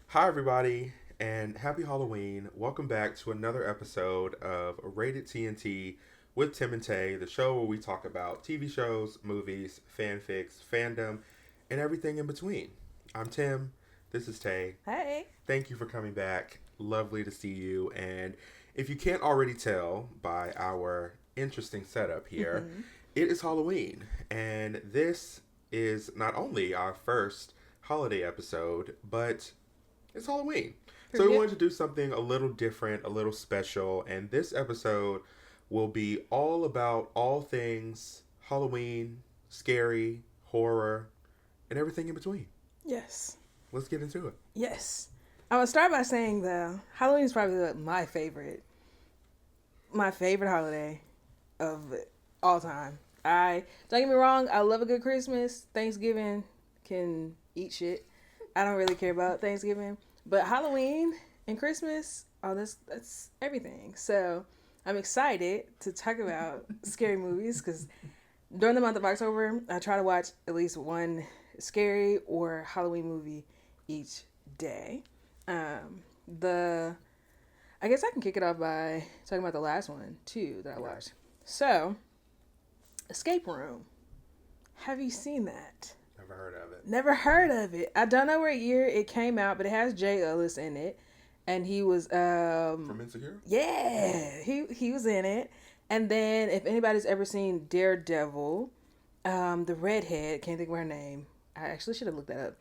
Hi, everybody, and happy Halloween. Welcome back to another episode of Rated TNT with Tim and Tay, the show where we talk about TV shows, movies, fanfics, fandom, and everything in between. I'm Tim. This is Tay. Hey. Thank you for coming back. Lovely to see you. And if you can't already tell by our interesting setup here, Mm-hmm. it is Halloween. And this is not only our first holiday episode, but it's Halloween. So we Period. wanted to do something a little different, a little special, and this episode will be all about all things Halloween, scary, horror, and everything in between. Yes. Let's get into it. Yes. I'm gonna start by saying though, Halloween is probably my favorite holiday of all time. I don't get me wrong, I love a good Christmas. Thanksgiving can eat shit. I don't really care about Thanksgiving, but Halloween and Christmas, oh, that's everything. So I'm excited to talk about scary movies because during the month of October, I try to watch at least one scary or Halloween movie each day. The I guess I can kick it off by talking about the last one too that I watched. So, Escape Room. Have you seen that? Never heard of it. Never heard of it. I don't know what year it came out, but it has Jay Ellis in it, and he was From Insecure? yeah, he was in it. And then if anybody's ever seen Daredevil, the redhead, can't think of her name. I actually should have looked that up.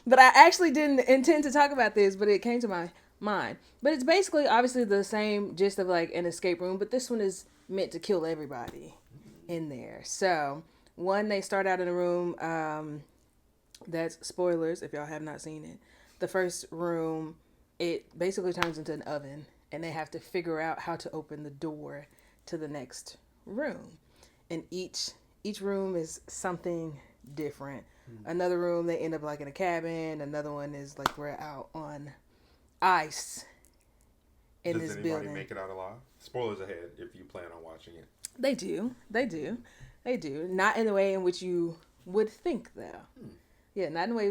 But I actually didn't intend to talk about this, but it came to my mind. But it's basically obviously the same gist of like an escape room, but this one is meant to kill everybody in there. So one, they start out in a room. That's spoilers if y'all have not seen it. The first room, it basically turns into an oven, and they have to figure out how to open the door to the next room. And each room is something different. Another room, they end up like in a cabin. Another one is like we're out on ice in Does this anybody building. make it out alive? Spoilers ahead if you plan on watching it. They do. They do. They do. Not in the way in which you would think, though. Yeah, not in the way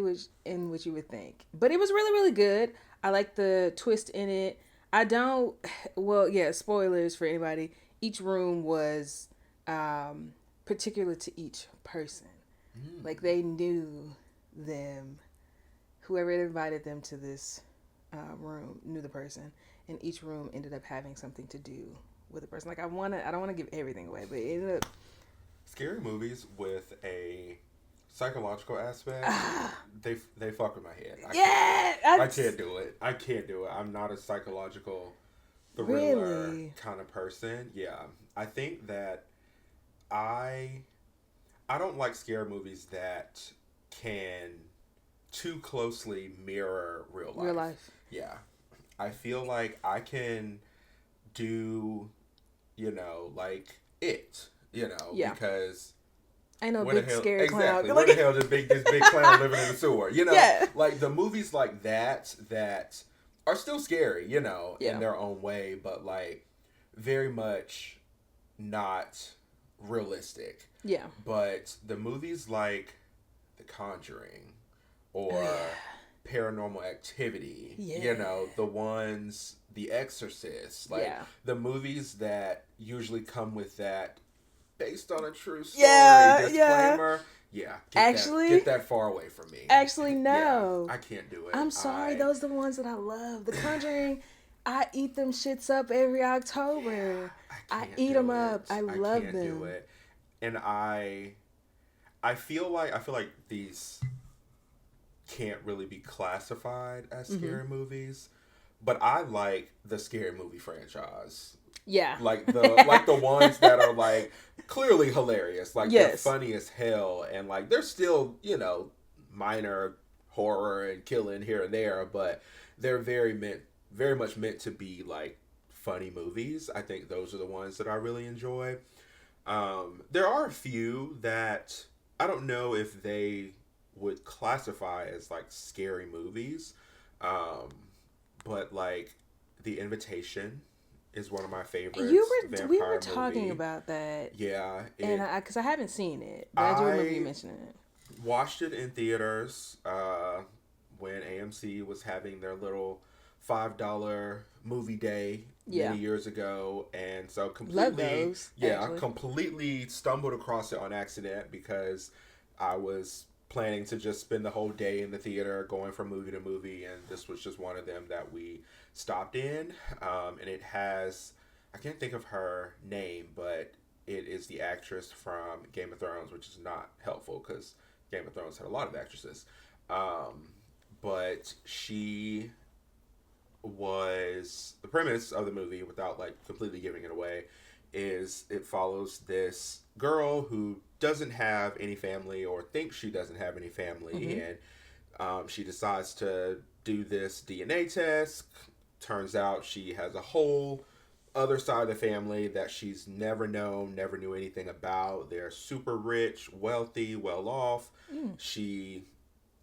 in which you would think. But it was really, really good. I like the twist in it. I don't. Well, yeah. Spoilers for anybody. Each room was particular to each person. Like they knew them. Whoever had invited them to this room knew the person, and each room ended up having something to do with the person. Like I don't want to give everything away, but it ended up. Scary movies with a psychological aspect, they fuck with my head. I can't do it. I can't do it. I'm not a psychological thriller Really? kind of person. Yeah, I think that I don't like scary movies that can too closely mirror real life. Real life. Yeah, I feel like I can do, like it, Yeah. because Ain't no where the big hell scary exactly clown. where the hell this big clown living in the sewer? Yeah. Like the movies like that are still scary, Yeah. in their own way, but like very much not realistic. Yeah. But the movies like The Conjuring or Paranormal Activity, Yeah. the ones, The Exorcist, like Yeah. the movies that usually come with that based on a true story disclaimer. Yeah, get that far away from me. Actually, no. Yeah, I can't do it. I'm sorry. Those are the ones that I love. The Conjuring, I eat them shits up every October. I eat them up. I love can't them. do it. And I feel like these can't really be classified as scary movies, but I like the scary movie franchise. Yeah. Like the ones that are like clearly hilarious, like they're Yes. funny as hell, and like they're still, minor horror and killing here and there, but they're very much meant to be like funny movies. I think those are the ones that I really enjoy. There are a few that I don't know if they would classify as like scary movies, but like The Invitation is one of my favorites. We were talking movie. about that. Yeah, And because I haven't seen it, but I do remember you mentioning it. watched it in theaters when AMC was having their little $5 movie day Yeah. many years ago, and so Love completely, those, yeah, I actually. completely stumbled across it on accident because I was planning to just spend the whole day in the theater going from movie to movie, and this was just one of them that we stopped in. And it has, I can't think of her name, but it is the actress from Game of Thrones, which is not helpful because Game of Thrones had a lot of actresses. Um, but she was the premise of the movie, without like completely giving it away, is it follows this girl who doesn't have any family or thinks she doesn't have any family, and she decides to do this DNA test. Turns out she has a whole other side of the family that she's never known, never knew anything about. They're super rich, wealthy, well off. She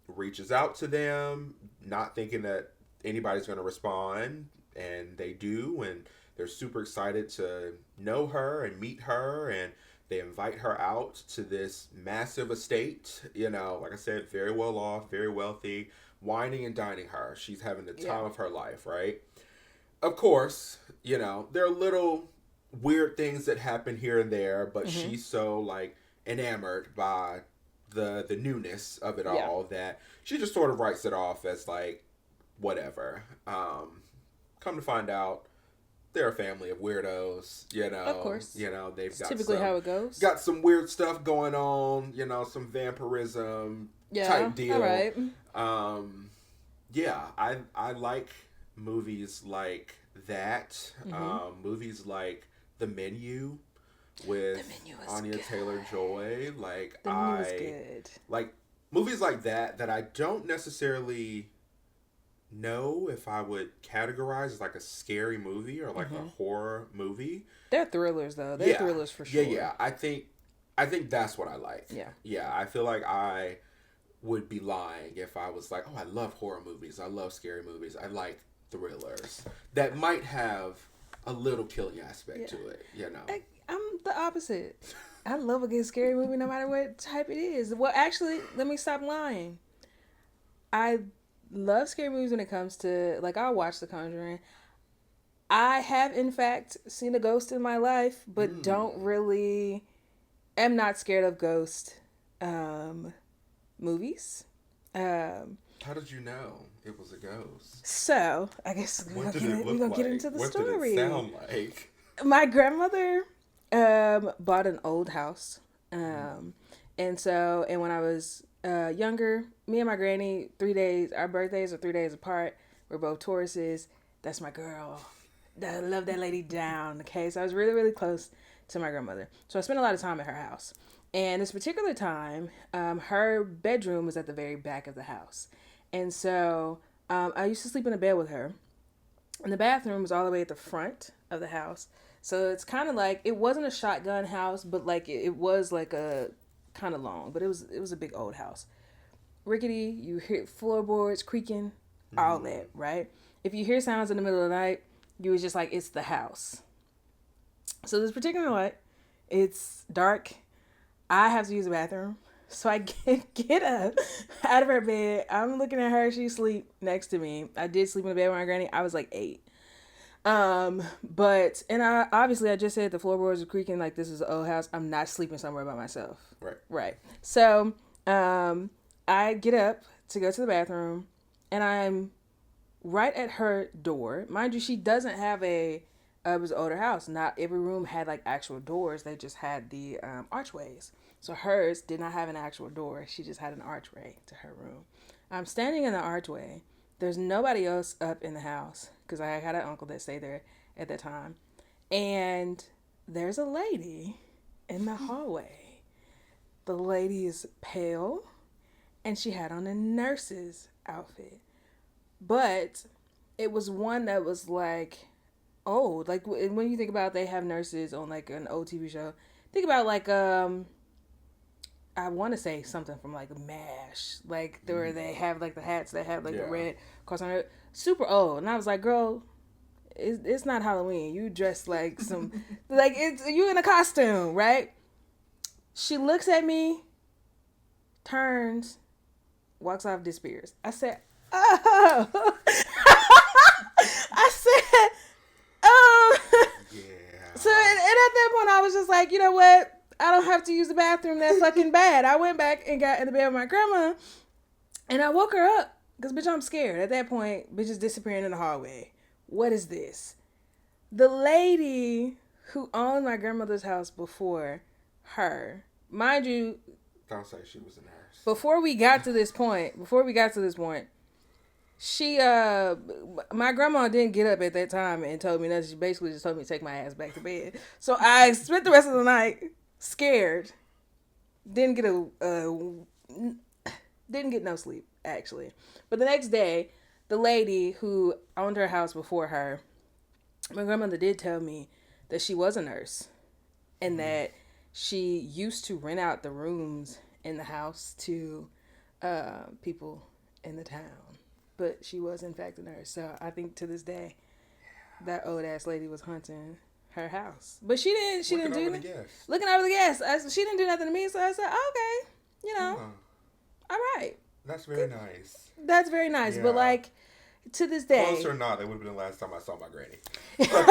reaches out to them, not thinking that anybody's going to respond, and they do, and they're super excited to know her and meet her, and they invite her out to this massive estate. You know, like I said, very well off, very wealthy, wining and dining her. She's having the time of her life, right? Of course, you know, there are little weird things that happen here and there, but she's so like enamored by the newness of it Yeah. all that she just sort of writes it off as like whatever. Come to find out, they're a family of weirdos. You know, Of course. You know, they've got Typically how it goes. got some weird stuff going on. You know, some vampirism type deal. All right. Yeah, I like movies like that. Movies like The Menu with The Menu is Anya good. Taylor-Joy. Like The Menu is good. like movies like that I don't necessarily know if I would categorize as like a scary movie or like a horror movie. They're thrillers though. They're thrillers for sure. Yeah. I think that's what I like. Yeah. I feel like I would be lying if I was like, oh, I love horror movies. I love scary movies. I like thrillers that might have a little killing aspect to it. You know, I'm the opposite. I love a good scary movie no matter what type it is. Well, actually, let me stop lying. I love scary movies when it comes to, like, I'll watch The Conjuring. I have, in fact, seen a ghost in my life, but am not scared of ghost movies. how did you know it was a ghost? So, I guess we're going to get into the story. What did it sound like? My grandmother bought an old house. And when I was younger, me and my granny, our birthdays are 3 days apart. We're both Tauruses. That's my girl. I love that lady down. Okay, so I was really, really close to my grandmother. So I spent a lot of time at her house. And this particular time, her bedroom was at the very back of the house. And so I used to sleep in a bed with her. And the bathroom was all the way at the front of the house. So it's kind of like, it wasn't a shotgun house, but like it was like a kind of long, but it was a big old house. Rickety, you hear floorboards creaking, all that, right? If you hear sounds in the middle of the night, you was just like, it's the house. So this particular night, it's dark. I have to use the bathroom. So I get up out of her bed. I'm looking at her. She sleep next to me. I did sleep in the bed with my granny. I was like 8. Obviously I just said the floorboards were creaking, like this is an old house. I'm not sleeping somewhere by myself. Right. So, I get up to go to the bathroom and I'm right at her door. Mind you, she doesn't have it was an older house. Not every room had like actual doors. They just had the archways. So hers did not have an actual door. She just had an archway to her room. I'm standing in the archway. There's nobody else up in the house because I had an uncle that stayed there at that time. And there's a lady in the hallway. The lady is pale and she had on a nurse's outfit. But it was one that was like old. Like when you think about they have nurses on like an old TV show, think about like I want to say something from like MASH, like where they have like the hats that have like the red cross on it, super old. And I was like, girl, it's not Halloween. You dressed like some, like it's you in a costume, right? She looks at me, turns, walks off, disappears. I said, Oh. I said, so, Yeah. and at that point, I was just like, you know what? I don't have to use the bathroom that fucking bad. I went back and got in the bed with my grandma, and I woke her up. Because, bitch, I'm scared. At that point, bitch is disappearing in the hallway. What is this? The lady who owned my grandmother's house before her, mind you, Don't say she was a nurse. before we got to this point, she my grandma didn't get up at that time and told me nothing. She basically just told me to take my ass back to bed. So I spent the rest of the night scared. Didn't get no sleep, actually. But the next day, the lady who owned her house before her, my grandmother did tell me that she was a nurse and that she used to rent out the rooms in the house to people in the town. But she was, in fact, a nurse. So I think to this day, that old ass lady was hunting her house. But she didn't do anything. Looking over the gas. She didn't do nothing to me. So I said, okay, all right. That's very nice. That's very nice. Yeah. But like, to this day. Close or not, that would have been the last time I saw my granny. I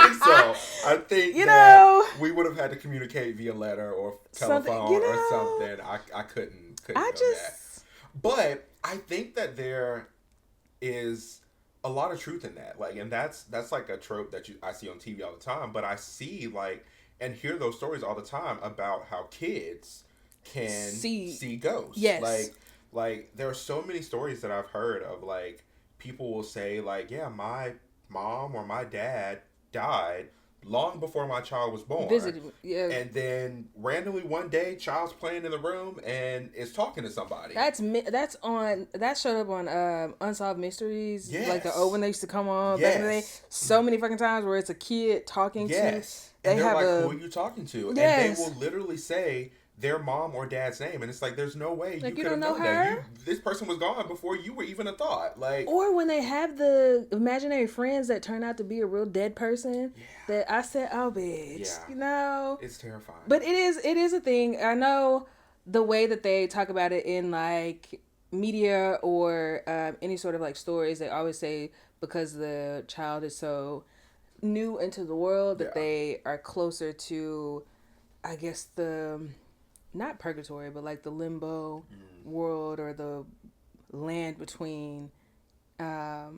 think so. I think we would have had to communicate via letter or telephone or something. I couldn't do that. But I think that there is a lot of truth in that. Like, and that's like a trope that I see on TV all the time. But I see and hear those stories all the time about how kids can see ghosts. Yes. Like there are so many stories that I've heard of people will say yeah, my mom or my dad died long before my child was born. Yeah. And then randomly one day, child's playing in the room and is talking to somebody. That showed up on Unsolved Mysteries. Yes. Like the old one they used to come on back in the day. So many fucking times where it's a kid talking to. And they're like, who are you talking to? Yes. And they will literally say their mom or dad's name, and it's like there's no way you could have know known her? that. This person was gone before you were even a thought. Or when they have the imaginary friends that turn out to be a real dead person, that I said, oh bitch, it's terrifying. But it is a thing. I know the way that they talk about it in media or any sort of stories. They always say because the child is so new into the world that they are closer to, I guess, the not purgatory, but the limbo world or the land between the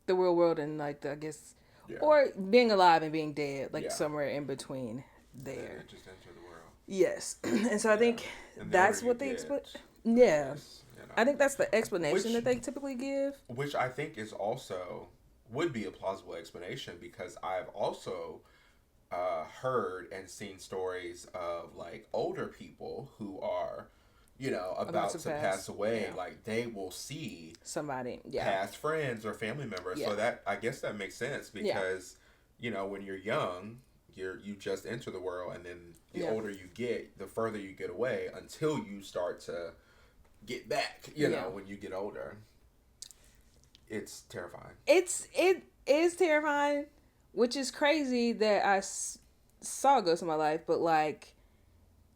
real world and I guess or being alive and being dead, somewhere in between there. Just enter the world. Yes. And so I think that's what they explain. Yeah. I think that's the explanation that they typically give. Which I think is also would be a plausible explanation, because I've also heard and seen stories of older people who are about to pass away. They will see somebody, past friends or family members. So that, I guess that makes sense, because when you're young, you just enter the world, and then the older you get, the further you get away until you start to get back. When you get older, it's terrifying. It is terrifying. Which is crazy that I saw ghosts in my life, but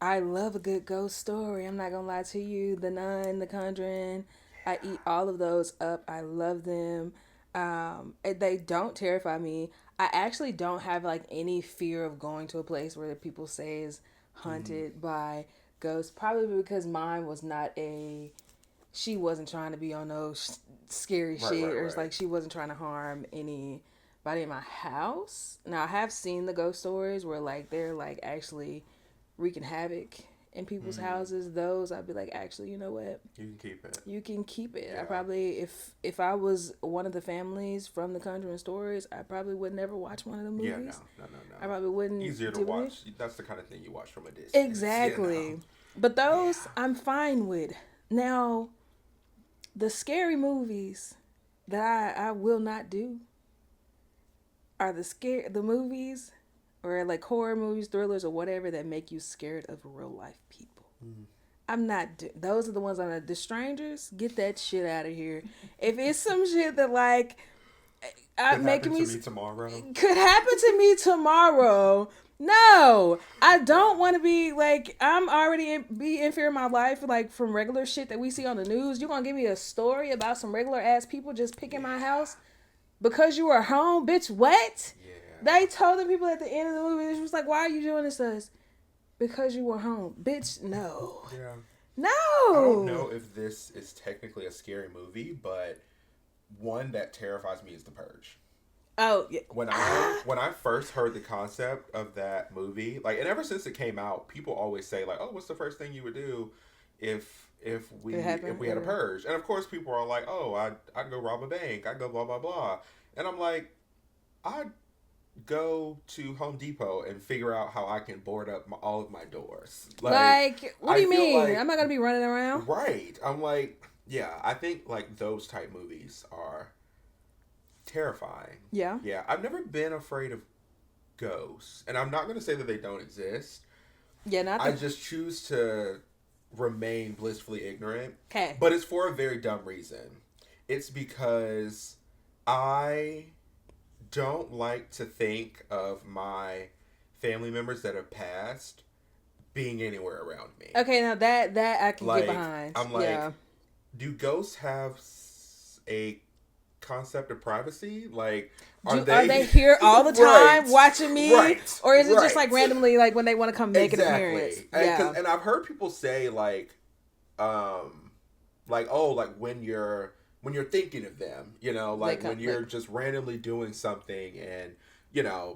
I love a good ghost story. I'm not gonna lie to you. The Nun, The Conjuring, I eat all of those up. I love them. They don't terrify me. I actually don't have any fear of going to a place where people say is haunted by ghosts. Probably because mine was not she wasn't trying to be on no scary shit, or it's she wasn't trying to harm anybody in my house. Now I have seen the ghost stories where they're actually wreaking havoc in people's houses. Those I'd be actually, you know what? You can keep it. Yeah. I probably, if I was one of the families from the Conjuring stories, I probably would never watch one of the movies. Yeah, no. I probably wouldn't. Easier to watch. That's the kind of thing you watch from a distance. Exactly. But those I'm fine with. Now, the scary movies that I will not do are the movies or horror movies, thrillers, or whatever that make you scared of real life people. I'm not. Those are the ones I'm not. The Strangers, get that shit out of here. If it's some shit that could happen to me tomorrow. Could happen to me tomorrow. No, I don't want to be like I'm already be in fear of my life like from regular shit that we see on the news. You gonna give me a story about some regular ass people just picking my house because you were home, bitch? What? Yeah. They told the people at the end of the movie, she was like, "Why are you doing this to us?" Because you were home, bitch. No, Yeah. no. I don't know if this is technically a scary movie, but one that terrifies me is The Purge. Oh yeah. When I first heard the concept of that movie, like, and ever since it came out, people always say like, "Oh, what's the first thing you would do if we had a purge?" And of course, people are like, "Oh, I'd go rob a bank. I'd go blah blah blah." And I'm like, I'd go to Home Depot and figure out how I can board up all of my doors. Like, what do I you feel mean? like, I'm not gonna be running around. right. I'm like, yeah. I think like those type movies are terrifying. Yeah. Yeah, I've never been afraid of ghosts, and I'm not going to say that they don't exist. Yeah, not. I just choose to remain blissfully ignorant. Okay. But it's for a very dumb reason. It's because I don't like to think of my family members that have passed being anywhere around me. Okay, now that I can Like, get behind. I'm like, yeah. do ghosts have a concept of privacy? Like, Are they here all the time watching me? Right. Or is it just like randomly like when they want to come make an appearance? Yeah. And I've heard people say like oh, like when you're thinking of them, you know, like when you're just randomly doing something and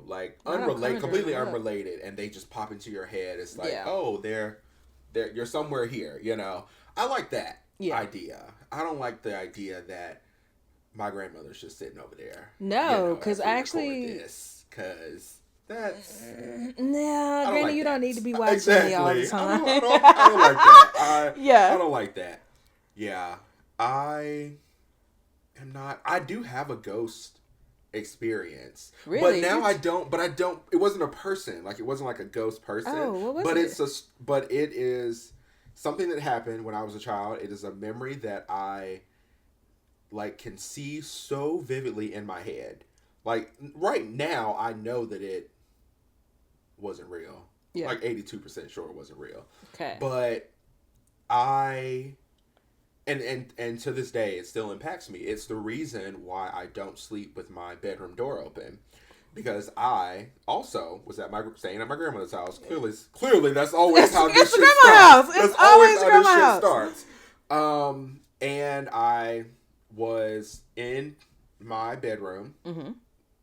like completely unrelated, and they just pop into your head. It's like, oh, they're you're somewhere here, you know. I like that idea. I don't like the idea that my grandmother's just sitting over there. No, because actually, because that's Granny, you don't need to be watching me all the time. I don't like that. I don't like that. Yeah, I am not. I do have a ghost experience, really, but now I don't. But I don't. It wasn't a person. Like, it wasn't like a ghost person. Oh, what was it? But it is something that happened when I was a child. It is a memory that I like can see so vividly in my head. Like, right now, I know that it wasn't real. Yeah. Like 82% sure it wasn't real. Okay. But and to this day, it still impacts me. It's the reason why I don't sleep with my bedroom door open. Because I also was staying at my grandmother's house. Clearly, that's always how this shit starts. It's always how this shit starts. And I was in my bedroom,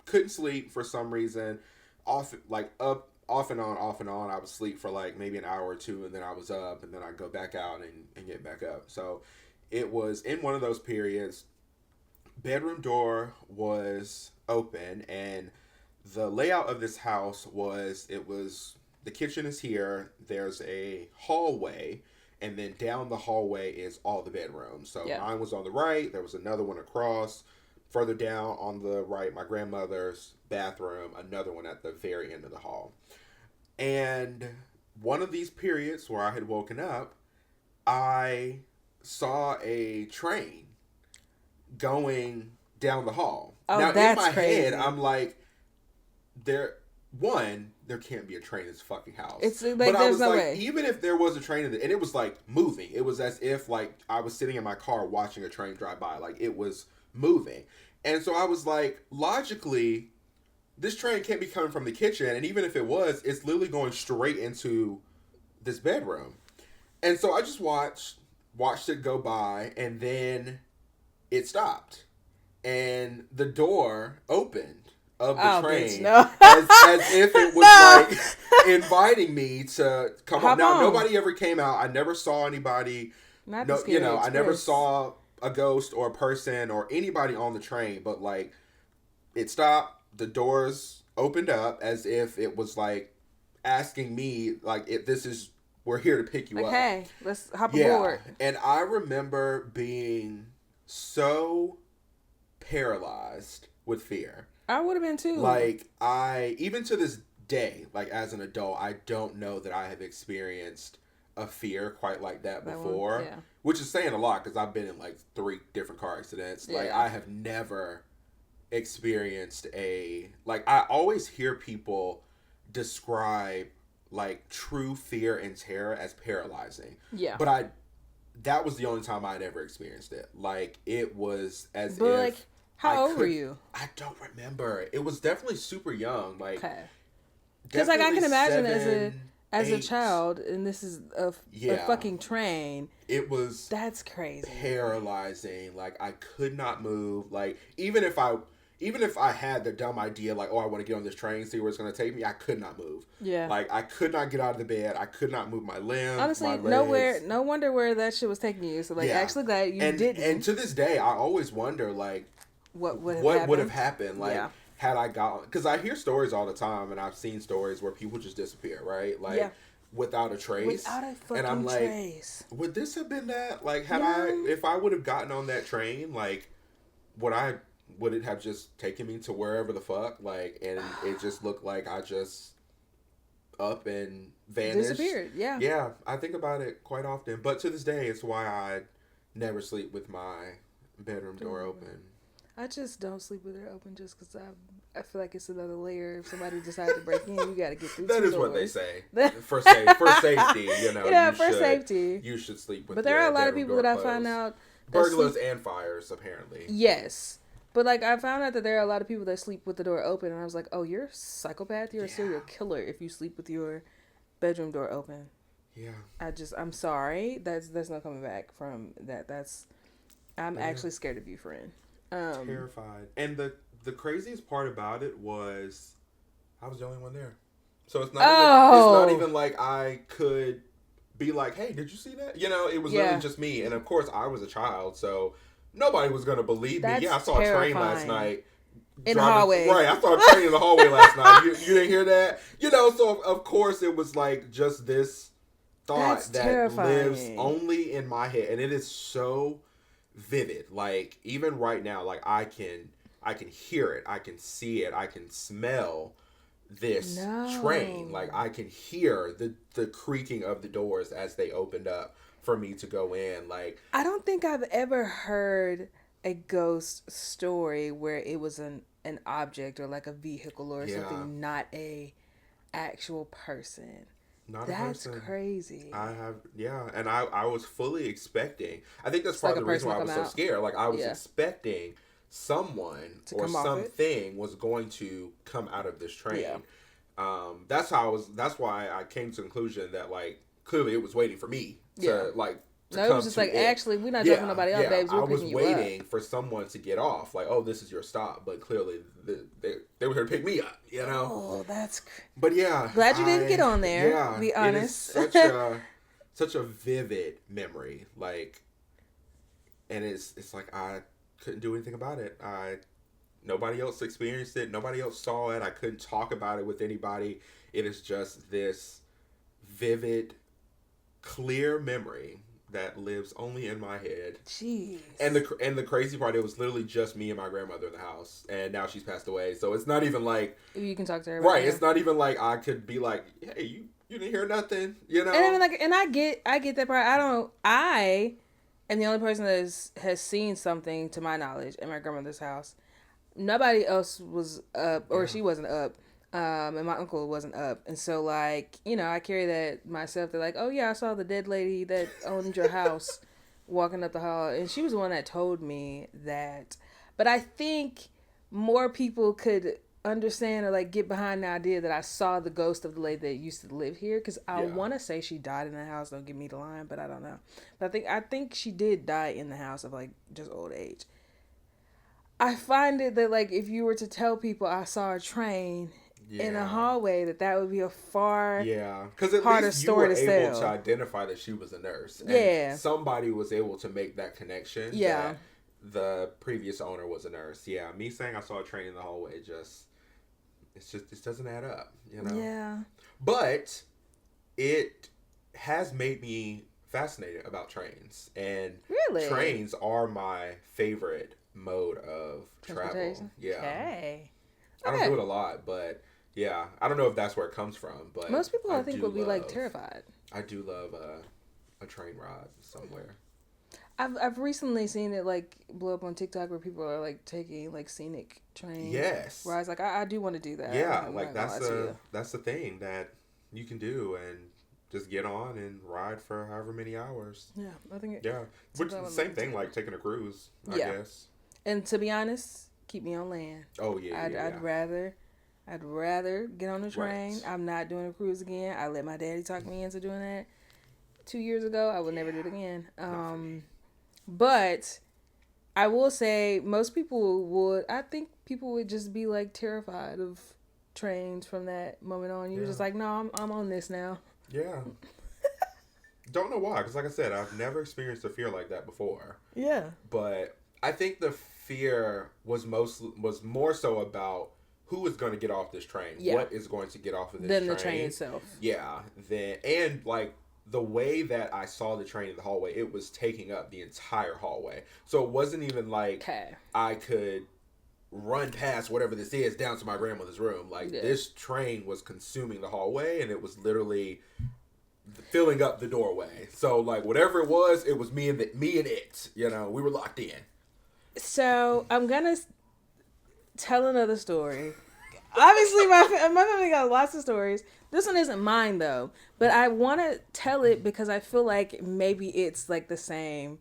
couldn't sleep for some reason, off and on. I would sleep for like maybe an hour or two, and then I was up, and then I'd go back out and get back up. So it was in one of those periods. Bedroom door was open, and the layout of this house was the kitchen is here. There's a hallway. And then down the hallway is all the bedrooms. So mine was on the right. There was another one across. Further down on the right, my grandmother's bathroom. Another one at the very end of the hall. And one of these periods where I had woken up, I saw a train going down the hall. Oh, now, that's in my crazy. head, I'm like, there can't be a train in this fucking house. It's like, but I was no like, way. even if there was a train and it was like moving, it was as if like I was sitting in my car watching a train drive by. Like, it was moving. And so I was like, logically, this train can't be coming from the kitchen. And even if it was, it's literally going straight into this bedroom. And so I just watched it go by, and then it stopped. And the door opened of the train, bitch, no. as if it was like inviting me to come on. Now, nobody ever came out. I never saw anybody. I never saw a ghost or a person or anybody on the train. But like, it stopped. The doors opened up as if it was like asking me, like, we're here to pick you up. Okay, let's hop aboard. And I remember being so paralyzed with fear. I would have been too. Like, even to this day, like as an adult, I don't know that I have experienced a fear quite like that before. Which is saying a lot, because I've been in like 3 different car accidents. Yeah. Like, I have never experienced I always hear people describe like true fear and terror as paralyzing. Yeah. But that was the only time I'd ever experienced it. Like, it was as But if like, how old were you? I don't remember. It was definitely super young. Like, okay. Because like I can imagine 7, as 8. a child, and this is a fucking train. It was that's crazy, paralyzing. Like, I could not move. Like, even if I had the dumb idea, like, oh, I want to get on this train, see where it's going to take me, I could not move. Yeah. Like, I could not get out of the bed. I could not move my limbs. Honestly, my legs. nowhere. No wonder where that shit was taking you. So, like, actually glad you didn't. And to this day, I always wonder, like, what would have happened? Like, had I gone, because I hear stories all the time, and I've seen stories where people just disappear, right? Like, without a trace. Without a fucking and I'm like, trace. Would this have been that? Like, if I would have gotten on that train, like, would it have just taken me to wherever the fuck? Like, and it just looked like I just up and vanished. Disappeared, yeah. Yeah, I think about it quite often. But to this day, it's why I never sleep with my bedroom door open. I just don't sleep with it open just because I feel like it's another layer. If somebody decides to break in, you got to get through that two is doors. What they say. For safety, you know. Yeah, for safety. You should sleep with But there are a lot of bedroom people that door I find closed. out... Burglars and fires, apparently. Yes. But, like, I found out that there are a lot of people that sleep with the door open. And I was like, oh, you're a psychopath? You're a serial killer if you sleep with your bedroom door open. Yeah. I'm sorry. There's no coming back from that. I'm actually scared of you, friend. Terrified. And the craziest part about it was I was the only one there. So it's not even like I could be like, hey, did you see that? You know, it was literally just me. And of course I was a child, so nobody was gonna believe me. Yeah, I saw a train last night. In the hallway. Right, I saw a train in the hallway last night. You didn't hear that? You know, so of course it was like just this thought that lives only in my head. And it is so vivid. Like, even right now, like, I can hear it, I can see it, I can smell this train. Like, I can hear the creaking of the doors as they opened up for me to go in. Like, I don't think I've ever heard a ghost story where it was an object or like a vehicle or something, not a actual person. That's crazy. And I was fully expecting. I think that's part of the reason why I was so scared. Like, I was expecting someone or something was going to come out of this train. Yeah. That's why I came to the conclusion that, like, clearly it was waiting for me to No, it was just like, actually, we're not dropping nobody off, babes. We're picking you up. I was waiting for someone to get off. Like, oh, this is your stop. But clearly, they were here to pick me up, you know? Oh, that's... But yeah. Glad you didn't get on there, to be honest. It is such a vivid memory. Like, and it's like I couldn't do anything about it. Nobody else experienced it. Nobody else saw it. I couldn't talk about it with anybody. It is just this vivid, clear memory that lives only in my head. Jeez. And the crazy part, it was literally just me and my grandmother in the house, and now she's passed away. So it's not even like you can talk to her. Right. It's not even like I could be like, hey, you didn't hear nothing, you know. And I mean, like, and I get that part. I am the only person that has seen something to my knowledge in my grandmother's house. Nobody else was up, or she wasn't up. And my uncle wasn't up. And so, like, you know, I carry that myself. They're like, oh, yeah, I saw the dead lady that owned your house walking up the hall. And she was the one that told me that. But I think more people could understand or, like, get behind the idea that I saw the ghost of the lady that used to live here. Because I want to say she died in the house. Don't give me the line, but I don't know. But I think she did die in the house of, like, just old age. I find it that, like, if you were to tell people I saw a train... in a hallway, that would be a far because at harder least you story were to able sell. to identify that she was a nurse. And somebody was able to make that connection. That the previous owner was a nurse. Yeah, me saying I saw a train in the hallway it doesn't add up. You know. Yeah. But it has made me fascinated about trains, and trains are my favorite mode of travel. Yeah. Okay. I don't do it a lot, but. Yeah, I don't know if that's where it comes from, but most people I think would be like terrified. I do love a train ride somewhere. I've recently seen it like blow up on TikTok where people are like taking like scenic train Yes. rides. Like I do want to do that. Yeah, I'm like not gonna lie to you. that's the thing that you can do and just get on and ride for however many hours. Yeah, I think it, Yeah, which is the same thing like taking a cruise, I guess. And to be honest, keep me on land. Oh yeah, I'd rather get on the train. Right. I'm not doing a cruise again. I let my daddy talk me into doing that 2 years ago. I would never do it again. But I will say most people would. I think people would just be like terrified of trains from that moment on. You're just like, no, I'm on this now. Yeah. Don't know why, because like I said, I've never experienced a fear like that before. Yeah. But I think the fear was more so about who is going to get off this train. Yeah. What is going to get off of this train. Than the train itself. Yeah. And like the way that I saw the train in the hallway, it was taking up the entire hallway. So it wasn't even like I could run past whatever this is down to my grandmother's room. Like this train was consuming the hallway, and it was literally filling up the doorway. So like whatever it was me and it. You know, we were locked in. So I'm gonna tell another story. Obviously, my family got lots of stories. This one isn't mine though, but I want to tell it because I feel like maybe it's like the same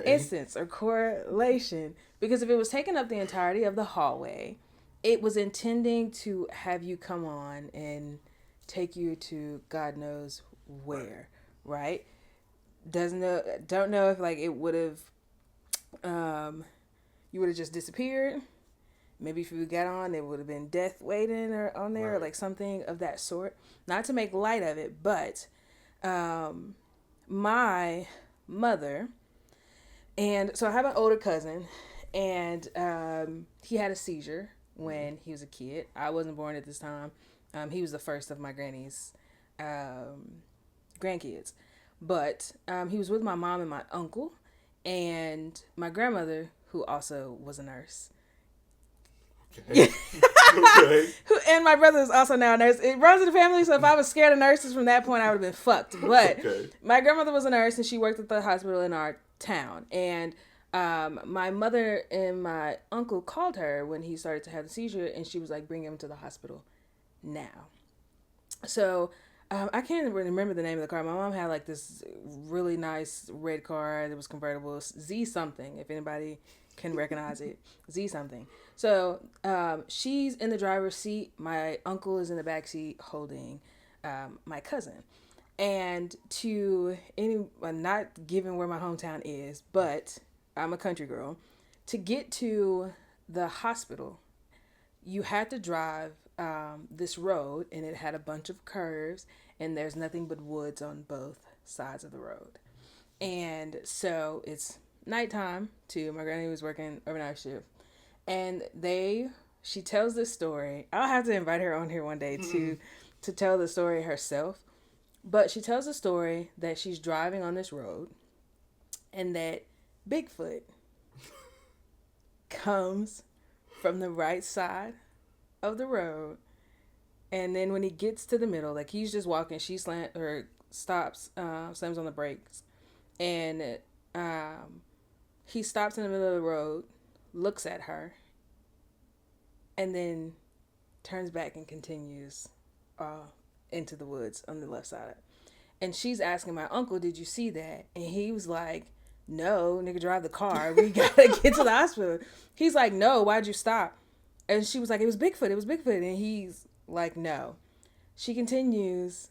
instance or correlation. Because if it was taking up the entirety of the hallway, it was intending to have you come on and take you to God knows where, right? Don't know if like it would have, you would have just disappeared. Maybe if you got on, it would have been death waiting or on there, or like something of that sort. Not to make light of it, but my mother, and so I have an older cousin, and he had a seizure when he was a kid. I wasn't born at this time. He was the first of my granny's grandkids. But he was with my mom and my uncle and my grandmother, who also was a nurse. Okay. Okay. And my brother is also now a nurse. It runs in the family, so if I was scared of nurses from that point, I would have been fucked. But my grandmother was a nurse, and she worked at the hospital in our town. And my mother and my uncle called her when he started to have the seizure, and she was like, bring him to the hospital now. So I can't remember the name of the car. My mom had like this really nice red car that was convertible, Z something, if anybody can recognize it, Z something. So she's in the driver's seat. My uncle is in the back seat holding my cousin. And to anyone, not given where my hometown is, but I'm a country girl, to get to the hospital, you had to drive this road, and it had a bunch of curves, and there's nothing but woods on both sides of the road. And so it's nighttime too. My granny was working overnight shift, and she tells this story. I'll have to invite her on here one day to tell the story herself. But she tells the story that she's driving on this road, and that Bigfoot comes from the right side of the road, and then when he gets to the middle, like he's just walking, she stops, slams on the brakes, and he stops in the middle of the road, looks at her, and then turns back and continues into the woods on the left side. And she's asking my uncle, did you see that? And he was like, no, nigga, drive the car, we gotta get to the hospital. He's like, no, why'd you stop? And she was like, it was Bigfoot. And he's like, no. She continues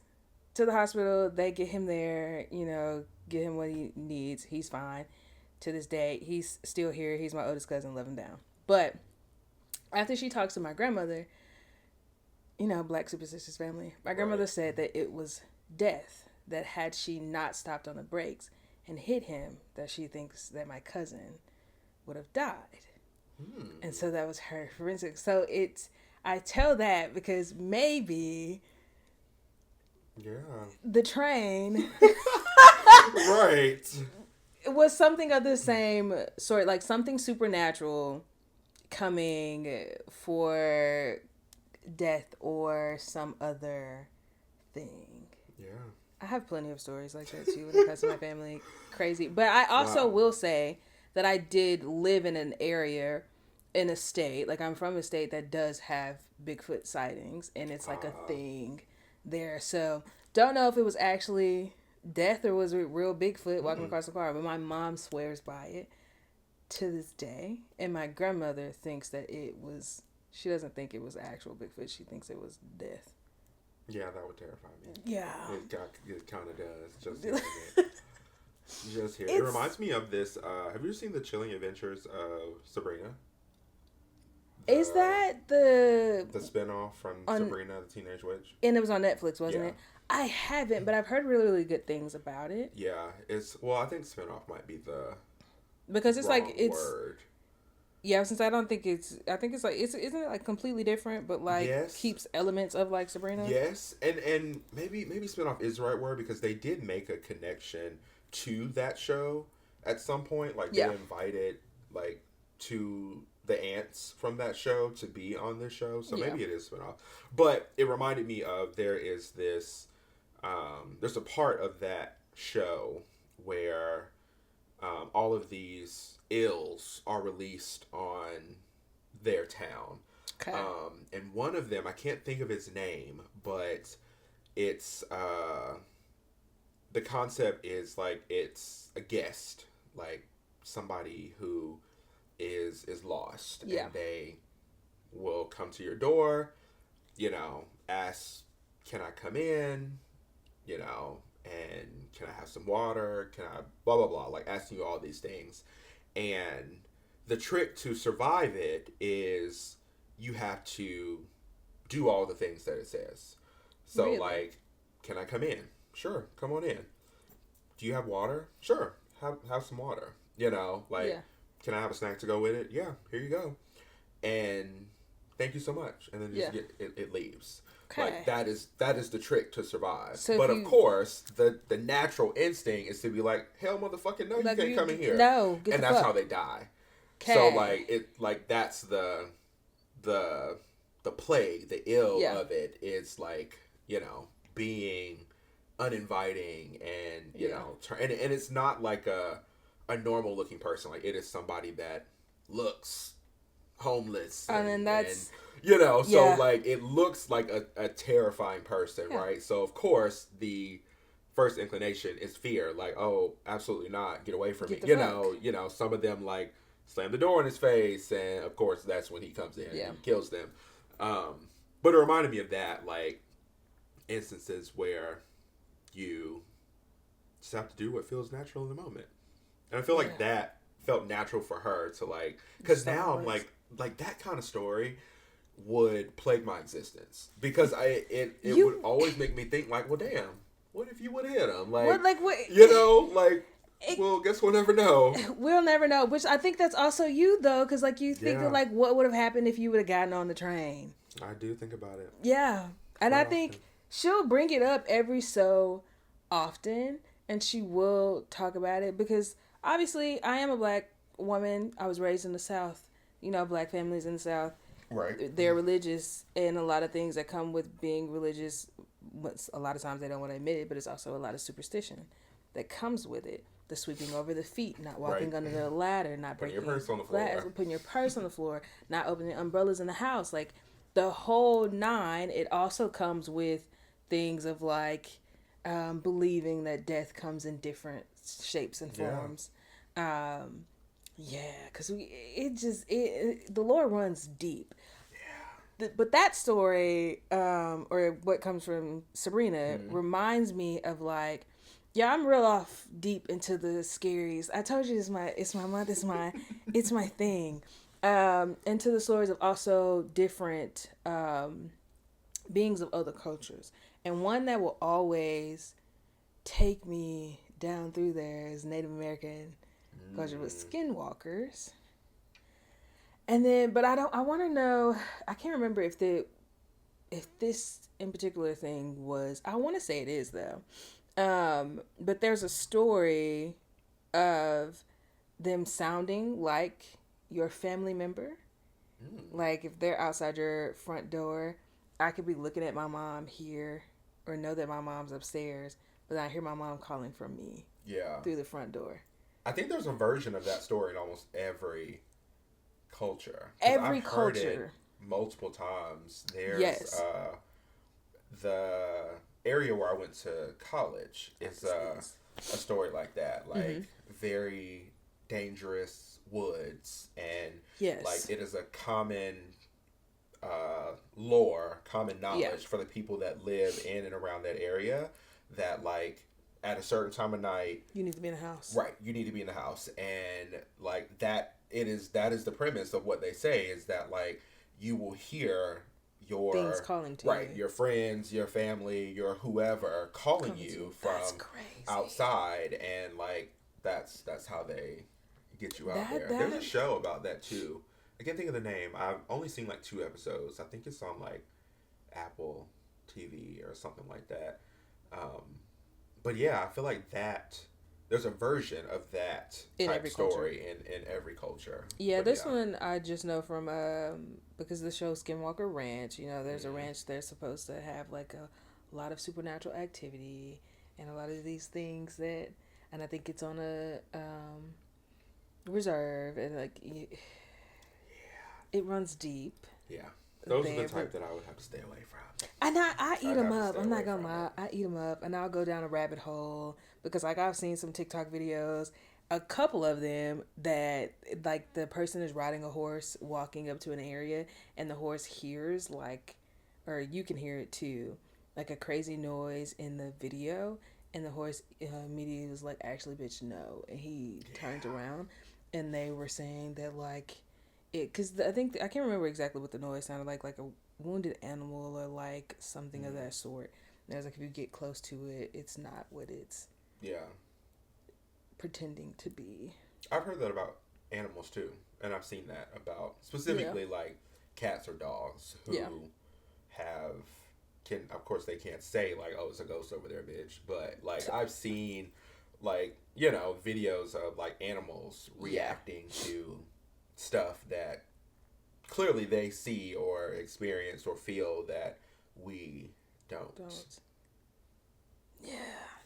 to the hospital. They get him there, get him what he needs. He's fine. To this day, he's still here. He's my oldest cousin, love him down. But after she talks to my grandmother, black superstitious family, my grandmother said that it was death, that had she not stopped on the brakes and hit him, that she thinks that my cousin would have died. And so that was her forensic. So I tell that because maybe the train right was something of the same sort, like something supernatural coming for death or some other thing. I have plenty of stories like that too when it comes to my family. Crazy. But I also Wow. will say that I did live in an area, in a state, like I'm from a state that does have Bigfoot sightings, and it's like a thing there. So don't know if it was actually death or was it real Bigfoot walking Mm. across the car, but my mom swears by it to this day. And my grandmother thinks that it was, she doesn't think it was actual Bigfoot. She thinks it was death. Yeah, that would terrify me. Yeah. It kind of does. Just hearing it. Just here. It It's, reminds me of this. Have you ever seen the Chilling Adventures of Sabrina? is The that the spinoff from on, Sabrina the Teenage Witch. and it was on Netflix, wasn't Yeah. it? I haven't, but I've heard really, really good things about it. Yeah, it's well. I think spinoff might be the Because it's like, wrong it's, word. yeah, since I don't think it's, I think it's like, it's, isn't it like completely different, but like Yes. keeps elements of like Sabrina? Yes, and maybe spinoff is the right word because they did make a connection to that show at some point. Like Yeah. they invited like to the ants from that show to be on this show, so Yeah. maybe it is spinoff. But it reminded me of there is this. There's a part of that show where all of these ills are released on their town. Okay. And one of them, I can't think of his name, but it's the concept is like it's a guest, like somebody who is lost, Yeah. and they will come to your door, ask, "Can I come in?" And "Can I have some water? Can I blah blah blah?" Like asking you all these things, and the trick to survive it is you have to do all the things that it says. So Really? like, "Can I come in?" "Sure, come on in." "Do you have water?" "Sure, have some water." Like, Yeah. "Can I have a snack to go with it?" "Yeah, here you go." And "Thank you so much." And then just Yeah. it leaves. Okay. Like that is the trick to survive. So but if of you- course, the natural instinct is to be like, "Hell, motherfucking no, you Like, can't come in here." No, get And the that's fuck. how they die. Okay. So like that's the plague, the ill Yeah. of it is like, being uninviting and and it's not like a normal looking person. Like it is somebody that looks homeless And then that's- so Yeah. like it looks like a terrifying person, Yeah. right? So of course the first inclination is fear, like, "Oh, absolutely not, get away from Get me." the fuck. Some of them like slam the door in his face, and of course that's when he comes in Yeah. and kills them. But it reminded me of that, like instances where you just have to do what feels natural in the moment. And I feel like Yeah. that felt natural for her to like, because So now I'm works. like that kind of story would plague my existence because it You- would always make me think like, well, damn, what if you would have hit him? Like, What, like, what? well, guess we'll never know. We'll never know. Which I think that's also you, though, because like you think Yeah. of like what would have happened if you would have gotten on the train. I do think about it. Yeah, and Quite I think often. she'll bring it up every so often, and she will talk about it because obviously I am a black woman. I was raised in the South. Black families in the South. Right. They're religious, and a lot of things that come with being religious. A lot of times they don't want to admit it, but it's also a lot of superstition that comes with it. The sweeping over the feet, not walking Right. under the ladder, not Putting breaking your purse on the floor. glass, putting your purse on the floor, not opening umbrellas in the house. Like the whole nine. It also comes with things of like believing that death comes in different shapes and Yeah. forms. Because the lore runs deep. But that story, or what comes from Sabrina, reminds me of like, yeah, I'm real off deep into the scaries. I told you it's my month, it's my thing. Into the stories of also different beings of other cultures, and one that will always take me down through there is Native American culture with skinwalkers. And then, but I want to know, I can't remember if this in particular thing was, I want to say it is though. But there's a story of them sounding like your family member. Like if they're outside your front door, I could be looking at my mom here or know that my mom's upstairs, but I hear my mom calling from me Yeah. through the front door. I think there's a version of that story in almost every culture. 'Cause Every I've heard culture. it multiple times. There's Yes. the area where I went to college is a story like that. Like very dangerous woods, and Yes. like it is a common lore, common knowledge for the people that live in and around that area, that like at a certain time of night You need to be in the house. right, you need to be in the house. And like that is the premise of what they say, is that like you will hear your Things calling to right, you. your friends, your family, your whoever calling you from That's crazy. outside, and like that's how they get you out there. That- There's a show about that too. I can't think of the name. I've only seen like 2 episodes. I think it's on like Apple TV or something like that. But yeah, I feel like that there's a version of that In type every story in every culture. Yeah, But this one I just know from because the show Skinwalker Ranch. You know, there's a ranch that's supposed to have like a lot of supernatural activity and a lot of these things that, and I think it's on a reserve, and like it runs deep. Yeah, those are there, the type but- that I would have to stay away from. And I eat I'd them have to up. stay I'm not away gonna from lie. it. I eat them up, and I'll go down a rabbit hole because like I've seen some TikTok videos, a couple of them that like the person is riding a horse walking up to an area, and the horse hears like, or you can hear it too, like a crazy noise in the video, and the horse immediately was like, "Actually, bitch, no," and he turned around, and they were saying that like it, because I think I can't remember exactly what the noise sounded like a wounded animal or like something of that sort. And I was like, if you get close to it, it's not what it's Yeah, pretending to be. I've heard that about animals too, and I've seen that about specifically like cats or dogs who have of course they can't say like, oh, it's a ghost over there, bitch, but like I've seen like, you know, videos of like animals reacting to stuff that clearly they see or experience or feel that we don't. Yeah,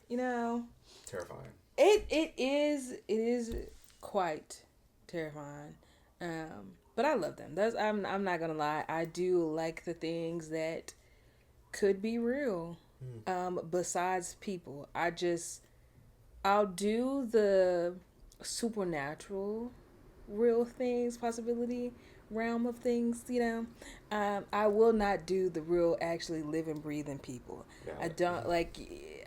you know, Terrifying. it is quite terrifying. But I love them. I'm not gonna lie. I do like the things that could be real. Besides people, I'll do the supernatural real things, possibility realm of things, you know. I will not do the real actually living breathing people. I don't like,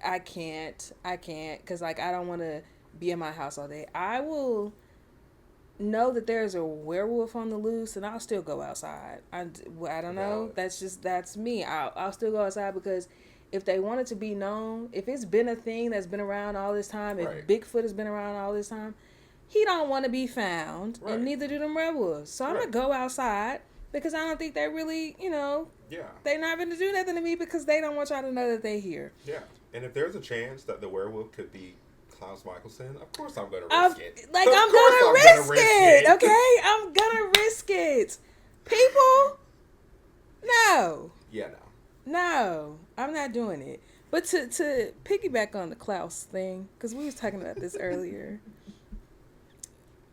I can't because like I don't want to be in my house all day. I will know that there's a werewolf on the loose and I'll still go outside. I don't know, that's me. I'll still go outside because if they want it to be known, if it's been a thing that's been around all this time, if Bigfoot has been around all this time, he don't want to be found, and neither do them werewolves. So I'm going to go outside because I don't think they really, you know, they're not going to do nothing to me because they don't want y'all to know that they're here. Yeah. And if there's a chance that the werewolf could be Klaus Michelson, of course I'm going to risk it. Like, I'm going to risk it, okay? I'm going to risk it. People? No. Yeah, No, I'm not doing it. But to piggyback on the Klaus thing, because we was talking about this earlier,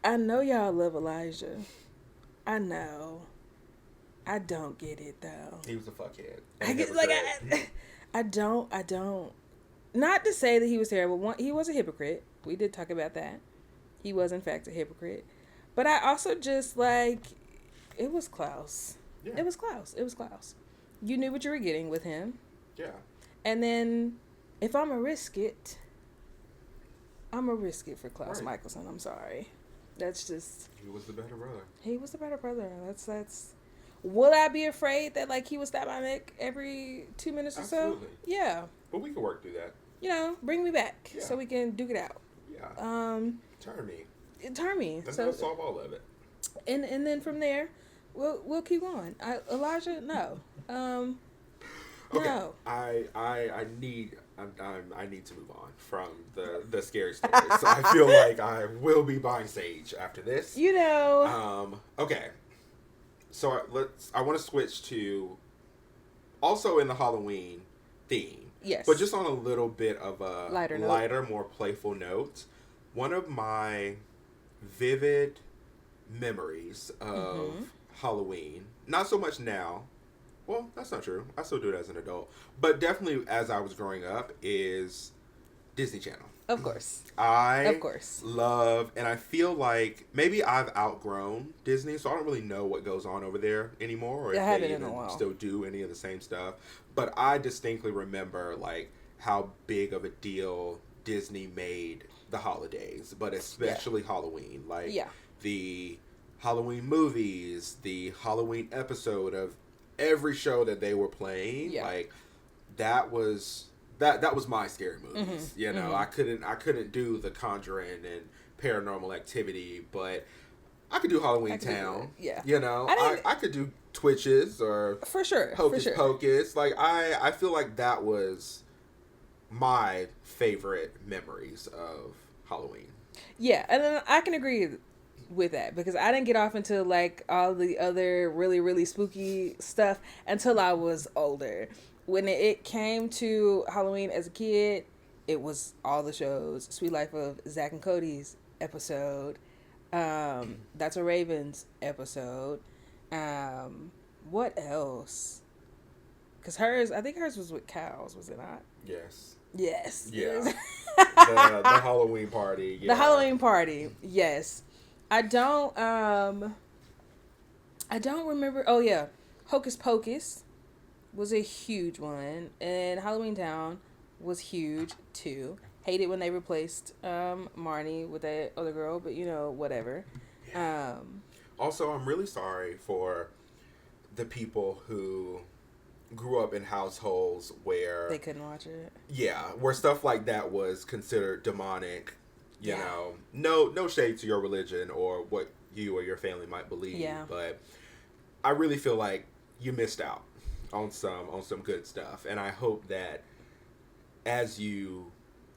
I know y'all love Elijah. I know. I don't get it though. He was a fuckhead. I don't. Not to say that he was terrible. One, he was a hypocrite. We did talk about that. He was in fact a hypocrite. But I also just like, it was Klaus. Yeah. It was Klaus. You knew what you were getting with him. Yeah. And then, if I'm a risk it, I'm a risk it for Klaus Michelson. I'm sorry. That's just. He was the better brother. He was the better brother. That's. Would I be afraid that like he would stab my neck every 2 minutes or so? Yeah. But we can work through that. You know, bring me back so we can duke it out. Yeah. Turn me. That's gonna solve all of it. And then from there, we'll keep going. Elijah, no. Okay. No. I need to move on from the scary stories. So I feel like I will be buying Sage after this. You know. Okay. So I want to switch to also in the Halloween theme. But Yes. just on a little bit of a Lighter note. lighter, more playful note, one of my vivid memories of Mm-hmm. Halloween, not so much now. Well, that's not true. I still do it as an adult, but definitely as I was growing up is Disney Channel. Of course. Of I course. love, and I feel like maybe I've outgrown Disney, so I don't really know what goes on over there anymore, or I if they haven't in a even while. still do any of the same stuff. But I distinctly remember like how big of a deal Disney made the holidays, but Yeah. especially Halloween. Like Yeah. the Halloween movies, the Halloween episode of every show that they were playing, Yeah. like that was that was my scary movies. Mm-hmm. You know, Mm-hmm. I couldn't do the Conjuring and Paranormal Activity, but I could do I could do Halloweentown. that. Yeah. You know, I didn't. I could do Twitches or For sure. For Hocus sure. Pocus. Like I feel like that was my favorite memories of Halloween. Yeah, and then I can agree with that because I didn't get off into like all the other really really spooky stuff until I was older. When it came to Halloween as a kid, it was all the shows. Sweet Life of Zach and Cody's episode, That's a Raven's episode. What else? Because hers, I think hers was with cows, was it not? Yes. Yes. Yeah. The Halloween party. Yeah. The Halloween party. Yes. I don't remember. Oh yeah. Hocus Pocus was a huge one, and Halloweentown was huge too. Hated when they replaced Marnie with that other girl, but you know, whatever. Also, I'm really sorry for the people who grew up in households where They couldn't watch it. yeah, where stuff like that was considered demonic. You Yeah. know, no shade to your religion or what you or your family might believe, Yeah. but I really feel like you missed out on some good stuff, and I hope that as you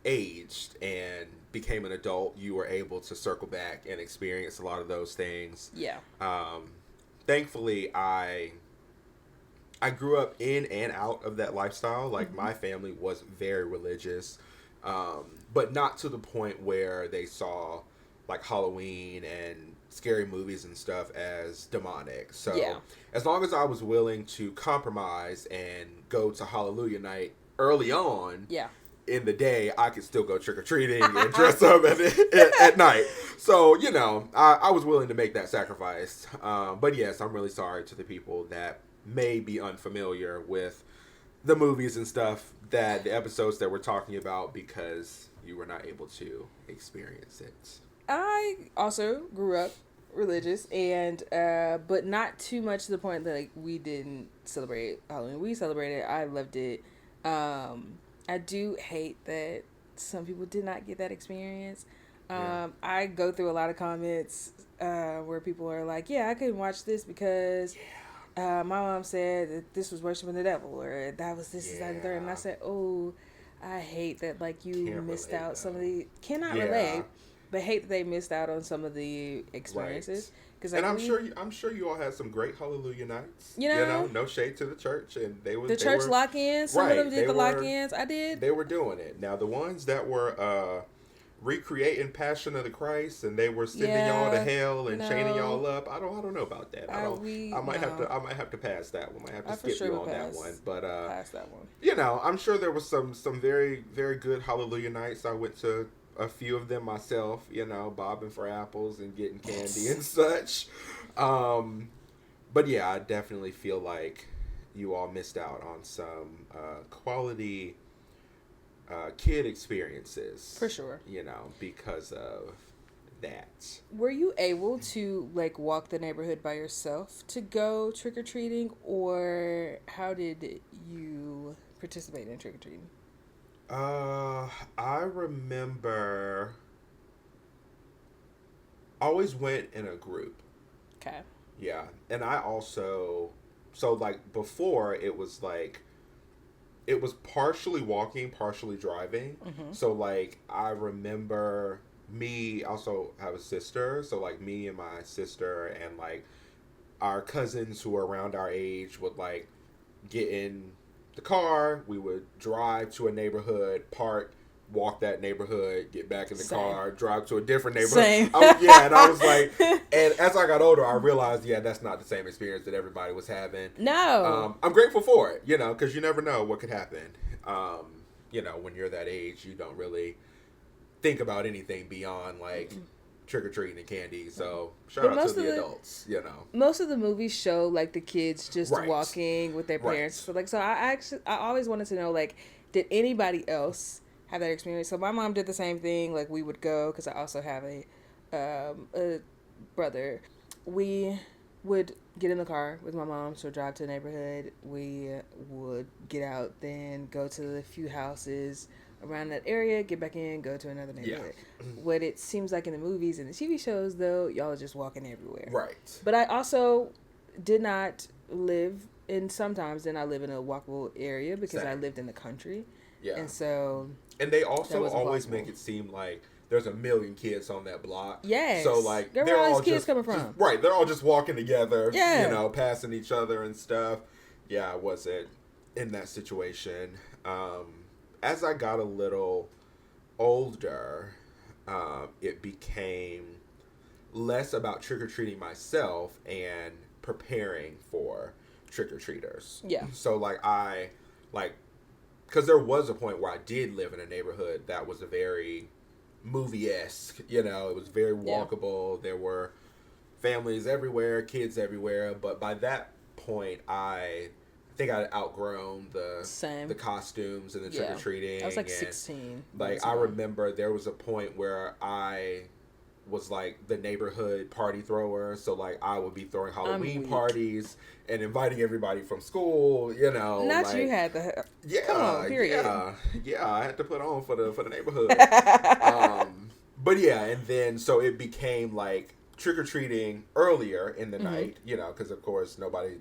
aged and became an adult, you were able to circle back and experience a lot of those things. Yeah. Thankfully, I grew up in and out of that lifestyle. Like my family was very religious, but not to the point where they saw like Halloween and scary movies and stuff as demonic. So Yeah. as long as I was willing to compromise and go to Hallelujah night early on Yeah. in the day, I could still go trick or treating and dress up at night. So you know, I was willing to make that sacrifice. But yes, I'm really sorry to the people that may be unfamiliar with the movies and stuff, that the episodes that we're talking about, because you were not able to experience it. I also grew up religious and but not too much to the point that like we didn't celebrate Halloween. We celebrated. I loved it. I do hate that some people did not get that experience. Yeah. I go through a lot of comments where people are like, "Yeah, I couldn't watch this because my mom said that this was worshiping the devil, or that was this, that, and the third." And I said, "Oh, I hate that. Like you Can't missed relate, out some of though. the cannot Yeah. relate, but hate that they missed out on some of the experiences." Because And I'm sure you all had some great Hallelujah nights. You know? No shade to the church, and they the church were, lock-ins. Some right, of them they did the were- lock-ins. I did. They were doing it. Now the ones that were recreating Passion of the Christ, and they were sending y'all to hell and chaining no. y'all up. I don't know about that. I might have to pass that one. I might have to I for skip sure you would on that pass. one. But Pass that one. you know, I'm sure there was some very very good Hallelujah nights. I went to a few of them myself. You know, bobbing for apples and getting candy and such. But yeah, I definitely feel like you all missed out on some quality kid experiences. For sure. You know, because of that. Were you able to like walk the neighborhood by yourself to go trick or treating, or how did you participate in trick or treating? I remember always went in a group. Okay. Yeah. And I also, so like before it was partially walking, partially driving. Mm-hmm. So like I remember me also have a sister. So like me and my sister and like our cousins who are around our age would like get in the car, we would drive to a neighborhood, park, walk that neighborhood, get back in the car, drive to a different neighborhood. Same. And I was like, and as I got older, I realized, that's not the same experience that everybody was having. No. I'm grateful for it, because you never know what could happen. When you're that age, you don't really think about anything beyond like trick-or-treating and candy. So shout out to the adults, Most of the movies show like the kids just Right. walking with their parents. Right. So I always wanted to know, like, did anybody else have that experience? So my mom did the same thing. Like, we would go, because I also have a brother. We would get in the car with my mom, so drive to the neighborhood. We would get out, then go to the few houses around that area, get back in, go to another neighborhood. Yeah. What it seems like in the movies and the TV shows, though, y'all are just walking everywhere. Right. But I also did not live sometimes then I live in a walkable area because I lived in the country. Yeah. And so... And they also always make it seem like there's a million kids on that block. Yes. So, like, where are all these kids coming from? Right. They're all just walking together, passing each other and stuff. Yeah, I wasn't in that situation. As I got a little older, it became less about trick-or-treating myself and preparing for trick-or-treaters. Yeah. So, because there was a point where I did live in a neighborhood that was a very movie-esque, it was very walkable. Yeah. There were families everywhere, kids everywhere, but by that point, I think I'd outgrown the costumes and the trick-or-treating. I was 16. I remember there was a point where I was the neighborhood party thrower, so I would be throwing Halloween parties and inviting everybody from school, you had the come on, period. I had to put on for the neighborhood. But and then so it became trick-or-treating earlier in the night, because of course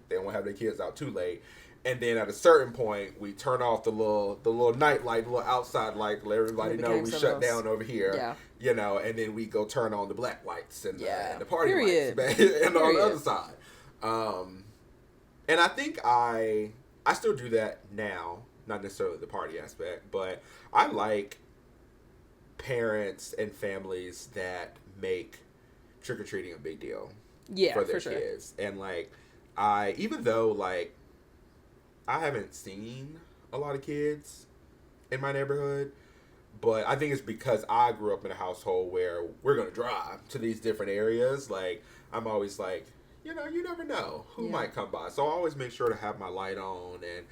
they won't have their kids out too late. And then at a certain point, we turn off the little night light, the little outside light, let everybody know we shut down over here. Yeah. And then we go turn on the black lights and the party lights and on the other side. And I think I still do that now, not necessarily the party aspect, but I like parents and families that make trick-or-treating a big deal for their kids. And even though I haven't seen a lot of kids in my neighborhood, but I think it's because I grew up in a household where we're going to drive to these different areas. I'm always you never know who might come by. So I always make sure to have my light on and,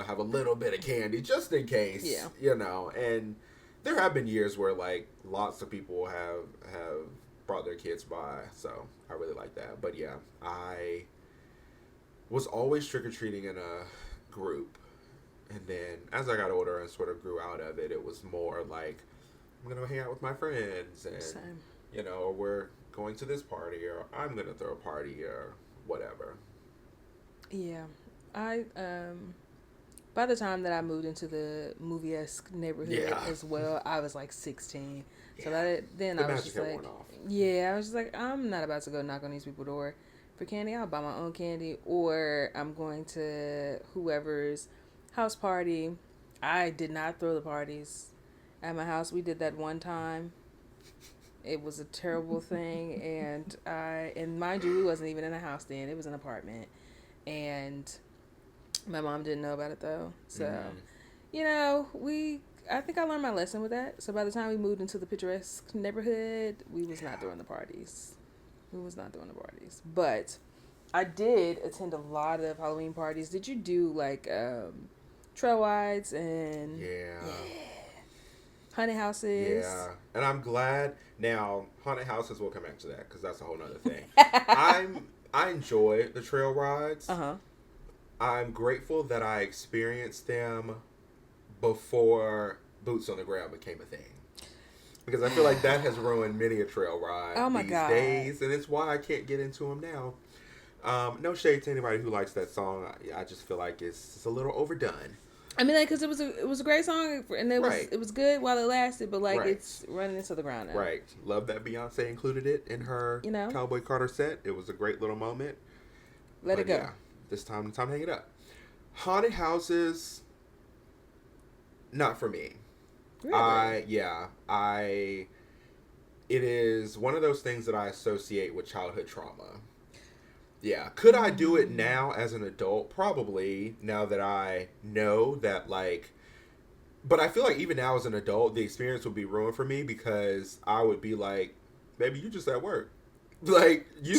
have a little bit of candy just in case, and there have been years where lots of people have brought their kids by. So I really like that. But I was always trick-or-treating in a group, and then as I got older and sort of grew out of it, it was more I'm gonna hang out with my friends and same. Or we're going to this party, or I'm gonna throw a party or whatever. I by the time that I moved into the movie-esque neighborhood as well, I was 16. So then I was just I was just I'm not about to go knock on these people's door for candy. I'll buy my own candy, or I'm going to whoever's house party. I did not throw the parties at my house. We did that one time. It was a terrible thing, and mind you, we wasn't even in a house then. It was an apartment, and my mom didn't know about it though. So, I think I learned my lesson with that. So by the time we moved into the picturesque neighborhood, we was not throwing the parties. But I did attend a lot of Halloween parties. Did you do trail rides and haunted houses? Yeah, and I'm glad. Now, haunted houses, we'll come back to that because that's a whole nother thing. I enjoy the trail rides. I'm grateful that I experienced them before boots on the ground became a thing. Because I feel like that has ruined many a trail ride these days, and it's why I can't get into them now. No shade to anybody who likes that song. I just feel like it's a little overdone. I mean, because it was a great song, and it was good while it lasted, but it's running into the ground now. Right. Love that Beyonce included it in her Cowboy Carter set. It was a great little moment. Let it go. Yeah, this time to hang it up. Haunted houses, Not for me. Really? I it is one of those things that I associate with childhood trauma. Yeah. Could I do it Mm. now as an adult? Probably, now that I know that, like, but I feel like even now as an adult, the experience would be ruined for me because I would be like, maybe you just at work. Like, you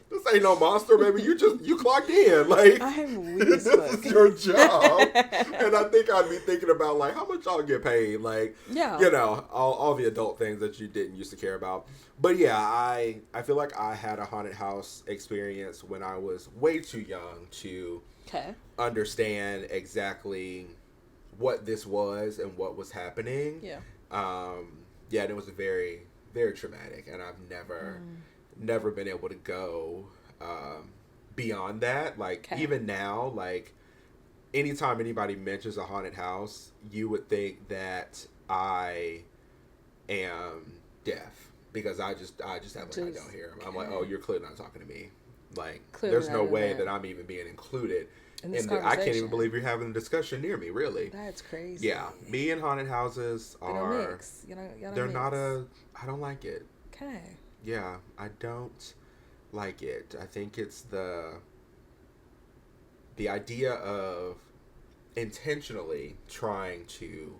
this ain't no monster, baby. You clocked in. Like, I am weak this as fuck. is your job. And I think I'd be thinking about, like, how much y'all get paid. Like, Yeah. all the adult things that you didn't used to care about. But yeah, I feel like I had a haunted house experience when I was way too young to Okay. understand exactly what this was and what was happening. Yeah. Yeah, and it was very, very traumatic, and I've never been able to go beyond that. Like, Okay. even now, like, anytime anybody mentions a haunted house, you would think that I am deaf because I just have like, I don't hear them. I'm like, oh, you're clearly not talking to me. Like, Clearly there's not no in way that. that I'm even being included In this in I can't even conversation. believe you're having a discussion near me. Really. That's crazy. Yeah, me and haunted houses They don't are. mix. You know, y'all They're don't not mix. I don't like it. Okay. Yeah, I don't like it. I think it's the idea of intentionally trying to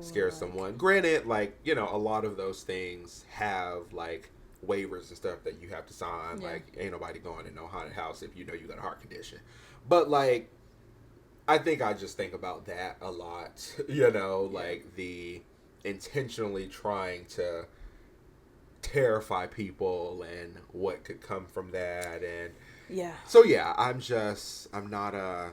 scare Like, someone. Granted, like, a lot of those things have, like, waivers and stuff that you have to sign. Yeah. Like, ain't nobody going in no haunted house if you know you got a heart condition. But, like, I think I just think about that a lot. Like, the intentionally trying to terrify people and what could come from that. And yeah. so yeah, I'm not a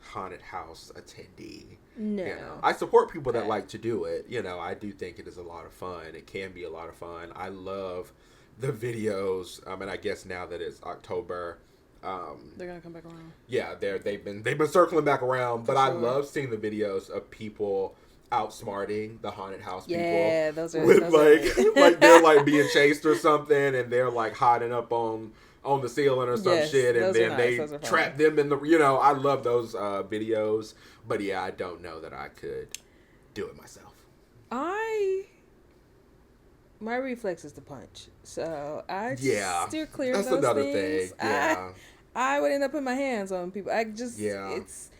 haunted house attendee. No. I support people that Okay. like to do it. I do think it is a lot of fun. It can be a lot of fun. I love the videos. And I guess now that it's October, They're gonna come back around. yeah, they've been circling back around. But I sure. love seeing the videos of people outsmarting the haunted house people. Yeah, those are With those like are like they're like being chased or something, and they're like hiding up on the ceiling or some Yes, shit, and those are then nice. they Those are funny. trap them in the. I love those videos, but yeah, I don't know that I could do it myself. My reflex is to punch, so I Yeah, steer clear that's of those another things. thing. Yeah, I would end up putting my hands on people. I just Yeah. it's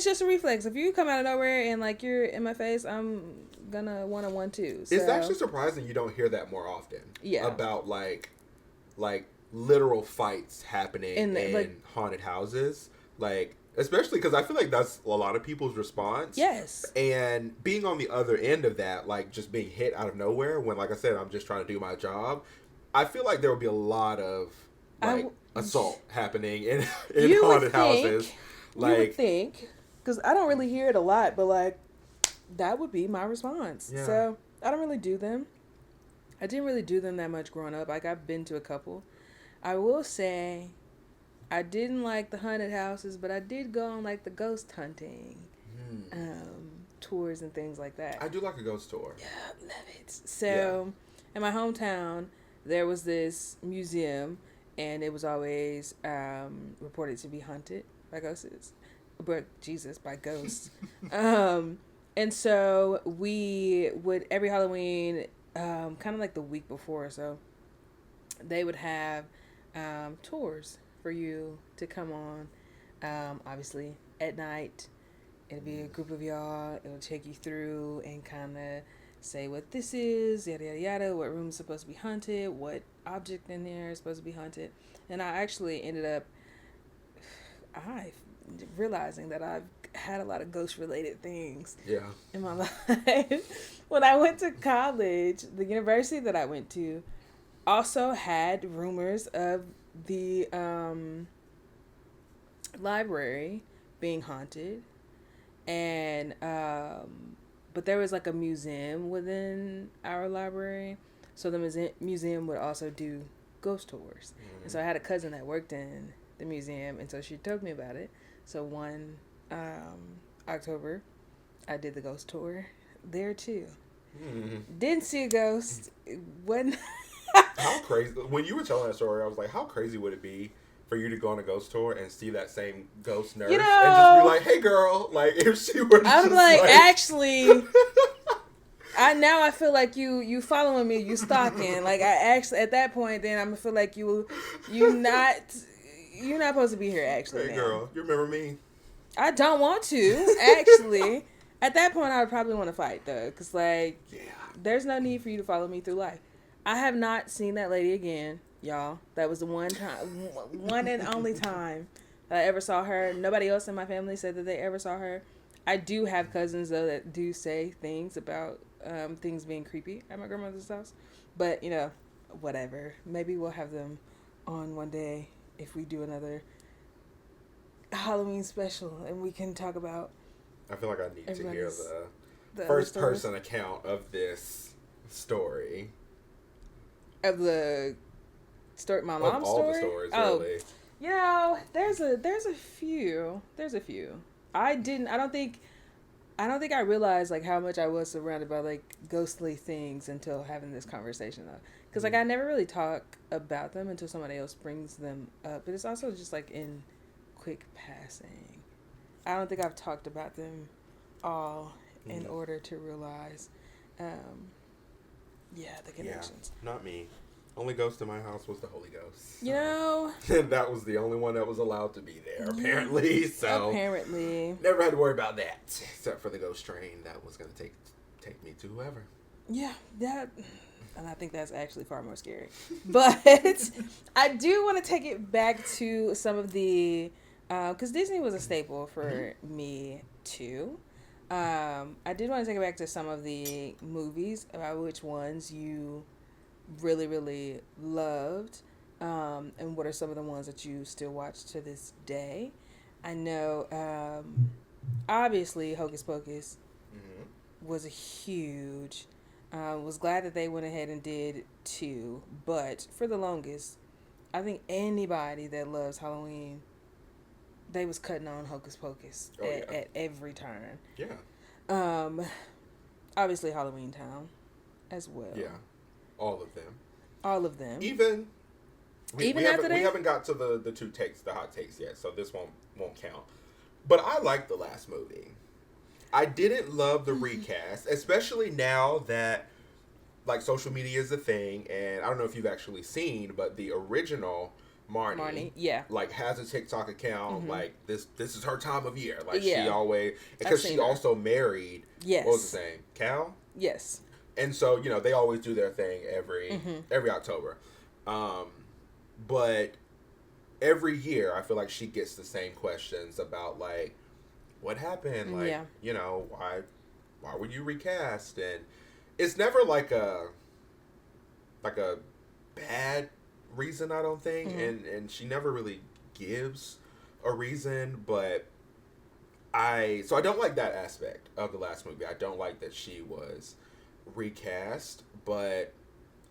just a reflex. If you come out of nowhere and like you're in my face, I'm gonna 1-on-1 too. So. It's actually surprising you don't hear that more often. Yeah. About like literal fights happening in haunted houses, like, especially because I feel like that's a lot of people's response. Yes. And being on the other end of that, like, just being hit out of nowhere when, like I said, I'm just trying to do my job, I feel like there would be a lot of, like, assault happening in haunted houses. Like, you would think, because I don't really hear it a lot, but, like, that would be my response. Yeah. So, I don't really do them. I didn't really do them that much growing up. Like, I've been to a couple. I will say, I didn't like the haunted houses, but I did go on, like, the ghost hunting tours and things like that. I do like a ghost tour. Yeah, love it. So, in my hometown, there was this museum, and it was always reported to be haunted by ghosts. But, Jesus, by ghosts. And so, we would, every Halloween, kind of like the week before or so, they would have tours for you to come on. Obviously, at night, it'll be a group of y'all. It'll take you through and kind of say what this is, yada, yada, yada, what room is supposed to be haunted, what object in there is supposed to be haunted. And I actually ended up realizing that I've had a lot of ghost-related things in my life. When I went to college, the university that I went to also had rumors of the library being haunted, and but there was like a museum within our library, so the museum would also do ghost tours. And so I had a cousin that worked in the museum, and so she told me about it. So one October, I did the ghost tour there too. Didn't see a ghost. It wasn't. How crazy! When you were telling that story, I was like, how crazy would it be for you to go on a ghost tour and see that same ghost nurse You and just be know, like, "Hey, girl," like if she was I'm just like, like, actually, I feel like you following me, you stalking. Like I actually at that point, then I'm gonna feel like you not you're not supposed to be here. Actually, "Hey, now girl, you remember me?" I don't want to actually. At that point, I would probably want to fight though, because like, Yeah. there's no need for you to follow me through life. I have not seen that lady again, y'all. That was the one and only time that I ever saw her. Nobody else in my family said that they ever saw her. I do have cousins though that do say things about things being creepy at my grandmother's house, but you know, whatever. Maybe we'll have them on one day if we do another Halloween special, and we can talk about I feel like I need to hear everybody's the the other first stories person account of this story. of the story, my Of mom's all story. the stories, Oh, really. you know, there's a few. There's a few. I didn't. I don't think. I don't think I realized like how much I was surrounded by like ghostly things until having this conversation though. Because like I never really talk about them until somebody else brings them up. But it's also just like in quick passing. I don't think I've talked about them all in order to realize, yeah, the connections. Yeah, not me. Only ghost in my house was the Holy Ghost. You know, And that was the only one that was allowed to be there, apparently. So apparently, never had to worry about that, except for the ghost train that was going to take me to whoever. yeah, that, and I think that's actually far more scary. But I do want to take it back to some of the, because Disney was a staple for me too. I did want to take it back to some of the movies about which ones you really, really loved, and what are some of the ones that you still watch to this day. I know, obviously, Hocus Pocus was a huge. Was glad that they went ahead and did two, but for the longest, I think anybody that loves Halloween, they was cutting on Hocus Pocus at every turn. Yeah. Obviously Halloweentown as well. Yeah. All of them. All of them. Even we after we haven't got to the two takes, the hot takes yet, so this won't count. But I liked the last movie. I didn't love the recast, especially now that like social media is a thing, and I don't know if you've actually seen, but the original Marnie, yeah, like has a TikTok account. Like this is her time of year. Like Yeah. she always, because she also married. Yes. What was his name? Cal. Yes. And so, you know, they always do their thing every October. But every year, I feel like she gets the same questions about, like, what happened? Like, you know, why would you recast? And it's never like a bad reason, I don't think. And she never really gives a reason, but I don't like that aspect of the last movie. I don't like that she was recast, but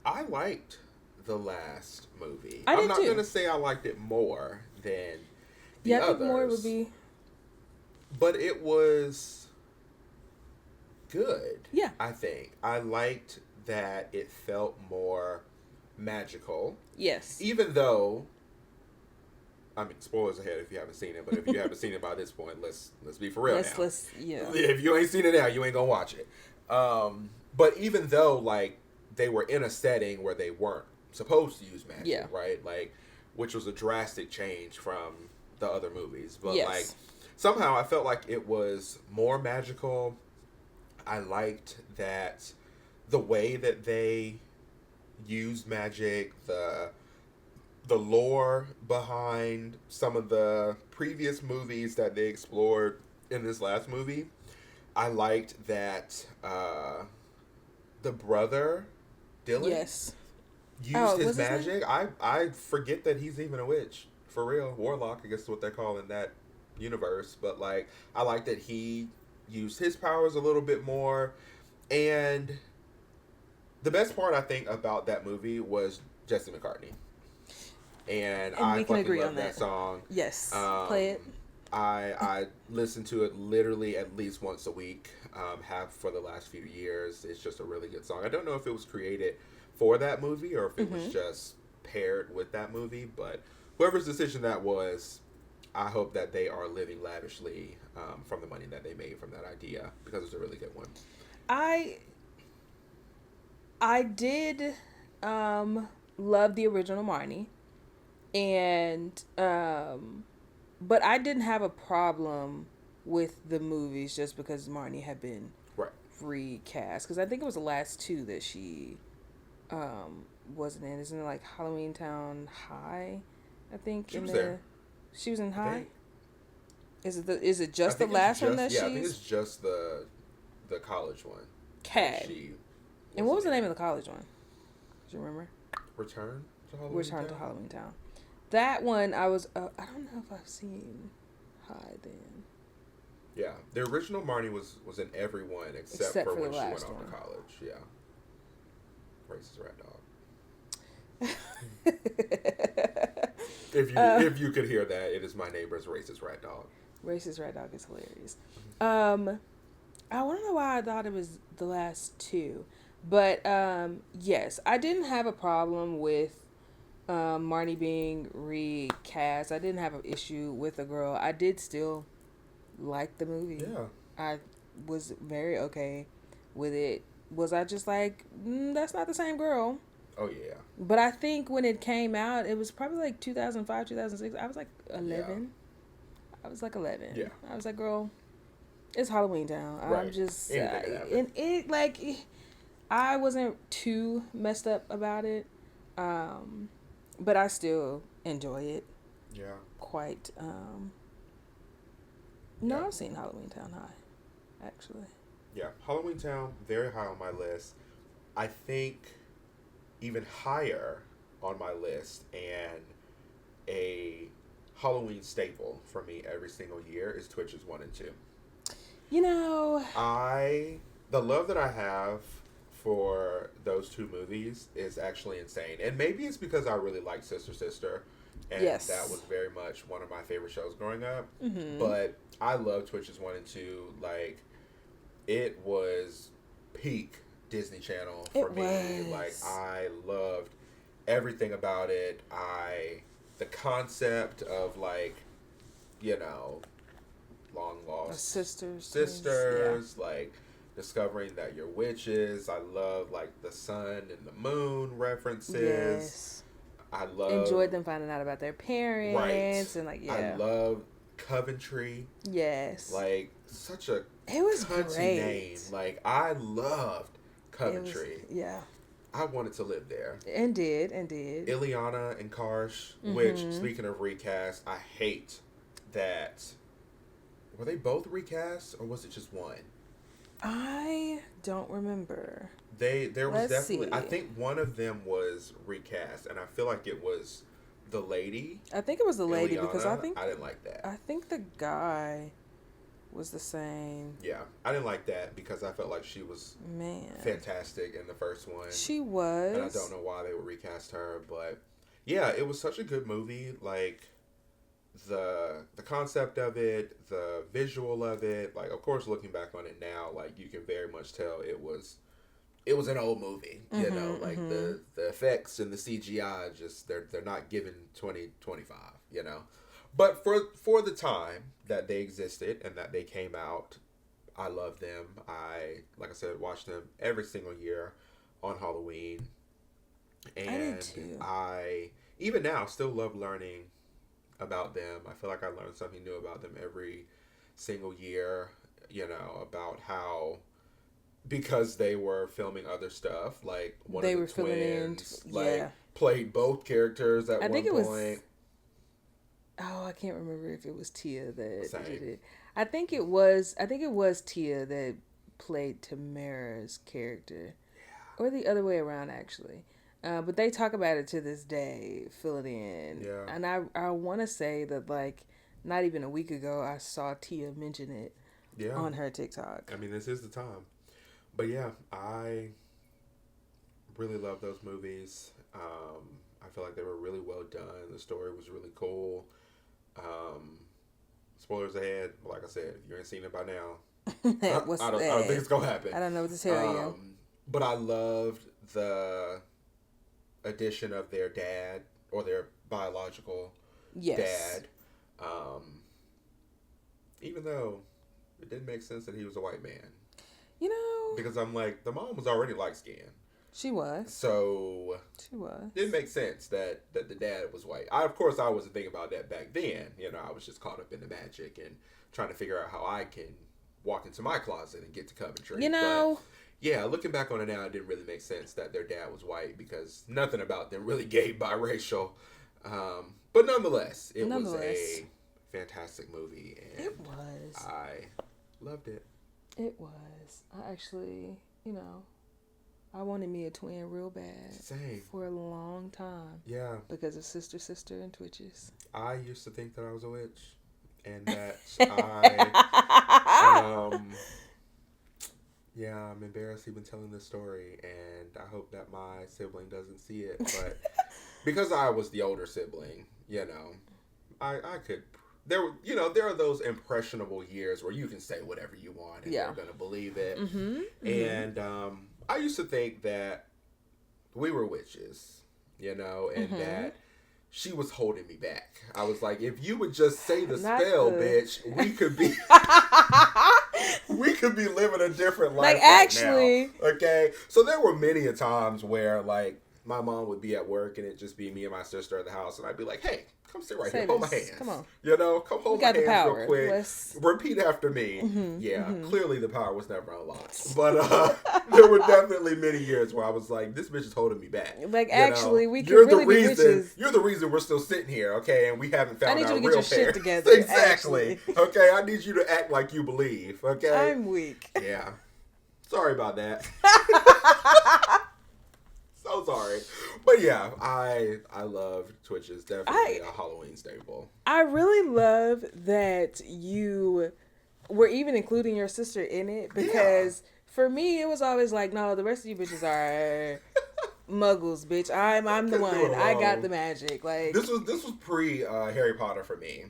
I liked the last movie. I'm not going to say I liked it more than the others. I think more would be. But it was good. Yeah. I think. I liked that it felt more magical. Yes. Even though, I mean, spoilers ahead if you haven't seen it, but if you haven't seen it by this point, let's be for real now. If you ain't seen it now, you ain't gonna watch it. But even though, like, they were in a setting where they weren't supposed to use magic, right? Like, which was a drastic change from the other movies. But, like, somehow I felt like it was more magical. I liked that the way that they used magic, the lore behind some of the previous movies that they explored in this last movie. I liked that the brother, Dylan, used his magic. I forget that he's even a witch. For real. Warlock, I guess is what they call in that universe. But, like, I like that he used his powers a little bit more. And the best part, I think, about that movie was Jesse McCartney. And I we can agree love on that song. Yes. Play it. I listen to it literally at least once a week, have for the last few years. It's just a really good song. I don't know if it was created for that movie or if it was just paired with that movie, but whoever's decision that was, I hope that they are living lavishly from the money that they made from that idea because it's a really good one. I I did love the original Marnie, and but I didn't have a problem with the movies just because Marnie had been Right. recast, because I think it was the last two that she wasn't in. Isn't it like Halloweentown High? I think She in was the there. she was in I High. think. Is it I just the think it's last one just that yeah. I think it's she's just the college one. That okay? she. And what was the in. name of the college one? Do you remember? Return to Halloween Return to Town? Halloweentown. That one I was. I don't know if I've seen High then. Yeah, the original Marnie was in every one except Except for for when the she went last off one. to college. Yeah, racist rat dog. If you could hear that, it is my neighbor's racist rat dog. Racist Red Dog is hilarious. I want to know why I thought it was the last two, but yes, I didn't have a problem with Marnie being recast. I didn't have an issue with the girl. I did still like the movie. Yeah. I was very okay with it. Was I just like, that's not the same girl? Oh yeah. But I think when it came out, it was probably like 2005, 2006. I was like 11. I was like 11. Yeah. I was like, girl, it's Halloweentown. Right. I'm just, Anything can happen. and it like, I wasn't too messed up about it, but I still enjoy it Yeah. quite. No, Yeah. I've seen Halloweentown High, actually. Yeah. Halloween Town, very high on my list. I think even higher on my list and a Halloween staple for me every single year is Twitches 1 and 2. You know, The love that I have for those two movies is actually insane. And maybe it's because I really like Sister Sister. And Yes. that was very much one of my favorite shows growing up. Mm-hmm. But I love Twitches 1 and 2. Like, it was peak Disney Channel for It me. was. Like, I loved everything about it. The concept of, like, you know, long lost sisters, like discovering that you're witches. I love like the sun and the moon references. Yes. I love Enjoyed them finding out about their parents right. and like I love Coventry. Yes. Like such a it was cunty great. name. Like I loved Coventry. Yeah. I wanted to live there. And did. Ileana and Karsh, which speaking of recast, I hate that. Were they both recast or was it just one? I don't remember. There was Let's definitely. see. I think one of them was recast, and I feel like it was the lady. I think it was the lady Ileana. because I didn't like that. I think the guy was the same. Yeah, I didn't like that because I felt like she was fantastic in the first one. She was, and I don't know why they would recast her, but yeah, it was such a good movie. Like the concept of it, the visual of it. Like, of course, looking back on it now, like you can very much tell it was an old movie. You know, like the effects and the CGI just they're not given 2025. You know, but for the time that they existed and that they came out, I love them. Like I said, watch them every single year on Halloween. And I did too. I even now still love learning about them. I feel like I learn something new about them every single year, you know, about how because they were filming other stuff, like one of the twins played both characters at one point. I can't remember if it was Tia that Same. did it. I think it was Tia that played Tamara's character. Yeah. Or the other way around actually. But they talk about it to this day, fill it in. Yeah. And I want to say that, like, not even a week ago, I saw Tia mention it on her TikTok. I mean, this is the time. But yeah, I really love those movies. I feel like they were really well done. The story was really cool. Spoilers ahead. Like I said, if you ain't seen it by now, I don't think it's going to happen. I don't know what to tell you. But I loved the addition of their dad or their biological Yes. dad. Even though it didn't make sense that he was a white man. You know, Because I'm like, the mom was already light skinned. she was. So She was. it didn't make sense that the dad was white. Of course, I wasn't thinking about that back then. I was just caught up in the magic and trying to figure out how I can walk into my closet and get to Coventry. You know. But, yeah, looking back on it now, it didn't really make sense that their dad was white because nothing about them really gave biracial. But nonetheless, it was a fantastic movie. And it was. I loved it. It was. I actually, I wanted me a twin real bad. Same. For a long time. Yeah. Because of sister, and Twitches. I used to think that I was a witch. And that I... yeah, I'm embarrassed even telling this story. And I hope that my sibling doesn't see it. But because I was the older sibling, I could... There are those impressionable years where you can say whatever you want and they're going to believe it. Mm-hmm. And I used to think that we were witches, and that she was holding me back. I was like, if you would just say the spell, bitch, we could be living a different life. Like, actually. Now, okay? So there were many a times where, like, my mom would be at work and it'd just be me and my sister at the house, and I'd be like, hey, come sit right here. Hold my hands. Come on. Come hold my hands real quick. Repeat after me. Mm-hmm, clearly the power was never unlocked. But there were definitely many years where I was like, this bitch is holding me back. Like, actually, we could really be witches. You're the reason we're still sitting here, okay? And we haven't found our real parents. I need you to get your shit together. Exactly. Okay? I need you to act like you believe, okay? I'm weak. Yeah. Sorry about that. So sorry. But yeah, I love Twitches. Definitely a Halloween staple. I really love that you were even including your sister in it because for me it was always like, no, the rest of you bitches are muggles, bitch. I'm the one. I got the magic. Like this was pre Harry Potter for me.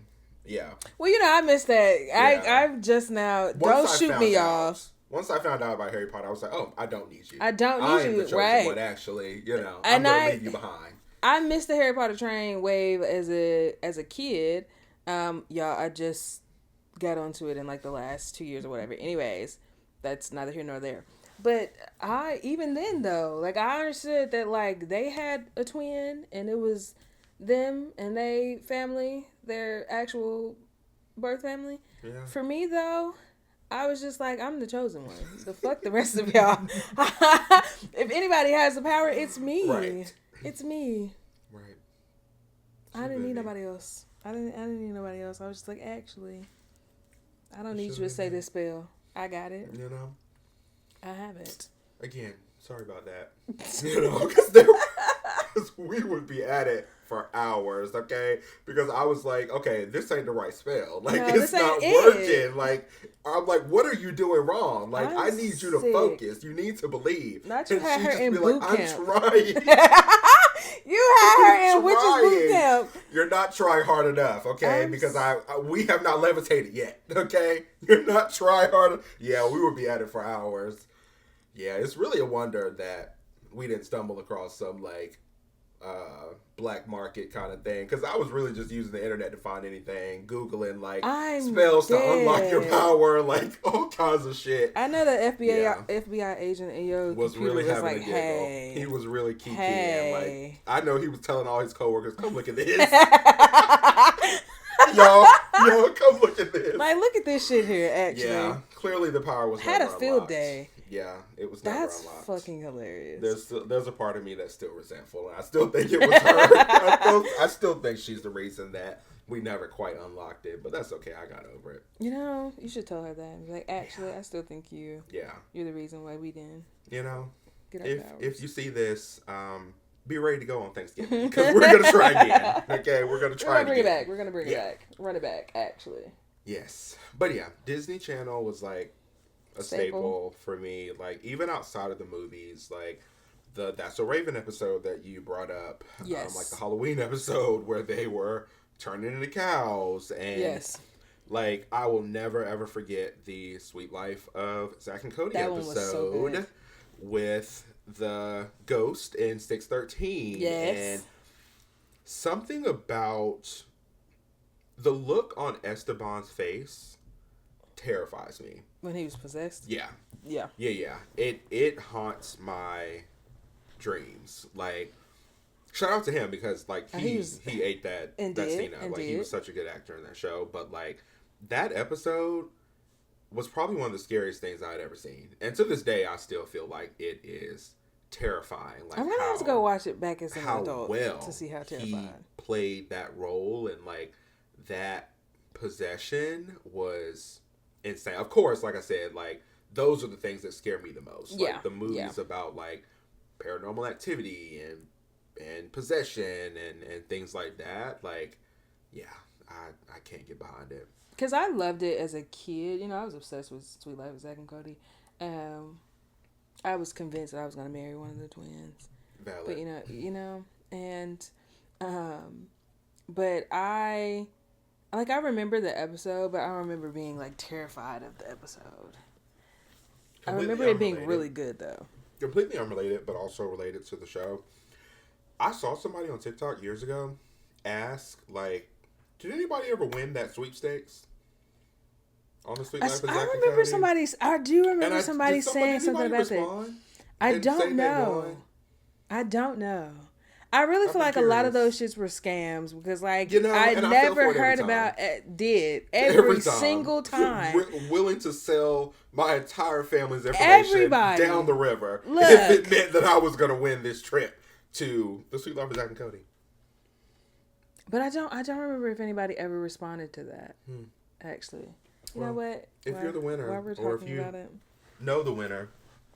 Yeah. Well, I missed that. Yeah. I've just now don't shoot me off. Once I found out about Harry Potter, I was like, oh, I don't need you. I don't need you, the chosen right? One, actually, I'm going to leave you behind. I missed the Harry Potter train wave as a kid. Y'all, I just got onto it in like the last 2 years or whatever. Anyways, that's neither here nor there. But even then though, like I understood that like they had a twin and it was them and they family, their actual birth family. Yeah. For me though, I was just like, I'm the chosen one. The fuck the rest of y'all. If anybody has the power, it's me. Right. It's me. Right. I didn't need nobody else. I didn't need nobody else. I was just like, actually, I don't need you to say this spell. I got it. I have it. Again, sorry about that. Because we would be at it for hours, okay? Because I was like, okay, this ain't the right spell. Like, no, it's not working. Like, I'm like, what are you doing wrong? Like, I need you to focus. You need to believe. Not you had her in boot camp. I'm trying. You had her in witches boot camp. You're not trying hard enough, okay? Because we have not levitated yet, okay? You're not trying hard. Yeah, we would be at it for hours. Yeah, it's really a wonder that we didn't stumble across some, like, black market kind of thing, because I was really just using the internet to find anything, Googling like spells to unlock your power, like all kinds of shit. I know the FBI agent in your was really having like, a giggle. Hey, he was really kikiing. Like I know he was telling all his coworkers, "Come look at this, y'all, come look at this." Like, look at this shit here. Actually, yeah, clearly the power was had never a field unlocked. Day. Yeah, it was never unlocked. That's fucking hilarious. There's a part of me that's still resentful, and I still think it was her. I still think she's the reason that we never quite unlocked it, but that's okay. I got over it. You should tell her that. Like, actually, I still think you're the reason why we didn't. Get our powers. If you see this, be ready to go on Thanksgiving because we're gonna try again. Okay, we're gonna try. We're gonna bring it back. We're gonna bring it back. Run it back. Actually. Yes, but yeah, Disney Channel was like a staple for me, like even outside of the movies, like the That's So Raven episode that you brought up, like the Halloween episode where they were turning into cows, and like I will never ever forget the Sweet Life of Zach and Cody episode with the ghost in 613, and something about the look on Esteban's face terrifies me. When he was possessed? Yeah. Yeah. Yeah. It haunts my dreams. Like, shout out to him because like he ate that scene up. Like he was such a good actor in that show. But like that episode was probably one of the scariest things I'd ever seen. And to this day I still feel like it is terrifying. Like I'm gonna have to go watch it back as an adult well to see how terrifying he played that role, and like that possession was insane. Of course, like I said, like those are the things that scare me the most. Yeah. Like the movies about like paranormal activity and possession and things like that. Like, yeah, I can't get behind it. Because I loved it as a kid. You know, I was obsessed with Sweet Life of Zack and Cody. I was convinced that I was going to marry one of the twins. Valid. But, and, but I remember the episode, but I don't remember being, like, terrified of the episode. I remember it being really good, though. Completely unrelated, but also related to the show. I saw somebody on TikTok years ago ask, like, did anybody ever win that sweepstakes? On the Sweet Life of Zack and Cody? I do remember somebody saying something about that. I don't know. I really feel like a lot of those shits were scams because, like, I never heard about it. Every single time. Willing to sell my entire family's information down the river if it meant that I was going to win this trip to the Sweet Life of Zack and Cody. But I don't remember if anybody ever responded to that. Actually, you know what? If you're the winner, or if you know the winner,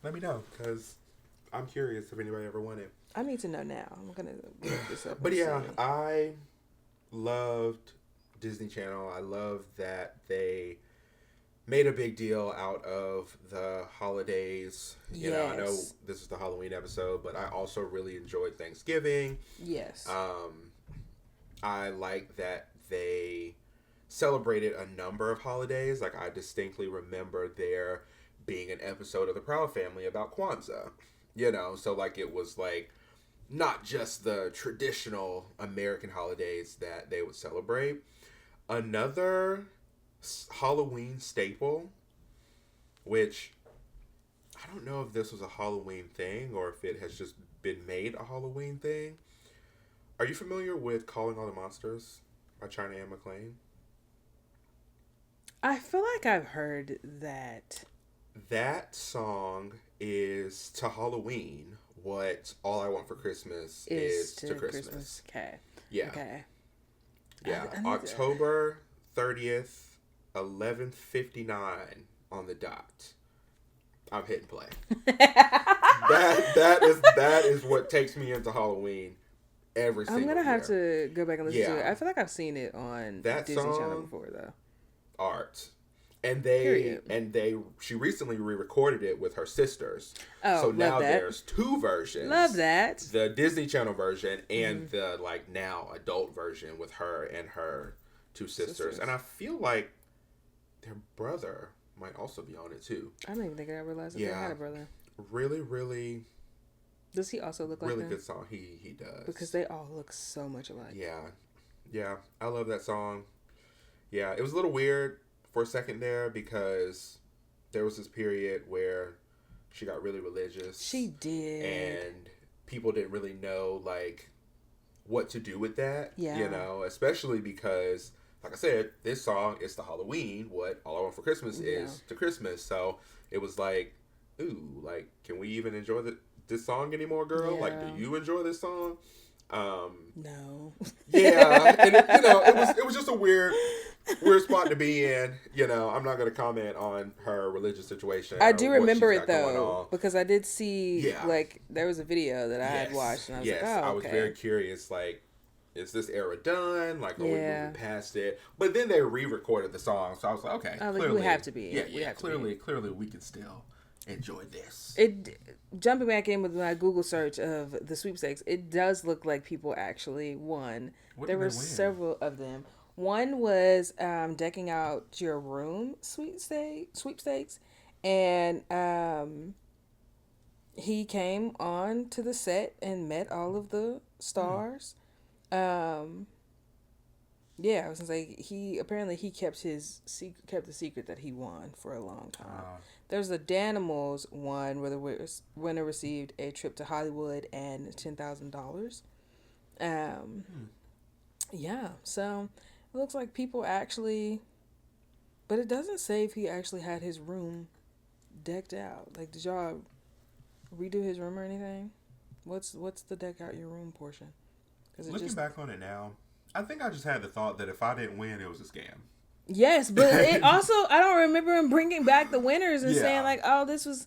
let me know because I'm curious if anybody ever won it. I need to know now. I'm gonna look this up. But yeah, I loved Disney Channel. I love that they made a big deal out of the holidays. You know, I know this is the Halloween episode, but I also really enjoyed Thanksgiving. Yes. I like that they celebrated a number of holidays. Like, I distinctly remember there being an episode of The Proud Family about Kwanzaa. You know, so like it was like not just the traditional American holidays that they would celebrate. Another Halloween staple, which I don't know if this was a Halloween thing or if it has just been made a Halloween thing. Are you familiar with Calling All the Monsters by China Anne McClain? I feel like I've heard that. That song is to Halloween what All I Want for Christmas is to Christmas. Okay. Yeah. Okay. Yeah. October 30th, 11:59 on the dot. I'm hitting play. that is what takes me into Halloween every single year. I'm gonna have to go back and listen to it. I feel like I've seen it on Disney Channel before though. Art. And she recently re-recorded it with her sisters. Oh, so now there's two versions. Love that. The Disney Channel version and the like now adult version with her and her two sisters. And I feel like their brother might also be on it too. I don't even think I realized that they had a brother. Really, really. Does he also look like really them? good song? He does. Because they all look so much alike. Yeah. I love that song. Yeah, it was a little weird for a second there because there was this period where she got really religious. She did. And people didn't really know like what to do with that. Yeah. You know, especially because like I said, this song is to Halloween what All I Want for Christmas is to Christmas. So it was like, ooh, like can we even enjoy this song anymore, girl? Yeah. Like, do you enjoy this song? No. Yeah, and it was just a weird spot to be in. You know, I'm not going to comment on her religious situation. I do remember it though because I did see like there was a video that I had watched and I was like, oh, okay. I was very curious. Like, is this era done? Like, are we moving past it? But then they re-recorded the song, so I was like, okay, clearly we have to be. Yeah, clearly we can still enjoy this. Jumping back in with my Google search of the sweepstakes, it does look like people actually won. There were several of them. One was decking out your room sweepstakes, and he came on to the set and met all of the stars. Yeah, I was gonna say he kept the secret that he won for a long time. There's a Danimals one where the winner received a trip to Hollywood and $10,000. Um, yeah, so it looks like people actually, but it doesn't say if he actually had his room decked out. Like, did y'all redo his room or anything? What's the deck out your room portion? Because looking back on it now, I think I just had the thought that if I didn't win, it was a scam. Yes, but it also, I don't remember him bringing back the winners and Yeah. saying like, "Oh, this was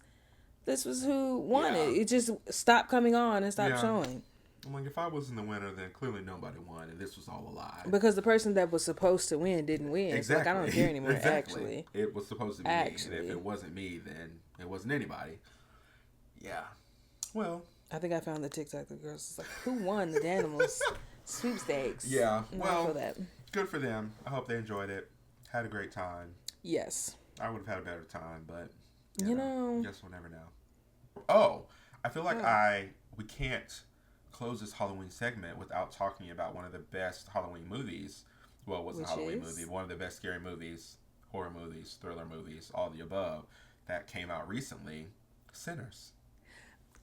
who won it." It just stopped coming on and stopped showing. I'm like, if I wasn't the winner, then clearly nobody won, and this was all a lie. Because the person that was supposed to win didn't win. Exactly. So, like, I don't care anymore. Exactly. Actually, it was supposed to be me, and if it wasn't me, then it wasn't anybody. Yeah. Well, I think I found the TikTok. The girls was like, "Who won the Danimals sweepstakes?" Yeah. And well, good for them. I hope they enjoyed it. Had a great time. Yes. I would have had a better time, but you know, guess we'll never know. Oh, I feel like we can't close this Halloween segment without talking about one of the best Halloween movies. Well, it wasn't a Halloween movie. One of the best scary movies, horror movies, thriller movies, all the above, that came out recently, Sinners.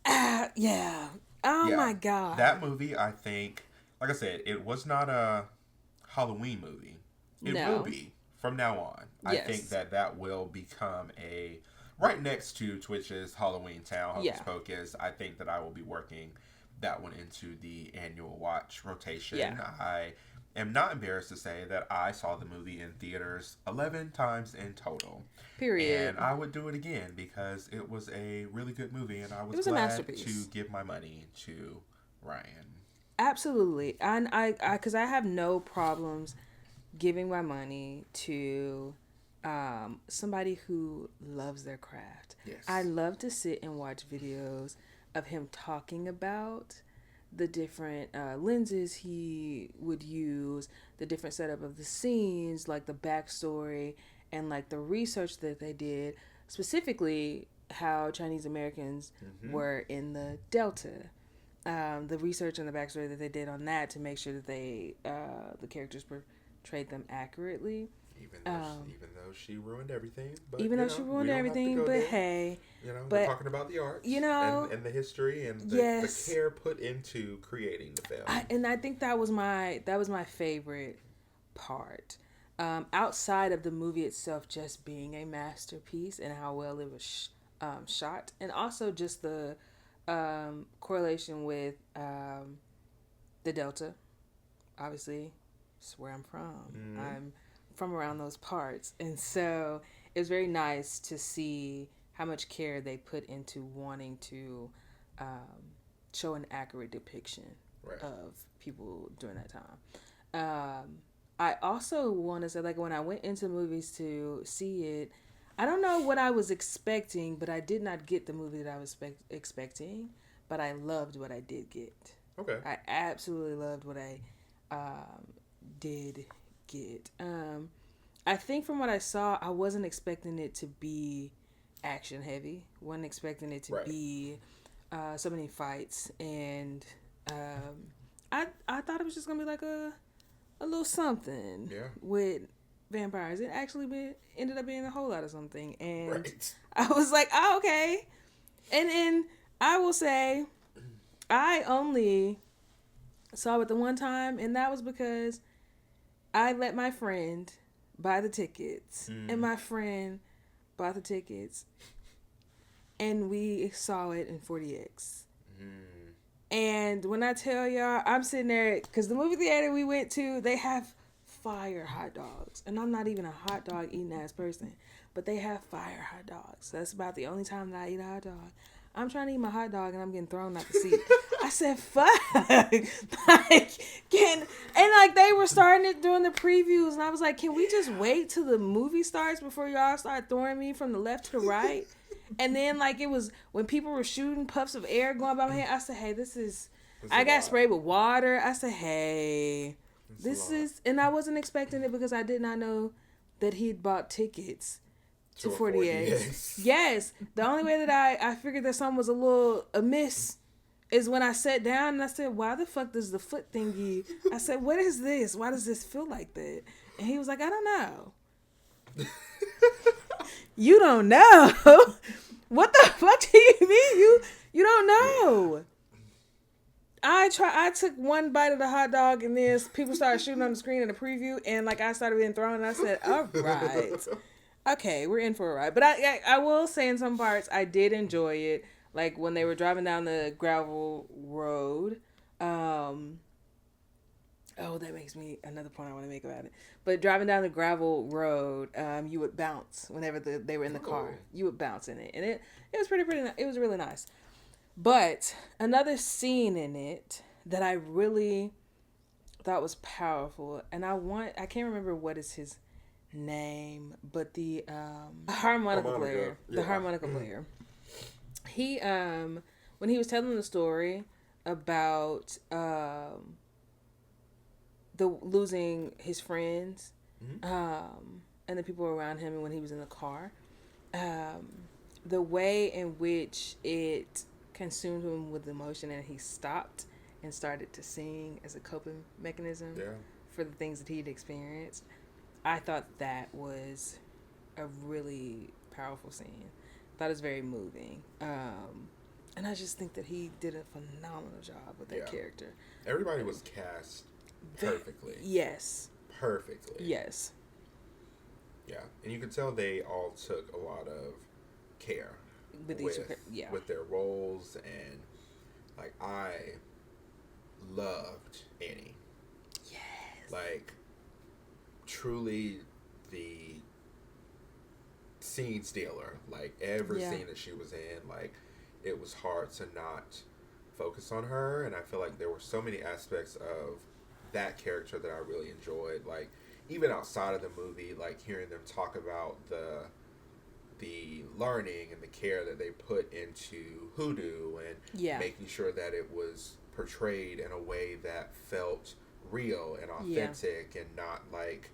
Yeah. Oh my God. That movie, I think, like I said, it was not a Halloween movie. It will be from now on. Yes. I think that will become a right next to Twitch's Halloweentown, Hocus Pocus. I think that I will be working that one into the annual watch rotation. Yeah. I am not embarrassed to say that I saw the movie in theaters 11 times in total. Period. And I would do it again because it was a really good movie, and I was glad to give my money to Ryan. Absolutely. And because I have no problems giving my money to somebody who loves their craft. Yes. I love to sit and watch videos of him talking about the different lenses he would use, the different setup of the scenes, like the backstory and like the research that they did, specifically how Chinese Americans were in the Delta. The research and the backstory that they did on that to make sure that they the characters portrayed them accurately. Even though she ruined everything. But, Hey. We're talking about the art. And the history and the care put into creating the film. And I think that was my favorite part. Outside of the movie itself just being a masterpiece and how well it was shot. And also just the correlation with the Delta. Obviously, it's where I'm from. I'm from around those parts, and so it was very nice to see how much care they put into wanting to show an accurate depiction of people during that time. I also want to say, like, when I went into movies to see it, I don't know what I was expecting, but I did not get the movie that I was expecting, but I loved what I did get. Okay. I absolutely loved what I did get. I think from what I saw, I wasn't expecting it to be action heavy. Wasn't expecting it to be so many fights, and I thought it was just gonna be like a little something with vampires. It actually ended up being a whole lot of something, and I was like, oh, okay. And then I will say, I only saw it the one time, and that was because I let my friend buy the tickets, and my friend bought the tickets, and we saw it in 40X. And when I tell y'all, I'm sitting there, because the movie theater we went to, they have fire hot dogs, and I'm not even a hot dog eating ass person, but they have fire hot dogs. That's about the only time that I eat a hot dog. I'm trying to eat my hot dog and I'm getting thrown out the seat. I said, fuck. And they were starting it doing the previews, and I was like, can we just wait till the movie starts before y'all start throwing me from the left to the right? And then it was when people were shooting puffs of air going by my head, I said, hey, I got sprayed with water. I said, hey, and I wasn't expecting it because I did not know that he'd bought tickets to 40X. Yes. The only way that I figured that something was a little amiss is when I sat down and I said, why the fuck does the foot thingy? I said, what is this? Why does this feel like that? And he was like, I don't know. You don't know? What the fuck do you mean? You don't know. I took one bite of the hot dog and then people started shooting on the screen in the preview and like I started being thrown and I said, all right. Okay, we're in for a ride. But I will say in some parts I did enjoy it. Like when they were driving down the gravel road. That makes me another point I want to make about it. But driving down the gravel road, you would bounce whenever they were in the car. You would bounce in it, and it was pretty. It was really nice. But another scene in it that I really thought was powerful, and I can't remember what is his name, but the harmonica player, the harmonica player. He when he was telling the story about the losing his friends, and the people around him, and when he was in the car, the way in which it consumed him with emotion, and he stopped and started to sing as a coping mechanism for the things that he'd experienced. I thought that was a really powerful scene. I thought it was very moving. And I just think that he did a phenomenal job with that character. Everybody was cast perfectly. Yes. Perfectly. Yes. Yeah. And you could tell they all took a lot of care with their roles, and like I loved Annie. Yes. Like truly the scene stealer. Like every scene that she was in, like it was hard to not focus on her, and I feel like there were so many aspects of that character that I really enjoyed. Like even outside of the movie, like hearing them talk about the learning and the care that they put into hoodoo and making sure that it was portrayed in a way that felt real and authentic and not like,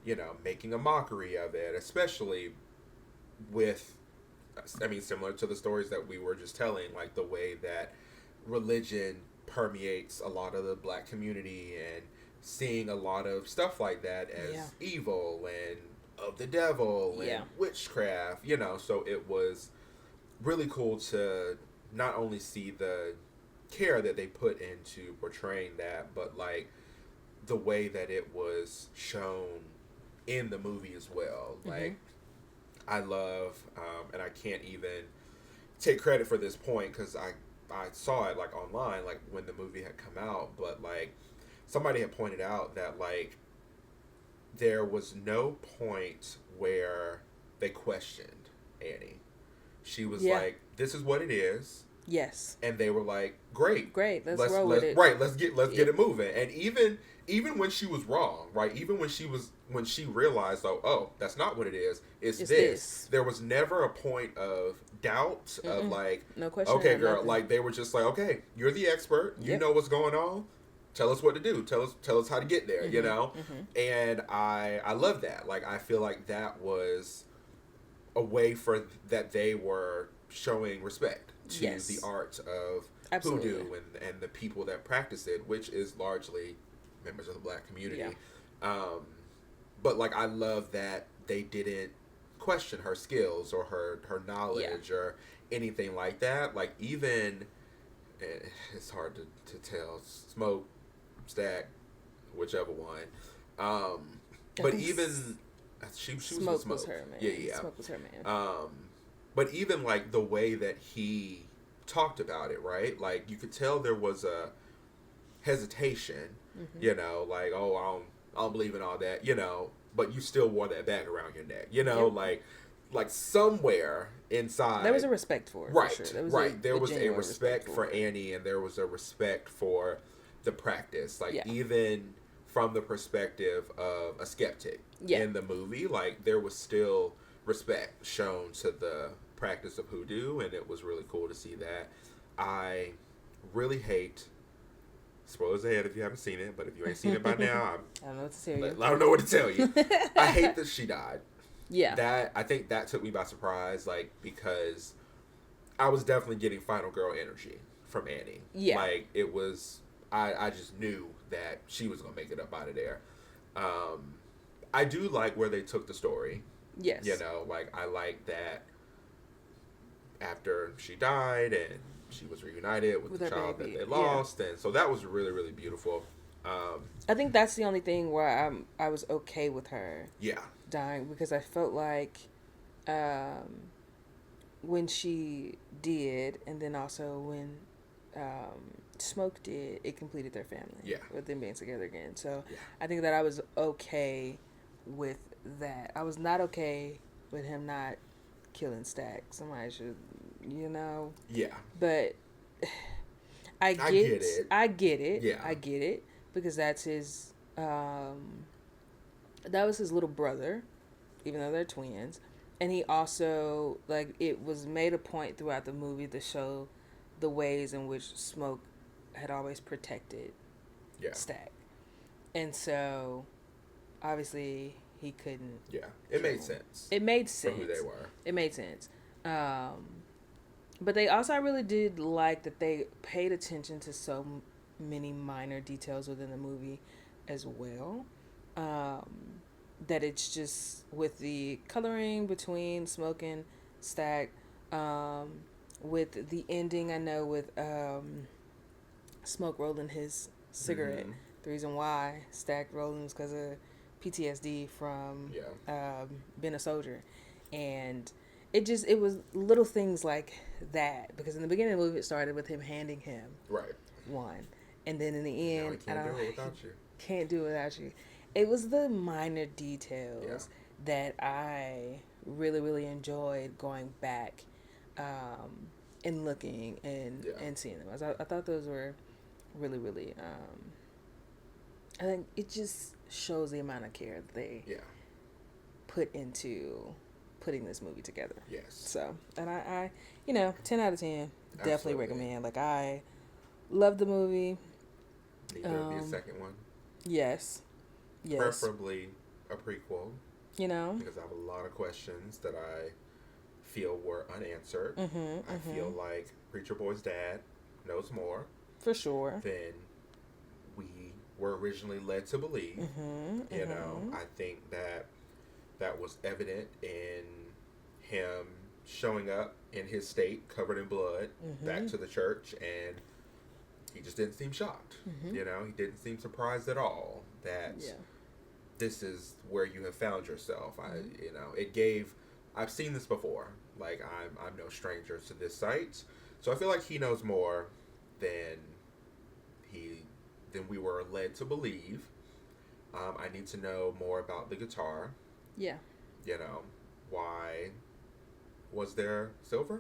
you know, making a mockery of it, especially with, I mean, similar to the stories that we were just telling, like the way that religion permeates a lot of the Black community and seeing a lot of stuff like that as evil and of the devil and witchcraft, you know. So it was really cool to not only see the care that they put into portraying that, but like the way that it was shown in the movie as well. Like I love, and I can't even take credit for this point because I saw it like online, like when the movie had come out, but like somebody had pointed out that like there was no point where they questioned Annie. She was like, this is what it is. Yes. And they were like, great. Let's roll with it. Right, let's get it moving. And even when she was wrong, right? Even when she realized, oh, that's not what it is. It's this. There was never a point of doubt of like, no question. Okay, girl. Nothing. Like they were just like, okay, you're the expert. You know what's going on. Tell us what to do. Tell us how to get there. You know. And I love that. Like I feel like that was a way for that they were showing respect to the art of hoodoo and the people that practice it, which is largely members of the Black community. But like I love that they didn't question her skills or her knowledge or anything like that. Like even it's hard to tell, Smoke, Stack, whichever one. But even she was Smoke was her man. Smoke was her man. But even like the way that he talked about it, right? Like you could tell there was a hesitation, you know, like, oh, I don't believe in all that, you know, but you still wore that bag around your neck, you know, like somewhere inside there was a respect for it. Right, for sure. There was a respect for Annie, and there was a respect for the practice, like even from the perspective of a skeptic in the movie, like there was still respect shown to the practice of hoodoo, and it was really cool to see that. I really hate, spoilers ahead if you haven't seen it, but if you ain't seen it by now, I don't know what to tell you. I don't know what to tell you. I hate that she died. Yeah. I think that took me by surprise, like, because I was definitely getting Final Girl energy from Annie. Yeah. Like, it was, I just knew that she was going to make it up out of there. I do like where they took the story. Yes. You know, like, I like that after she died and she was reunited with the child baby. that they lost. And so that was really, really beautiful. I think that's the only thing where I was okay with her Yeah. dying, because I felt like when she did, and then also when Smoke did, it completed their family. Yeah. With them being together again. So Yeah. I think that I was okay with that. I was not okay with him not killing Stack. Somebody should, Yeah. But I get it. I get it. Yeah. I get it, because that's his. That was his little brother, even though they're twins. And he also, like, it was made a point throughout the movie to show the ways in which Smoke had always protected Stack. And so, obviously, he couldn't. Yeah. It made sense. It made sense. For who they were. It made sense. But they also, I really did like that they paid attention to so many minor details within the movie as well. That it's just with the coloring between Smoke and Stack, with the ending, I know with Smoke rolling his cigarette. Mm-hmm. The reason why Stack rolling was because of PTSD from being a soldier. And it was little things like that, because in the beginning of the movie it started with him handing him one, and then in the end, can't do it without you. Can't do it without you. It was the minor details that I really, really enjoyed going back and looking and seeing them. I thought those were really, really. I think it just shows the amount of care that they put into putting this movie together. Yes. So, and I 10 out of 10, definitely recommend. Like, I love the movie. Need there to be a second one? Yes. Preferably a prequel. Because I have a lot of questions that I feel were unanswered. I feel like Preacher Boy's dad knows more. For sure. Than we were originally led to believe. You know, I think that was evident in him showing up in his state covered in blood back to the church, and he just didn't seem shocked. You know, he didn't seem surprised at all that this is where you have found yourself. It gave. I've seen this before. Like, I'm no stranger to this site, so I feel like he knows more than we were led to believe. I need to know more about the guitar. Yeah. Why was there silver?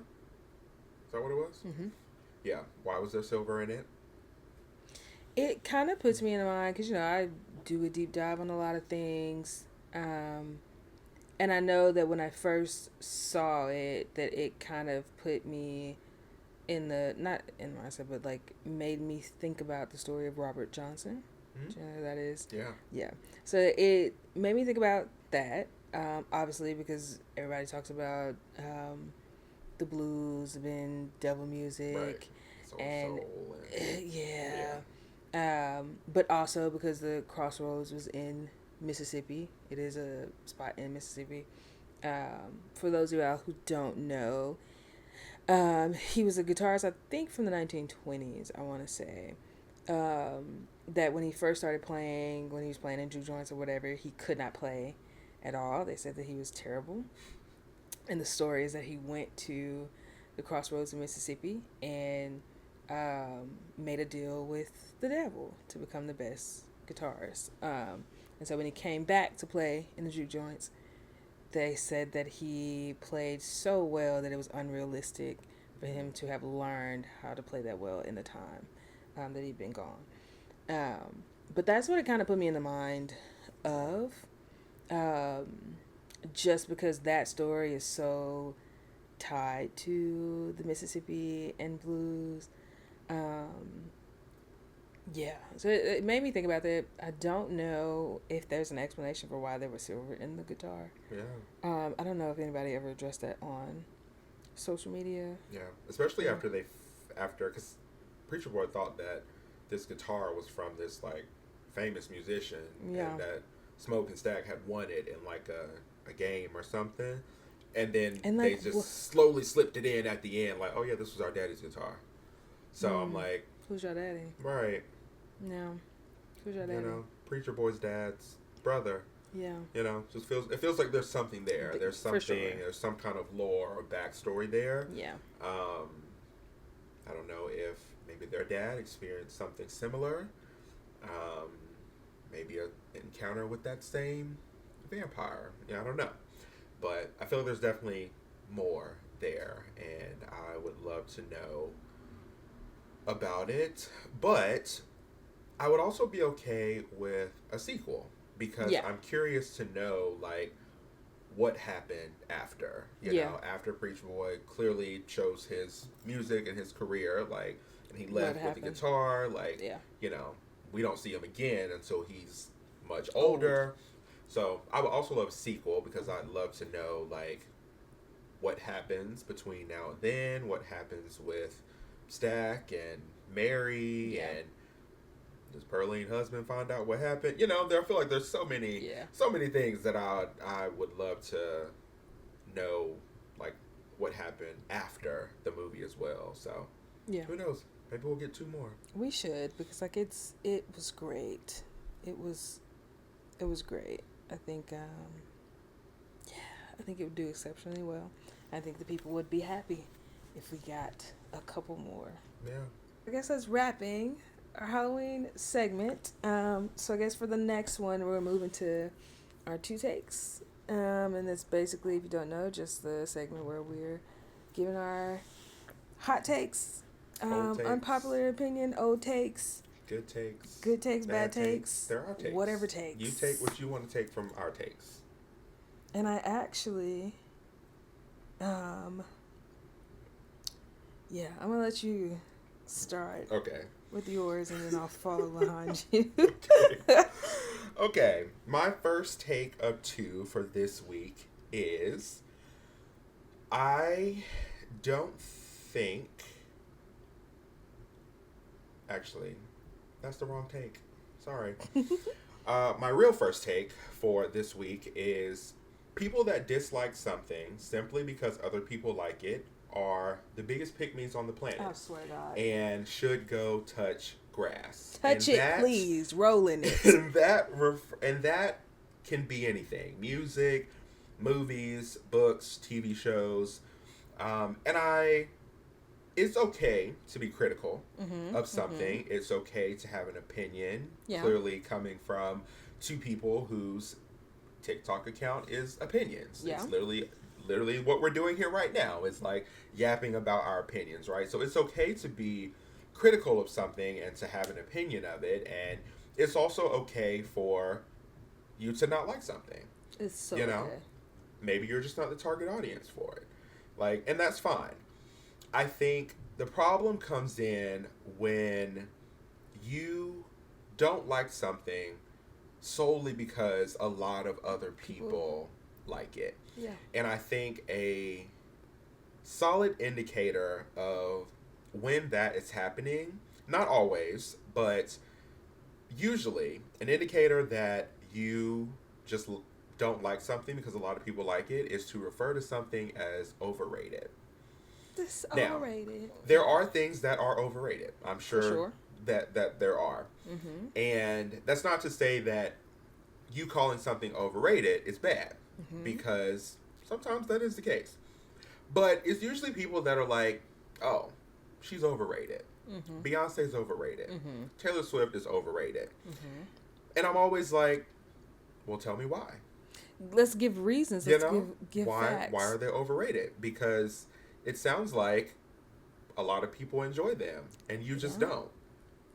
Is that what it was? Yeah. Why was there silver in it? It kind of puts me in mind, because, I do a deep dive on a lot of things. And I know that when I first saw it, that it kind of put me not in mindset, but like made me think about the story of Robert Johnson. Do you know who that is? Yeah. Yeah. So it made me think about that. Obviously, because everybody talks about the blues being devil music, and but also because the Crossroads was in Mississippi. It is a spot in Mississippi. For those of y'all who don't know, he was a guitarist, I think from the 1920s, I want to say. That when he first started playing, when he was playing in juke joints or whatever, he could not play at all. They said that he was terrible. And the story is that he went to the Crossroads of Mississippi and made a deal with the devil to become the best guitarist. And so when he came back to play in the juke joints, they said that he played so well that it was unrealistic for him to have learned how to play that well in the time that he'd been gone. But that's what it kind of put me in the mind of, just because that story is so tied to the Mississippi and blues. Yeah, so it made me think about that. I don't know if there's an explanation for why there was silver in the guitar. Yeah. I don't know if anybody ever addressed that on social media. Yeah, especially after because Preacher Boy thought that this guitar was from this like famous musician, Yeah. and that Smoke and Stack had won it in like a game or something, and then And they like, just slowly slipped it in at the end, like, oh yeah, this was our daddy's guitar. So I'm like, who's your daddy? right, No. Who's your you daddy? know, Preacher Boy's dad's brother. Yeah. You know, just feels like there's something there. There's something. Sure. There's some kind of lore or backstory there. Yeah. I don't know if maybe their dad experienced something similar. Maybe an encounter with that same vampire. Yeah, I don't know. But I feel like there's definitely more there, and I would love to know about it. But I would also be okay with a sequel, because I'm curious to know, like, what happened after. You know, after Preacher Boy clearly chose his music and his career, like, and he left with the guitar, like, you know, we don't see him again until he's much older. So I would also love a sequel, because I'd love to know, like, what happens between now and then, what happens with Stack and Mary, and does Pearline husband find out what happened? You know, I feel like there's so many things that I would love to know, like, what happened after the movie as well. So who knows? Maybe we'll get 2 more. We should, because like it was great. It was great. I think I think it would do exceptionally well. I think the people would be happy if we got a couple more. Yeah. I guess that's wrapping our Halloween segment. So I guess for the next one, we're moving to our 2 takes. And that's basically, if you don't know, just the segment where we're giving our hot takes, unpopular opinion, old takes, good takes, bad takes. There are takes. Whatever takes. You take what you want to take from our takes. And I actually, I'm gonna let you start. Okay. With yours, and then I'll follow behind you. Okay. My first take of 2 for this week is, I don't think... Actually, that's the wrong take. Sorry. My real first take for this week is, people that dislike something simply because other people like it are the biggest pick-me's on the planet. I swear to God. And should go touch grass. Touch it, please. Roll in it. And that can be anything. Music, movies, books, TV shows. It's okay to be critical of something. It's okay to have an opinion. Yeah. Clearly coming from 2 people whose TikTok account is opinions. Yeah. It's literally what we're doing here right now is like yapping about our opinions, right? So it's okay to be critical of something and to have an opinion of it, and it's also okay for you to not like something. It's so okay. Maybe you're just not the target audience for it. Like, and that's fine. I think the problem comes in when you don't like something solely because a lot of other people like it. Yeah. And I think a solid indicator of when that is happening, not always, but usually an indicator that you just don't like something because a lot of people like it is to refer to something as overrated. This overrated. Now, there are things that are overrated. I'm sure. That there are. Mm-hmm. And that's not to say that you calling something overrated is bad, because sometimes that is the case. But it's usually people that are like, oh, she's overrated. Mm-hmm. Beyonce's overrated. Mm-hmm. Taylor Swift is overrated. Mm-hmm. And I'm always like, well, tell me why. Let's give reasons. Let's give facts. Why are they overrated? Because it sounds like a lot of people enjoy them, and you just don't.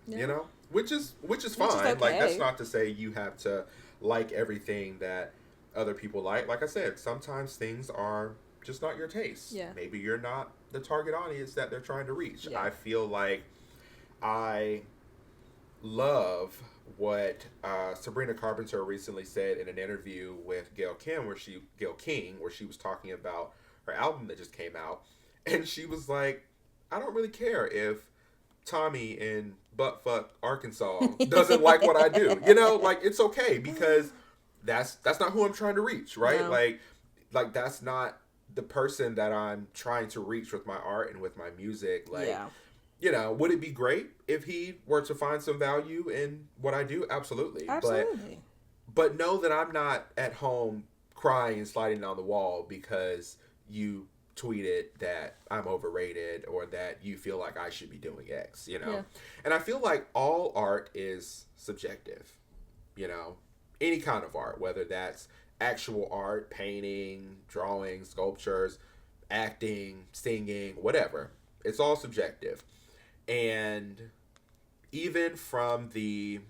Yeah. You know, which is fine. Okay. Like, that's not to say you have to like everything that other people like. Like I said, sometimes things are just not your taste. Yeah. Maybe you're not the target audience that they're trying to reach. Yeah. I feel like I love what Sabrina Carpenter recently said in an interview with Gayle King, where she was talking about her album that just came out, and she was like, I don't really care if Tommy in buttfuck Arkansas doesn't like what I do. You know, like it's okay because that's not who I'm trying to reach, right? No. Like that's not the person that I'm trying to reach with my art and with my music. Like, Yeah. you know, would it be great if he were to find some value in what I do? Absolutely. Absolutely. But know that I'm not at home crying and sliding down the wall because you tweeted that I'm overrated or that you feel like I should be doing X, you know? Yeah. And I feel like all art is subjective, you know? Any kind of art, whether that's actual art, painting, drawing, sculptures, acting, singing, whatever. It's all subjective. And even from the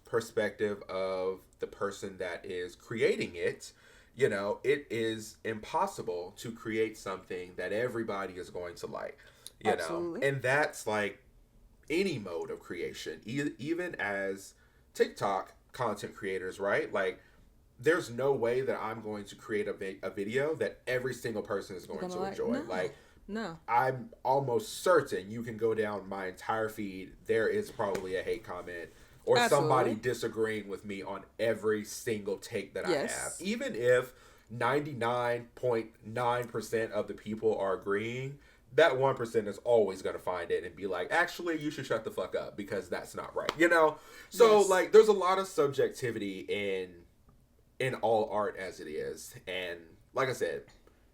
perspective of the person that is creating it, you know, it is impossible to create something that everybody is going to like, you Absolutely. know. And that's like any mode of creation, even as TikTok content creators, right? Like, there's no way that I'm going to create a video that every single person is going to enjoy. No. Like, no. I'm almost certain you can go down my entire feed. There is probably a hate comment or Absolutely. somebody disagreeing with me on every single take that Yes. I have. Even if 99.9% of the people are agreeing, that 1% is always going to find it and be like, actually, you should shut the fuck up because that's not right. You know? So, Yes. like, there's a lot of subjectivity in all art as it is. And like I said,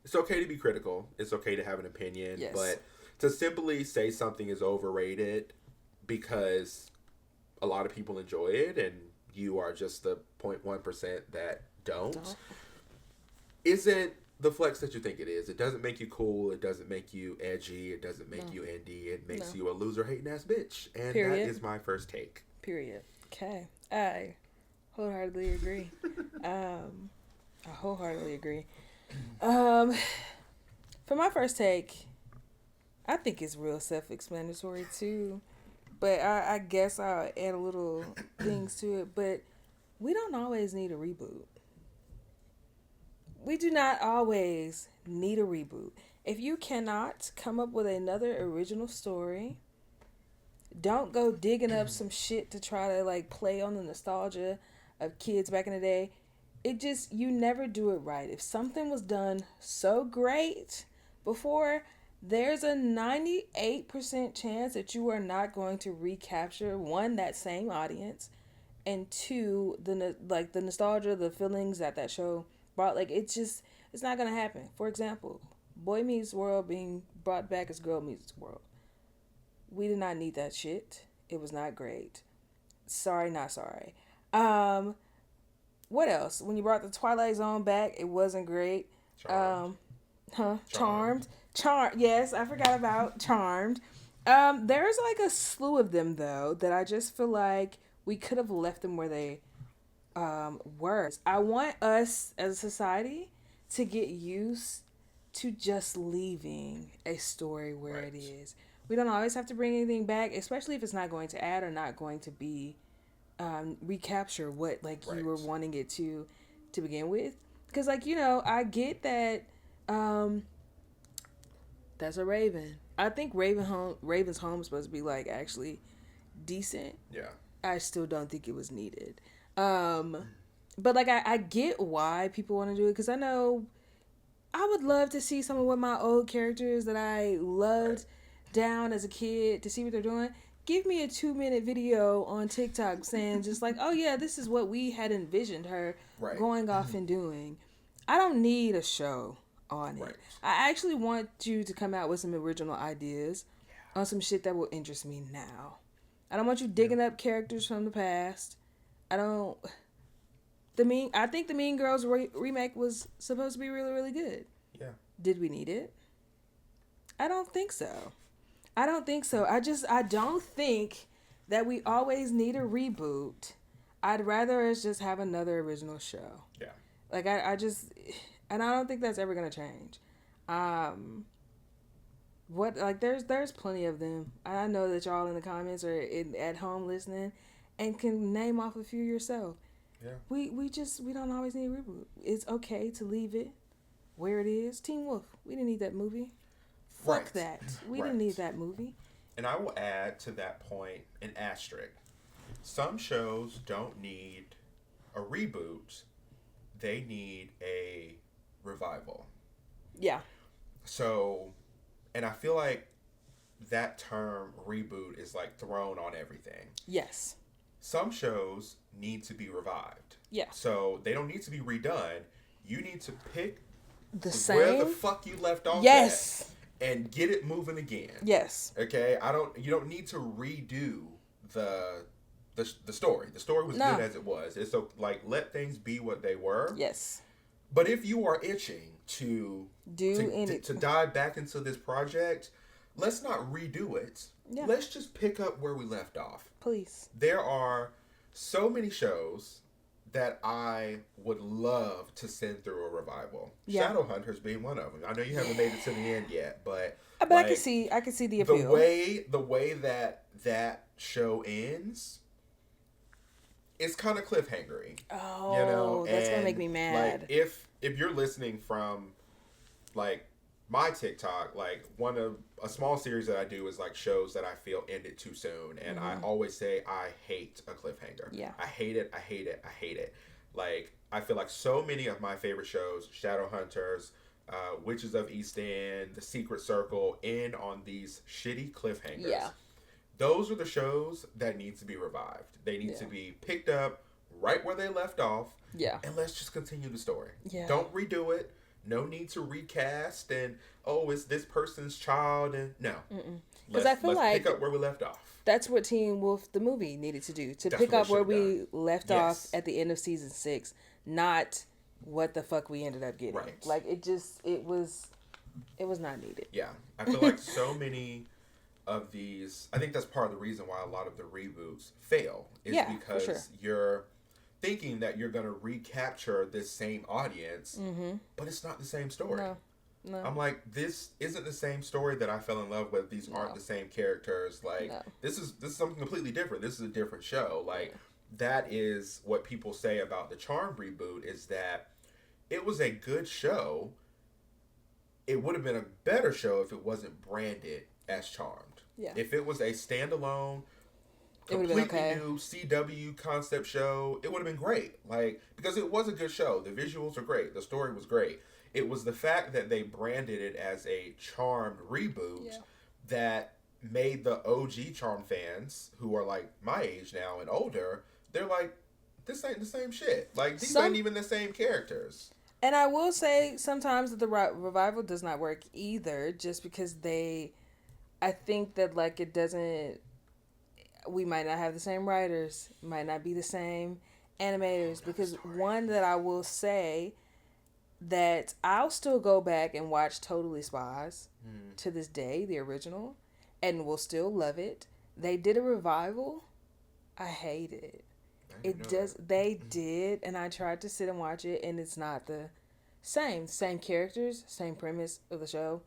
it's okay to be critical. It's okay to have an opinion. Yes. But to simply say something is overrated because a lot of people enjoy it and you are just the 0.1% that don't isn't the flex that you think it is. It doesn't make you cool. It doesn't make you edgy. It doesn't make you indie. It makes you a loser hating ass bitch. And Period. that is my first take. Period. Okay. I wholeheartedly agree. I wholeheartedly agree. For my first take, I think it's real self-explanatory too, but I guess I'll add a little things to it. But we don't always need a reboot. We do not always need a reboot. If you cannot come up with another original story, don't go digging up some shit to try to like play on the nostalgia of kids back in the day. You never do it right. If something was done so great before, there's a 98% chance that you are not going to recapture, one, that same audience, and two, the nostalgia, the feelings that show brought. Like, it's not going to happen. For example, Boy Meets World being brought back as Girl Meets World. We did not need that shit. It was not great. Sorry, not sorry. What else? When you brought the Twilight Zone back, it wasn't great. Charmed. Charmed. Yes, I forgot about Charmed. There's like a slew of them though that I just feel like we could have left them where they were. I want us as a society to get used to just leaving a story where it is. We don't always have to bring anything back, especially if it's not going to add or not going to be recapture what you were wanting it to begin with. Because I get that that's a Raven. I think Raven's home is supposed to be like actually decent. Yeah. I still don't think it was needed. But like I get why people want to do it, because I know I would love to see some of what my old characters that I loved down as a kid, to see what they're doing. Give me a 2-minute video on TikTok saying just like, oh yeah, this is what we had envisioned her going off and doing. I don't need a show on it. I actually want you to come out with some original ideas on some shit that will interest me now. I don't want you digging up characters from the past. I think the Mean Girls remake was supposed to be really, really good. Yeah. Did we need it? I don't think so. I don't think think that we always need a reboot. I'd rather us just have another original show. Yeah. Like I don't think that's ever gonna change. There's plenty of them. I know that y'all in the comments or at home listening and can name off a few yourself. Yeah. We don't always need a reboot. It's okay to leave it where it is. Teen Wolf, we didn't need that movie. Fuck that. We didn't need that movie. And I will add to that point an asterisk. Some shows don't need a reboot, they need a revival. Yeah. So, and I feel like that term reboot is like thrown on everything. Yes. Some shows need to be revived. Yeah. So they don't need to be redone. You need to pick the same where the fuck you left off. Yes. And get it moving again. Yes. Okay. You don't need to redo the story. The story was good as it was. It's so like let things be what they were. Yes. But if you are itching to dive back into this project, let's not redo it. Yeah. Let's just pick up where we left off. Please. There are so many shows that I would love to send through a revival. Yeah. Shadowhunters being one of them. I know you haven't made it to the end yet, but like, I can see the appeal. The way that show ends, it's kind of cliffhangery. Oh, you know? That's gonna make me mad. Like if you're listening from like my TikTok, like a small series that I do is like shows that I feel ended too soon, and I always say I hate a cliffhanger. Yeah, I hate it. I hate it. I hate it. Like I feel like so many of my favorite shows, Shadowhunters, Witches of East End, The Secret Circle, end on these shitty cliffhangers. Yeah. Those are the shows that need to be revived. They need to be picked up right where they left off. Yeah. And let's just continue the story. Yeah. Don't redo it. No need to recast and, it's this person's child. And no. Because I feel like pick up where we left off. That's what Teen Wolf, the movie, needed to do. To pick up where we left off at the end of season 6. Not what the fuck we ended up getting. Right. Like, it was not needed. Yeah. I feel like so many of these, I think that's part of the reason why a lot of the reboots fail is because you're thinking that you're going to recapture this same audience, but it's not the same story. No. I'm like, this isn't the same story that I fell in love with. These aren't the same characters. Like, this is something completely different. This is a different show. Like, that is what people say about the Charmed reboot is that it was a good show. It would have been a better show if it wasn't branded as Charmed. Yeah. If it was a standalone, completely new CW concept show, it would have been great. Like, because it was a good show. The visuals are great. The story was great. It was the fact that they branded it as a Charmed reboot that made the OG Charmed fans, who are like my age now and older, they're like, this ain't the same shit. Like, these ain't even the same characters. And I will say sometimes that the revival does not work either, just because I think that, like, it doesn't, we might not have the same writers, might not be the same animators, because one that I will say that I'll still go back and watch Totally Spies to this day, the original, and will still love it. They did a revival. I hate it. They did, and I tried to sit and watch it, and it's not the same characters, same premise of the show,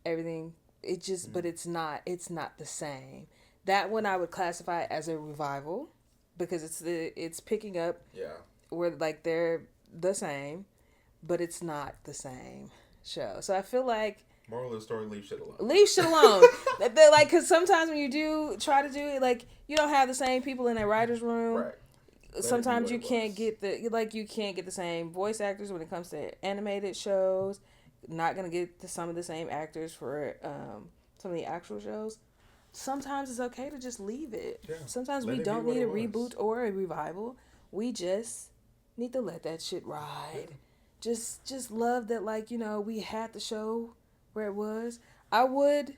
everything. It just, but it's not the same. That one I would classify as a revival because it's picking up where like they're the same, but it's not the same show. So I feel like moral of the story: leave shit alone. Leave shit alone. They're like, because sometimes when you do try to do it, like you don't have the same people in a writer's room. Right. Sometimes you can't get the same voice actors when it comes to animated shows. Not gonna get some of the same actors for some of the actual shows. Sometimes it's okay to just leave it. Yeah. Sometimes we don't need a reboot or a revival. We just need to let that shit ride. Yeah. Just love that, like, you know, we had the show where it was. I would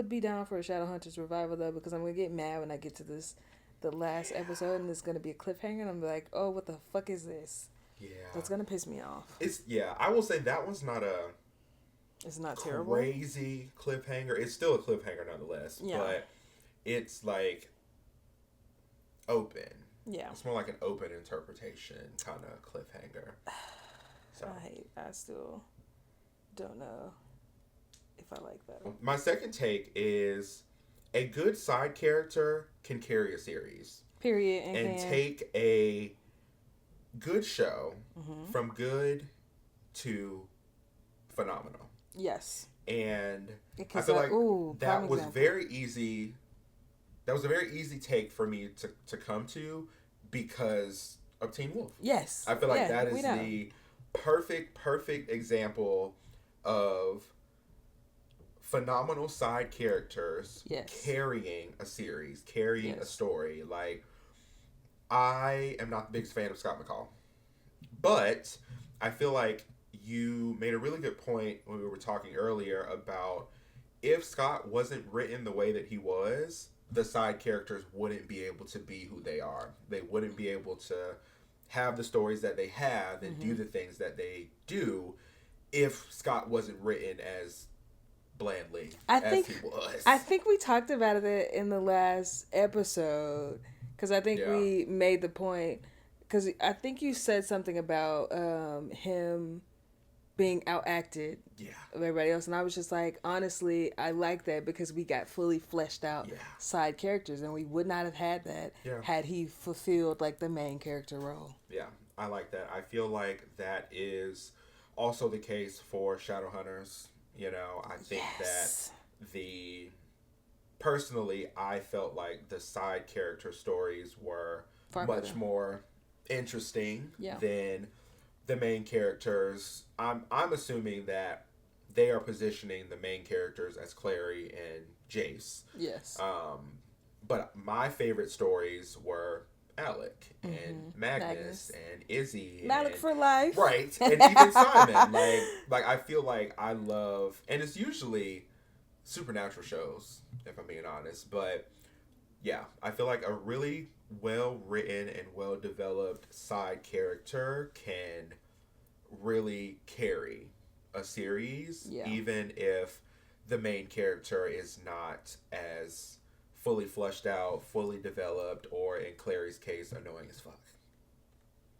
be down for a Shadowhunters revival though, because I'm gonna get mad when I get to the last episode and it's gonna be a cliffhanger and I'm like, oh, what the fuck is this? Yeah. That's gonna piss me off. I will say that one's not it's not terrible. Crazy cliffhanger. It's still a cliffhanger nonetheless. Yeah. But it's like open. Yeah. It's more like an open interpretation kind of cliffhanger. So. I still don't know if I like that. My second take is a good side character can carry a series. Period. And take a good show from good to phenomenal. Yes. And I Because feel like ooh, that prime was example. very easy. That was a very easy take for me to come to because of Teen Wolf. Yes. I feel like Yeah, that we is know. the perfect example of phenomenal side characters Yes. carrying a series, carrying a Yes. story. Like, I am not the biggest fan of Scott McCall, but I feel like you made a really good point when we were talking earlier about if Scott wasn't written the way that he was, the side characters wouldn't be able to be who they are. They wouldn't be able to have the stories that they have and do the things that they do if Scott wasn't written as blandly I as think he was. I think we talked about it in the last episode because I think Yeah. we made the point because I think you said something about him being outacted Yeah. of everybody else, and I was just like, honestly, I like that because we got fully fleshed out Yeah. side characters, and we would not have had that Yeah. had he fulfilled like the main character role. Yeah. I like that. I feel like that is also the case for Shadowhunters. You know, I think Yes. that the personally, I felt like the side character stories were Far much better. more interesting Yeah. than the main characters. I'm assuming that they are positioning the main characters as Clary and Jace. Yes. But my favorite stories were Alec and Magnus, Magnus. and Izzy, Malik and, for life. right, and even Simon. Like I feel like I love, and it's usually supernatural shows, if I'm being honest. But yeah, I feel like a really well written and well developed side character can really carry a series, Yeah. even if the main character is not as fully fleshed out, fully developed, or in Clary's case, annoying as fuck.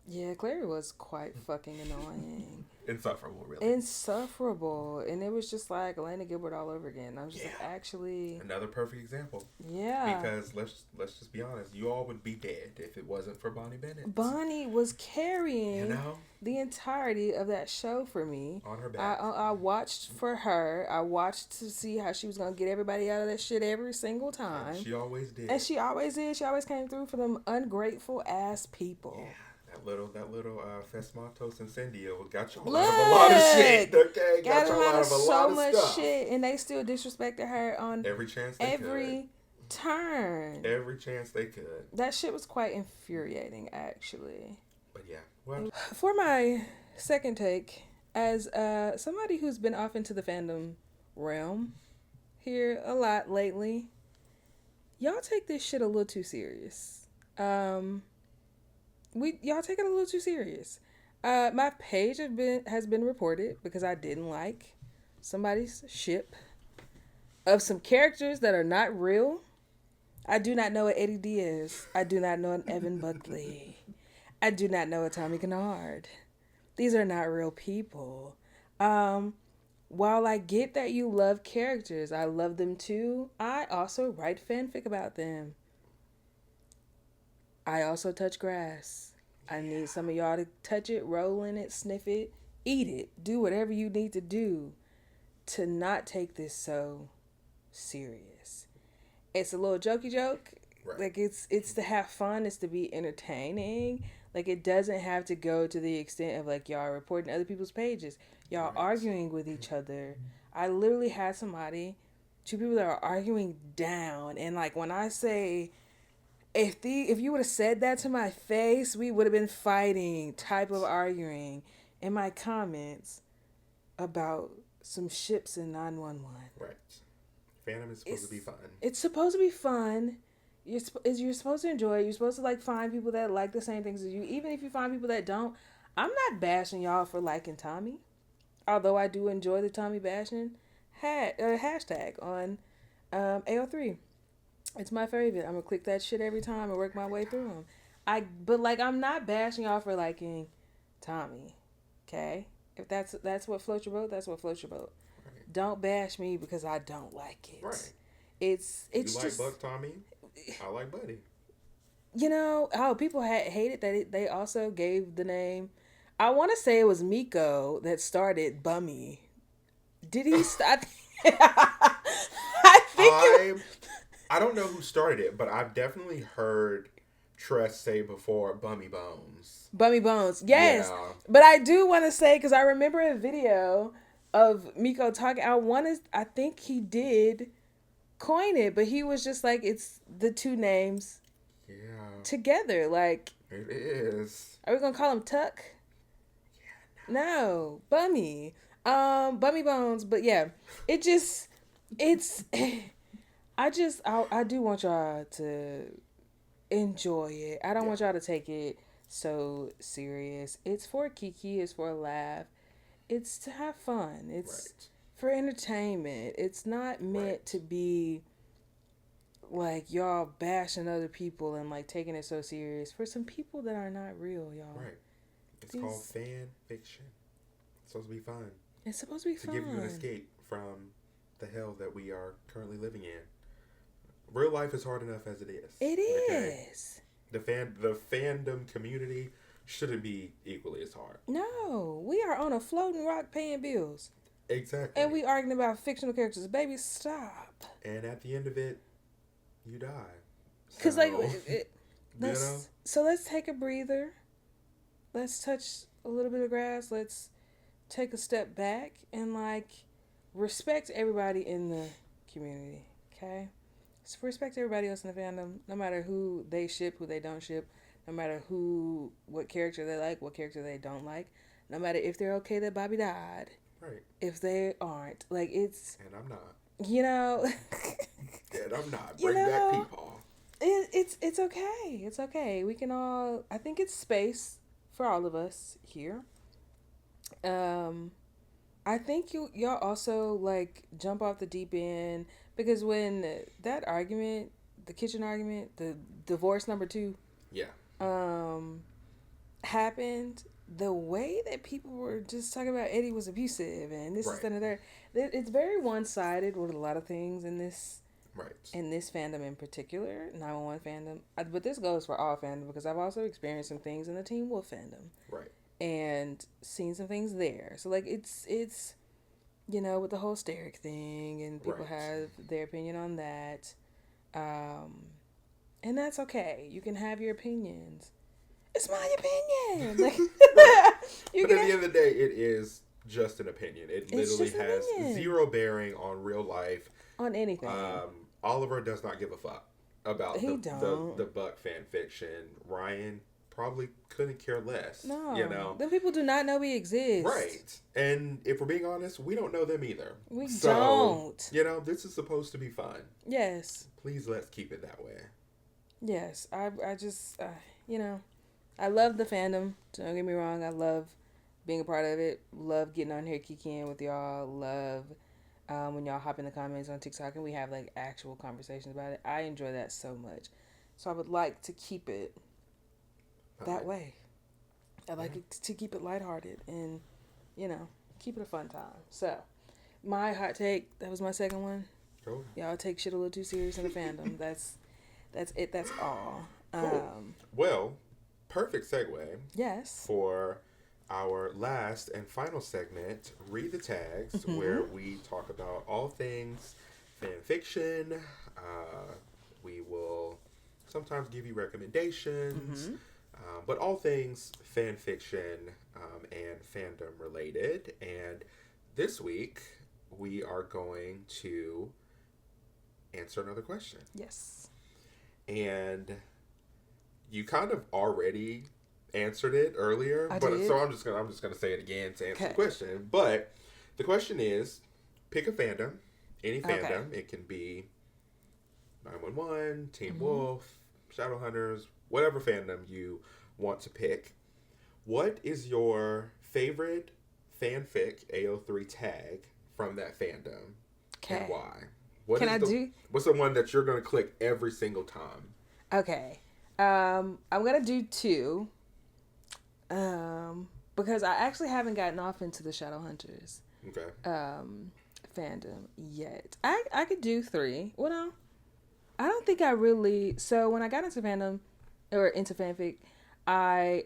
Yeah, Clary was quite fucking annoying. Insufferable, really. Insufferable. And it was just like Elena Gilbert all over again. I was just like, Yeah. actually, Another perfect example. yeah. Because let's just be honest, you all would be dead if it wasn't for Bonnie Bennett. Bonnie was carrying You know? the entirety of that show for me. On her back. I watched for her. I watched to see how she was going to get everybody out of that shit every single time. And she always did. And she always did. She always came through for them ungrateful ass people. Yeah. That little Fesmatos Incendio got you out of a lot of shit. Okay, Got you them out of a lot so of much stuff. shit, and they still disrespected her on Every chance they every turn. could. Every chance they could. That shit was quite infuriating, actually. But yeah, well, For my second take, as somebody who's been off into the fandom realm here a lot lately, y'all take this shit a little too serious. Y'all take it a little too serious. My page has been reported because I didn't like somebody's ship of some characters that are not real. I do not know an Eddie Diaz. I do not know an Evan Buckley. I do not know a Tommy Kennard. These are not real people. While I get that you love characters, I love them too. I also write fanfic about them. I also touch grass. I need some of y'all to touch it, roll in it, sniff it, eat it, do whatever you need to do to not take this so serious. It's a little jokey joke. Right. Like it's to have fun, it's to be entertaining. Like it doesn't have to go to the extent of like y'all reporting other people's pages. Y'all Right. arguing with each other. I literally had two people that are arguing down, and like when I say if you would have said that to my face, we would have been fighting type of arguing in my comments about some ships in 911. right. Phantom is supposed to be fun. It's supposed to be fun. You're supposed to enjoy it. You're supposed to like find people that like the same things as you. Even if you find people that don't, I'm not bashing y'all for liking Tommy. Although I do enjoy the Tommy bashing hashtag on AO3. It's my favorite. I'm gonna click that shit every time and work my way through them. But like I'm not bashing y'all for liking Tommy. Okay? If that's what floats your boat, that's what floats your boat. Right. Don't bash me because I don't like it. Right. It's You just like Buck Tommy? I like Buddy. you know how people hated that they also gave the name. I want to say it was Miko that started Bummy Did he start? I think I don't know who started it, but I've definitely heard Tress say before Bummy Bones. Bummy Bones, yes. Yeah. But I do want to say, because I remember a video of Miko talking. I think he did coin it, but he was just like, it's the two names together. Like, it is. Are we gonna call him Tuck? Yeah, no, Bummy. Bummy Bones. But yeah, it's. I do want y'all to enjoy it. I don't want y'all to take it so serious. It's for Kiki. It's for a laugh. It's to have fun. It's for entertainment. It's not meant to be like y'all bashing other people and like taking it so serious for some people that are not real, y'all. Right. It's called fan fiction. It's supposed to be fun. It's supposed to be fun. To give you an escape from the hell that we are currently living in. Real life is hard enough as it is. It is. The fandom community shouldn't be equally as hard. No, we are on a floating rock paying bills. Exactly. And we arguing about fictional characters. Baby, stop. And at the end of it, you die. Because so let's take a breather. Let's touch a little bit of grass. Let's take a step back and like respect everybody in the community. Okay? So respect everybody else in the fandom, no matter who they ship, who they don't ship, no matter what character they like, what character they don't like, no matter if they're okay that Bobby died. Right. If they aren't. Like, it's... And I'm not. You know... And I'm not. Bring back people. It's okay. It's okay. We can all... I think it's space for all of us here. I think y'all also, like, jump off the deep end... Because when that argument, the kitchen argument, the divorce number 2, happened, the way that people were just talking about Eddie was abusive and this is and that, it's very one-sided with a lot of things in this fandom in particular, 911 fandom. But this goes for all fandom because I've also experienced some things in the Teen Wolf fandom, and seen some things there. So like it's. You know, with the whole Steric thing, and people have their opinion on that. And that's okay. You can have your opinions. It's my opinion. Like, but at the end of the day, it is just an opinion. It literally has zero bearing on real life. On anything. Oliver does not give a fuck about the Buck fan fiction. Ryan probably couldn't care less. No. You know? Them people do not know we exist. Right. And if we're being honest, we don't know them either. We don't. You know, this is supposed to be fun. Yes. Please let's keep it that way. Yes. I just, you know, I love the fandom. Don't get me wrong. I love being a part of it. Love getting on here kikiing with y'all. Love when y'all hop in the comments on TikTok and we have like actual conversations about it. I enjoy that so much. So I would like to keep it that way. I like it to keep it lighthearted and, you know, keep it a fun time. So, my hot take, that was my second one. Cool. Y'all take shit a little too serious in the fandom. That's it. That's all. Cool. Well, perfect segue. Yes. For our last and final segment, Read the Tags, where we talk about all things fan fiction. We will sometimes give you recommendations. But all things fan fiction and fandom related. And this week, we are going to answer another question. Yes. And you kind of already answered it earlier. So I'm just gonna say it again to answer the question. But the question is, pick a fandom, any fandom. Okay. It can be 911, Teen Wolf, Shadowhunters, whatever fandom you want to pick. What is your favorite fanfic AO3 tag from that fandom? And why? What's the one that you're going to click every single time? Okay. I'm going to do 2. Because I actually haven't gotten off into the Shadowhunters fandom yet. I could do 3. Well, no. I don't think I really... So when I got into fandom, or into fanfic, I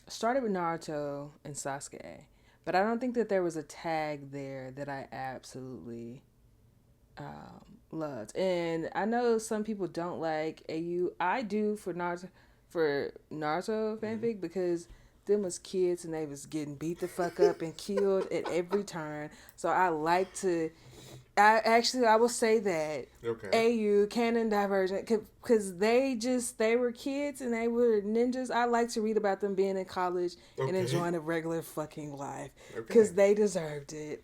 started with Naruto and Sasuke. But I don't think that there was a tag there that I absolutely loved. And I know some people don't like AU. I do for Naruto fanfic because them was kids and they was getting beat the fuck up and killed at every turn. So I like to. I will say that AU canon divergent because they were kids and they were ninjas. I like to read about them being in college and enjoying a regular fucking life because they deserved it.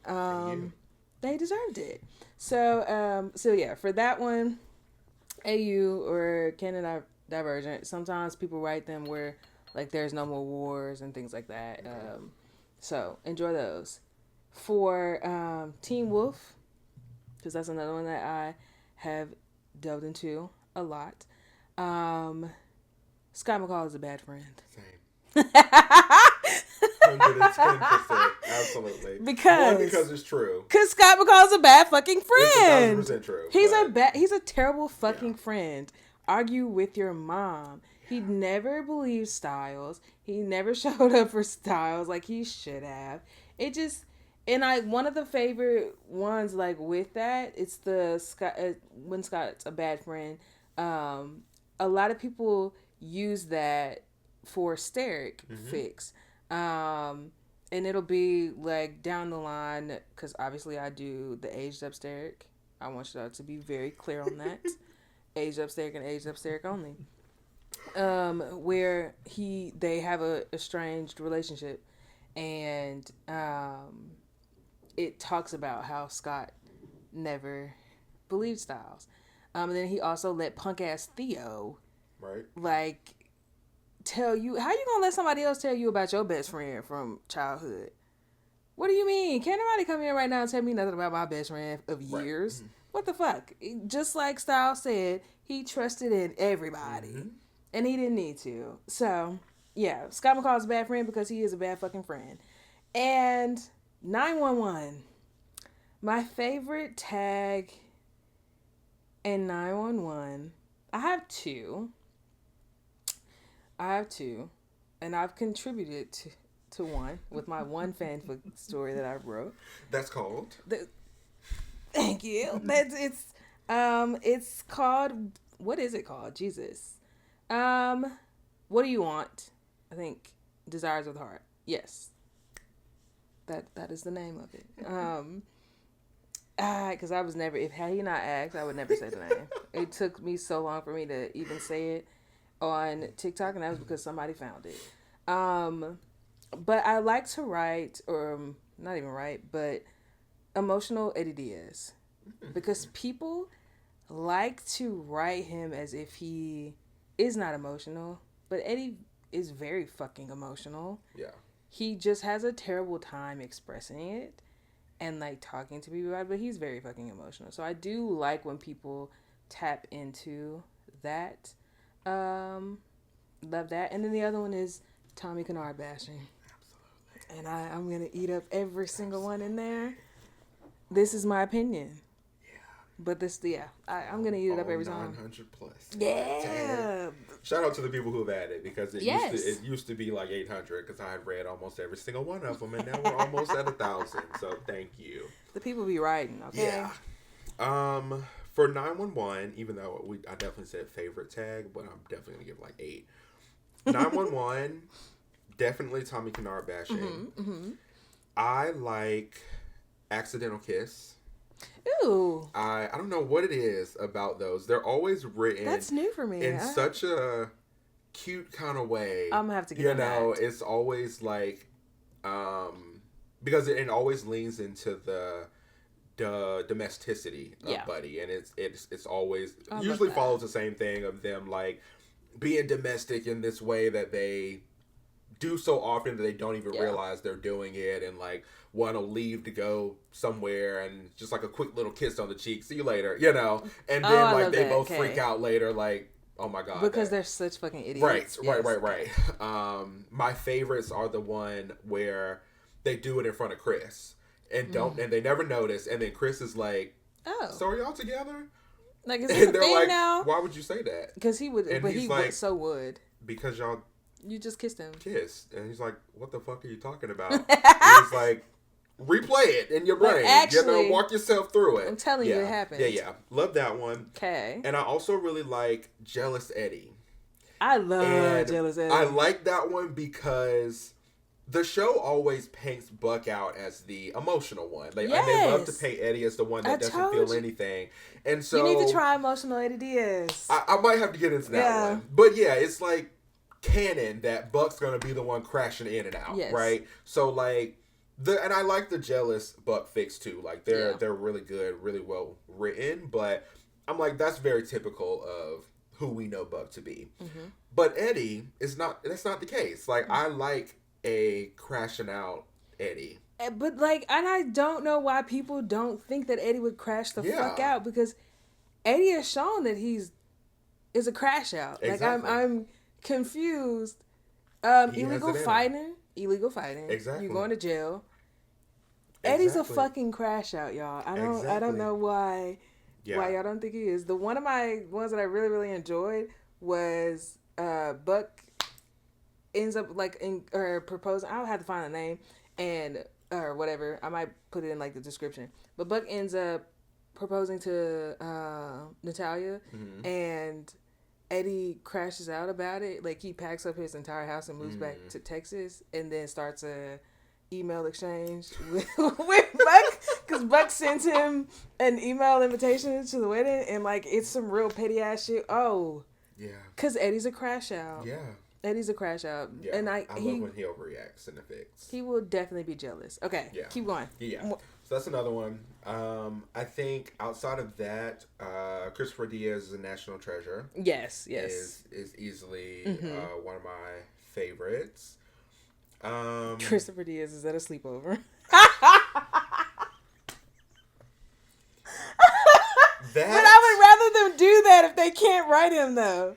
They deserved it. So yeah, for that one, AU or canon divergent. Sometimes people write them where like there's no more wars and things like that. So enjoy those. For Teen Wolf, because that's another one that I have delved into a lot. Scott McCall is a bad friend. Same. 110%. Absolutely. Because it's true. Because Scott McCall is a bad fucking friend. It's 1,000% true. He's a terrible fucking friend. Argue with your mom. He never believed Styles. He never showed up for Styles like he should have. It just... And one of the favorite ones, like, with that, it's the Scott, when Scott's a bad friend. A lot of people use that for Steric fix. And it'll be, like, down the line, because obviously I do the aged up Steric. I want y'all to be very clear on that. Aged up Steric and aged up Steric only. Where they have a estranged relationship. And, it talks about how Scott never believed Styles. And then he also let punk ass Theo, like, tell you, how you gonna let somebody else tell you about your best friend from childhood? What do you mean? Can't nobody come here right now and tell me nothing about my best friend of years? Right. What the fuck? Just like Styles said, he trusted in everybody. And he didn't need to. So, yeah, Scott McCall is a bad friend because he is a bad fucking friend. And 911. My favorite tag in 911. I have two. And I've contributed to one with my one fanfic story that I wrote. That's called? Thank you. It's called, what is it called? Jesus. What do you want? I think Desires of the Heart. Yes. That is the name of it. Because I was never, had he not asked, I would never say the name. It took me so long for me to even say it on TikTok, and that was because somebody found it. But I like to write, or not even write, but emotional Eddie Diaz. Because people like to write him as if he is not emotional, but Eddie is very fucking emotional. Yeah. He just has a terrible time expressing it and, like, talking to people about it, but he's very fucking emotional. So I do like when people tap into that. Love that. And then the other one is Tommy Kennard bashing. Absolutely. And I'm going to eat up every single one in there. This is my opinion. But I'm going to eat it up every time. 900 plus. Yeah. Shout out to the people who have added, because it used to be like 800, because I had read almost every single one of them, and now we're almost at 1,000. So thank you. The people be writing, okay? Yeah. For 911, even though I definitely said favorite tag, but I'm definitely going to give like 8. 911, definitely Tommy Kennard bashing. I like Accidental Kiss. Ooh. I don't know what it is about those. They're always written. That's new for me. In such a cute kind of way. I'm gonna have to get that. It's always like, because it always leans into the domesticity of Buddy, and it's always usually follows the same thing of them like being domestic in this way that they do so often that they don't even realize they're doing it, and like want to leave to go somewhere and just like a quick little kiss on the cheek, see you later, and then like they both freak out later, like, oh my god, because they're such fucking idiots. Right. My favorites are the one where they do it in front of Chris and and they never notice, and then Chris is like, oh, so are y'all together? Like, is this a thing like, now? Why would you say that? Because he would, and but he like, would, so would. Because y'all You just kissed him. Kissed. And he's like, what the fuck are you talking about? And he's like, replay it in your brain. Actually, walk yourself through it. I'm telling you, it happened. Yeah. Love that one. Okay. And I also really like Jealous Eddie. I love Jealous Eddie. I like that one because the show always paints Buck out as the emotional one. And they love to paint Eddie as the one that doesn't feel anything. And so you need to try emotional Eddie Diaz. I might have to get into that one. But yeah, it's like canon that Buck's gonna be the one crashing in and out. Yes. Right? So like and I like the Jealous Buck fix too. Like they're really good, really well written, but I'm like, that's very typical of who we know Buck to be. Mm-hmm. But Eddie that's not the case. Like I like a crashing out Eddie. But like, and I don't know why people don't think that Eddie would crash the fuck out, because Eddie has shown that is a crash out. Exactly. Like I'm confused. Illegal fighting. Exactly. You're going to jail. Eddie's a fucking crash out, y'all. I don't know why y'all don't think he is. One of my ones that I really, really enjoyed was Buck ends up proposing. I'll have to find the name or whatever. I might put it in like the description. But Buck ends up proposing to Natalia, mm-hmm. and Eddie crashes out about it. Like he packs up his entire house and moves mm-hmm. back to Texas, and then starts a email exchange with Buck, because Buck sends him an email invitation to the wedding, and like it's some real petty ass shit. Oh, yeah, because Eddie's a crash out. Yeah. Eddie's a crash out. Yeah, and I love when he overreacts and affects. He will definitely be jealous. Okay, keep going. Yeah, so that's another one. I think outside of that, Christopher Diaz is a national treasure. Yes. Is easily mm-hmm. One of my favorites. Christopher Diaz is at a sleepover. But I would rather them do that if they can't write him though.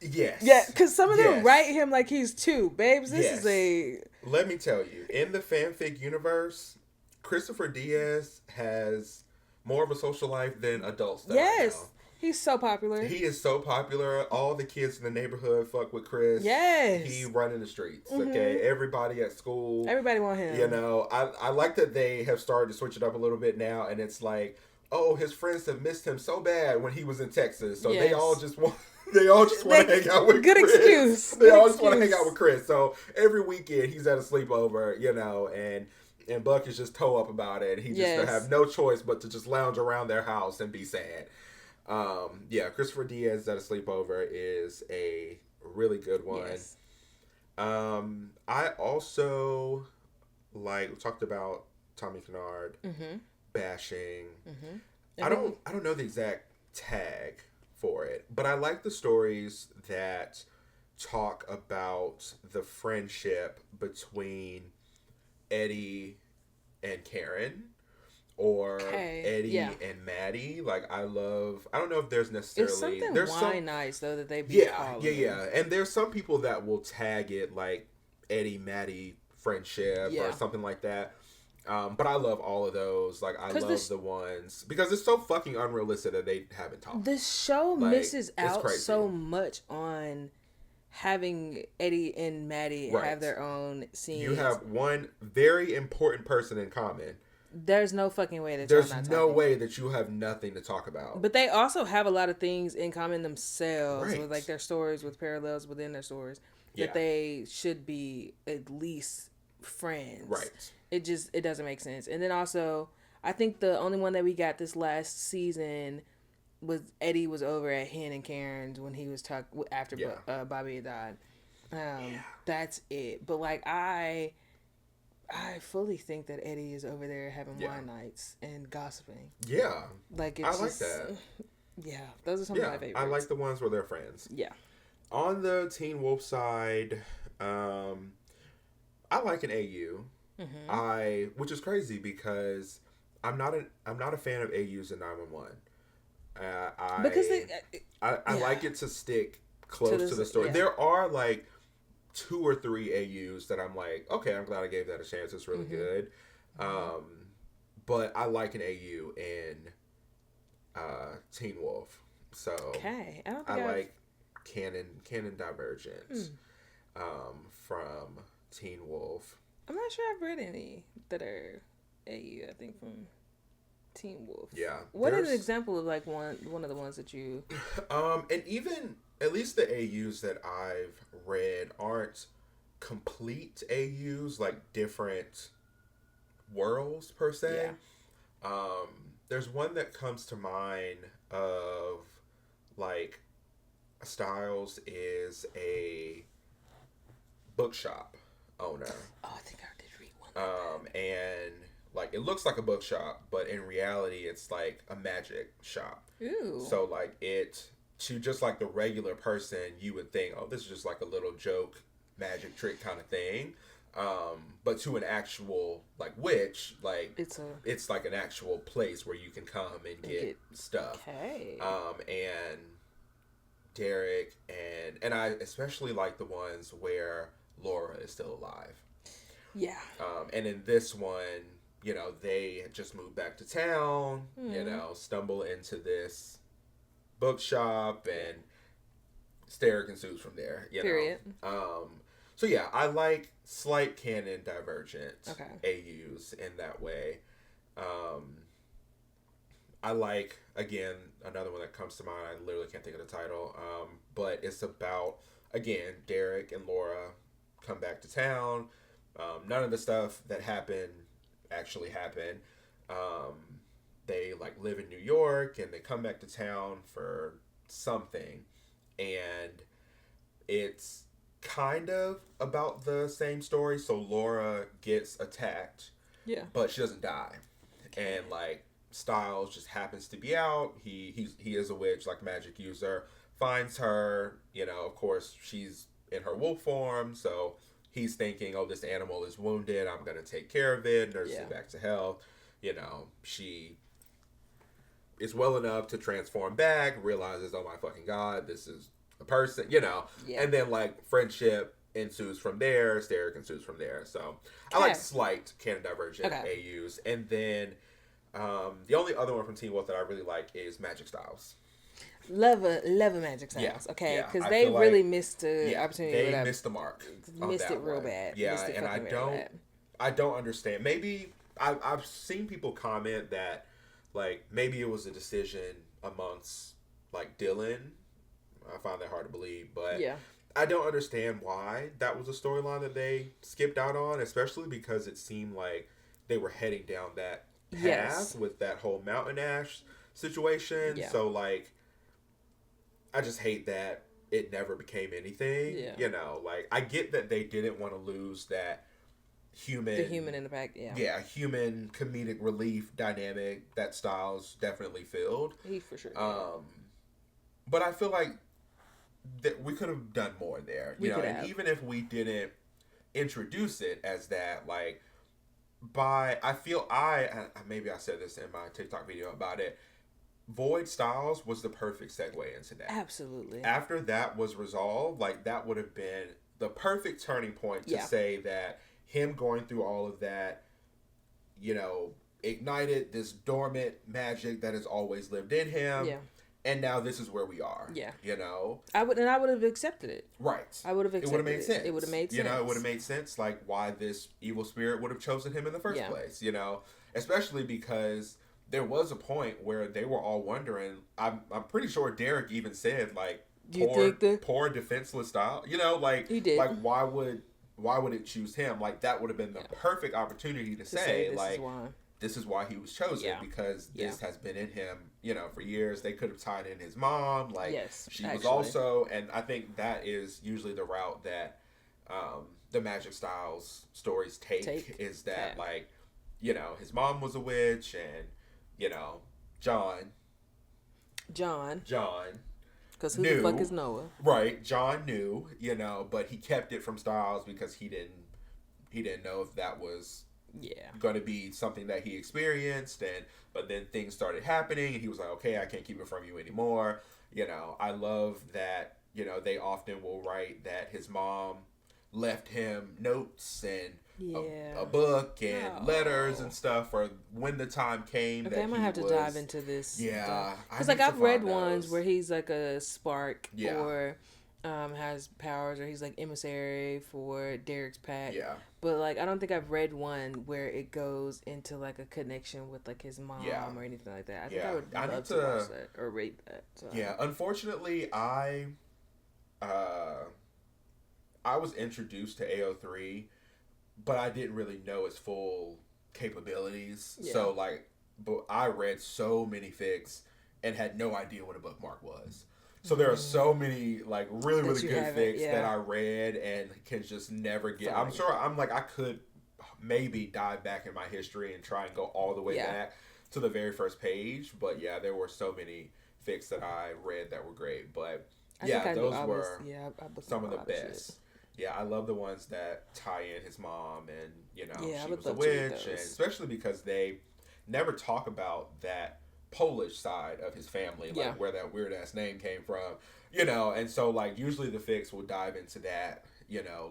Yes. Yeah, because some of them write him like he's 2. Babes, this is a... Let me tell you, in the fanfic universe, Christopher Diaz has more of a social life than adults that I know. He's so popular. He is so popular. All the kids in the neighborhood fuck with Chris. Yes. He running the streets, mm-hmm. okay? Everybody at school. Everybody want him. You know, I like that they have started to switch it up a little bit now, and it's like, oh, his friends have missed him so bad when he was in Texas, so they all just want... They all just want to hang out with Chris. Excuse. They all just want to hang out with Chris. So every weekend he's at a sleepover, you know, and Buck is just toe up about it. He just have no choice but to just lounge around their house and be sad. Christopher Diaz at a sleepover is a really good one. Yes. I also we talked about Tommy Kennard mm-hmm. bashing. Mm-hmm. I don't know the exact tag for it, but I like the stories that talk about the friendship between Eddie and Karen, or Eddie and Maddie. Like I don't know if there's necessarily there's some nice though that they be calling. And there's some people that will tag it like Eddie Maddie friendship or something like that. But I love all of those. Like, I love the ones because it's so fucking unrealistic that they haven't talked. The show misses out so much on having Eddie and Maddie have their own scenes. You have one very important person in common. There's no fucking way that there's no way that you have nothing to talk about. But they also have a lot of things in common themselves with like their stories, with parallels within their stories that they should be at least friends. Right. It doesn't make sense. And then also, I think the only one that we got this last season was Eddie was over at Hen and Karen's when he was after Bobby had died. That's it. But like I fully think that Eddie is over there having wine nights and gossiping. Yeah. Like I like that. Yeah, those are some of my favorites. I like the ones where they're friends. Yeah. On the Teen Wolf side, I like an AU. Mm-hmm. Which is crazy because I'm not a fan of AUs in 911. Because I like it to stick close to the story. Yeah. There are like 2 or 3 AUs that I'm like, okay, I'm glad I gave that a chance. It's really good. But I like an AU in Teen Wolf. So I like canon Divergence. from Teen Wolf. I'm not sure I've read any that are AU. I think from Teen Wolf. Yeah. What is an example of like one of the ones that you? And even at least the AUs that I've read aren't complete AUs, like different worlds per se. Yeah. There's one that comes to mind of like Styles is a bookshop owner. Oh, I think I did read one. And like it looks like a bookshop, but in reality it's like a magic shop. Ooh. So like to just like the regular person, you would think, oh, this is just like a little joke, magic trick kind of thing. But to an actual like witch, like it's like an actual place where you can come and get stuff. Okay. And Derek and I especially like the ones where Laura is still alive. Yeah. And in this one, you know, they had just moved back to town, you know, stumble into this bookshop and Derek ensues from there, you Period. know. So yeah, I like slight canon divergent AUs in that way. I like, again, another one that comes to mind, I literally can't think of the title, but it's about, again, Derek and Laura come back to town. None of the stuff that happened actually happened. They like live in New York and they come back to town for something, and it's kind of about the same story. So Laura gets attacked, but she doesn't die, and like Styles just happens to be out. He is a witch, like magic user, finds her, you know, of course she's in her wolf form, so he's thinking, oh, this animal is wounded, I'm gonna take care of it, nurse it back to health. You know, she is well enough to transform back, realizes, oh my fucking god, this is a person, you know. And then like friendship ensues from there, Derek ensues from there. So I like slight canon divergent AUs. And then the only other one from Teen Wolf that I really like is Magic Styles. Love a Magic Styles. Okay, because they really missed the opportunity. They missed the mark. Missed it real bad. Yeah, and I don't understand. Maybe I've seen people comment that like maybe it was a decision amongst like Dylan. I find that hard to believe, but I don't understand why that was a storyline that they skipped out on, especially because it seemed like they were heading down that path with that whole Mountain Ash situation. So like, I just hate that it never became anything. You know, like I get that they didn't want to lose that the human in the back, human comedic relief dynamic that Styles definitely filled. He for sure. But I feel like that we could have done more there. You know, and even if we didn't introduce it as that, like I feel maybe I said this in my TikTok video about it. Void Styles was the perfect segue into that. Absolutely. After that was resolved, like that would have been the perfect turning point to say that him going through all of that, you know, ignited this dormant magic that has always lived in him. Yeah. And now this is where we are. Yeah. You know? I would have accepted it. Right. I would have accepted it. It would have made sense. It would have made sense. You know, it would have made sense, like, why this evil spirit would have chosen him in the first place, you know? Especially because there was a point where they were all wondering, I'm pretty sure Derek even said, like, poor defenseless style. You know, like, he did. Like, why would it choose him? Like, that would have been the perfect opportunity to say like, this is why he was chosen, because this has been in him, you know, for years. They could have tied in his mom. Like, she was also, and I think that is usually the route that the Magic Styles stories take is that, like, you know, his mom was a witch, and, you know, John. Because who the fuck is Noah? Right. John knew, you know, but he kept it from Styles because he didn't know if that was going to be something that he experienced. But then things started happening and he was like, okay, I can't keep it from you anymore. You know, I love that, you know, they often will write that his mom left him notes and a book and letters and stuff for when the time came. Okay, I'm gonna have to dive into this. Yeah, because like I've read ones where he's like a spark or has powers, or he's like emissary for Derek's pack. Yeah. But like, I don't think I've read one where it goes into like a connection with like his mom or anything like that. I think I would love to watch that or read that. So. Yeah, unfortunately, I was introduced to AO3, but I didn't really know its full capabilities. Yeah. So like, but I read so many fics and had no idea what a bookmark was. So there are so many like really good fics that I read and can just never get. I'm sure I could maybe dive back in my history and try and go all the way back to the very first page. But yeah, there were so many fics that I read that were great. But those were some of the best. Yeah, I love the ones that tie in his mom and she was a witch, and especially because they never talk about that Polish side of his family, like where that weird ass name came from, and so like usually the fics will dive into that,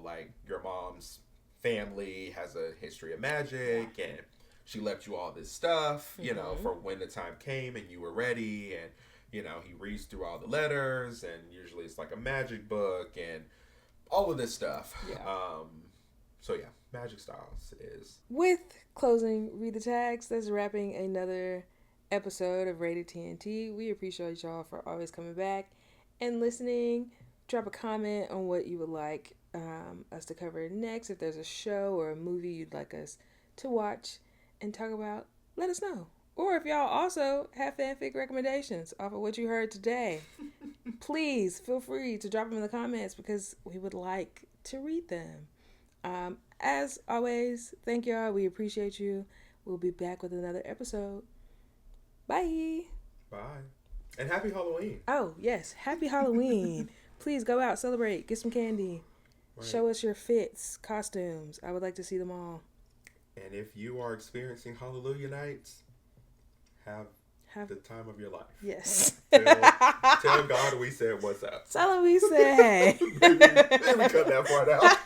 like your mom's family has a history of magic and she left you all this stuff, for when the time came and you were ready, and he reads through all the letters, and usually it's like a magic book and all of this stuff. So yeah, Magic Styles is. With closing, read the tags. That's wrapping another episode of Rated TNT. We appreciate y'all for always coming back and listening. Drop a comment on what you would like us to cover next. If there's a show or a movie you'd like us to watch and talk about, let us know. Or if y'all also have fanfic recommendations off of what you heard today, please feel free to drop them in the comments because we would like to read them. As always, thank y'all. We appreciate you. We'll be back with another episode. Bye. Bye. And happy Halloween. Oh, yes. Happy Halloween. Please go out, celebrate, get some candy. Right. Show us your fits, costumes. I would like to see them all. And if you are experiencing Hallelujah nights, have the time of your life. Yes. Tell God we said what's up. Tell him we said hey. Maybe cut that part out.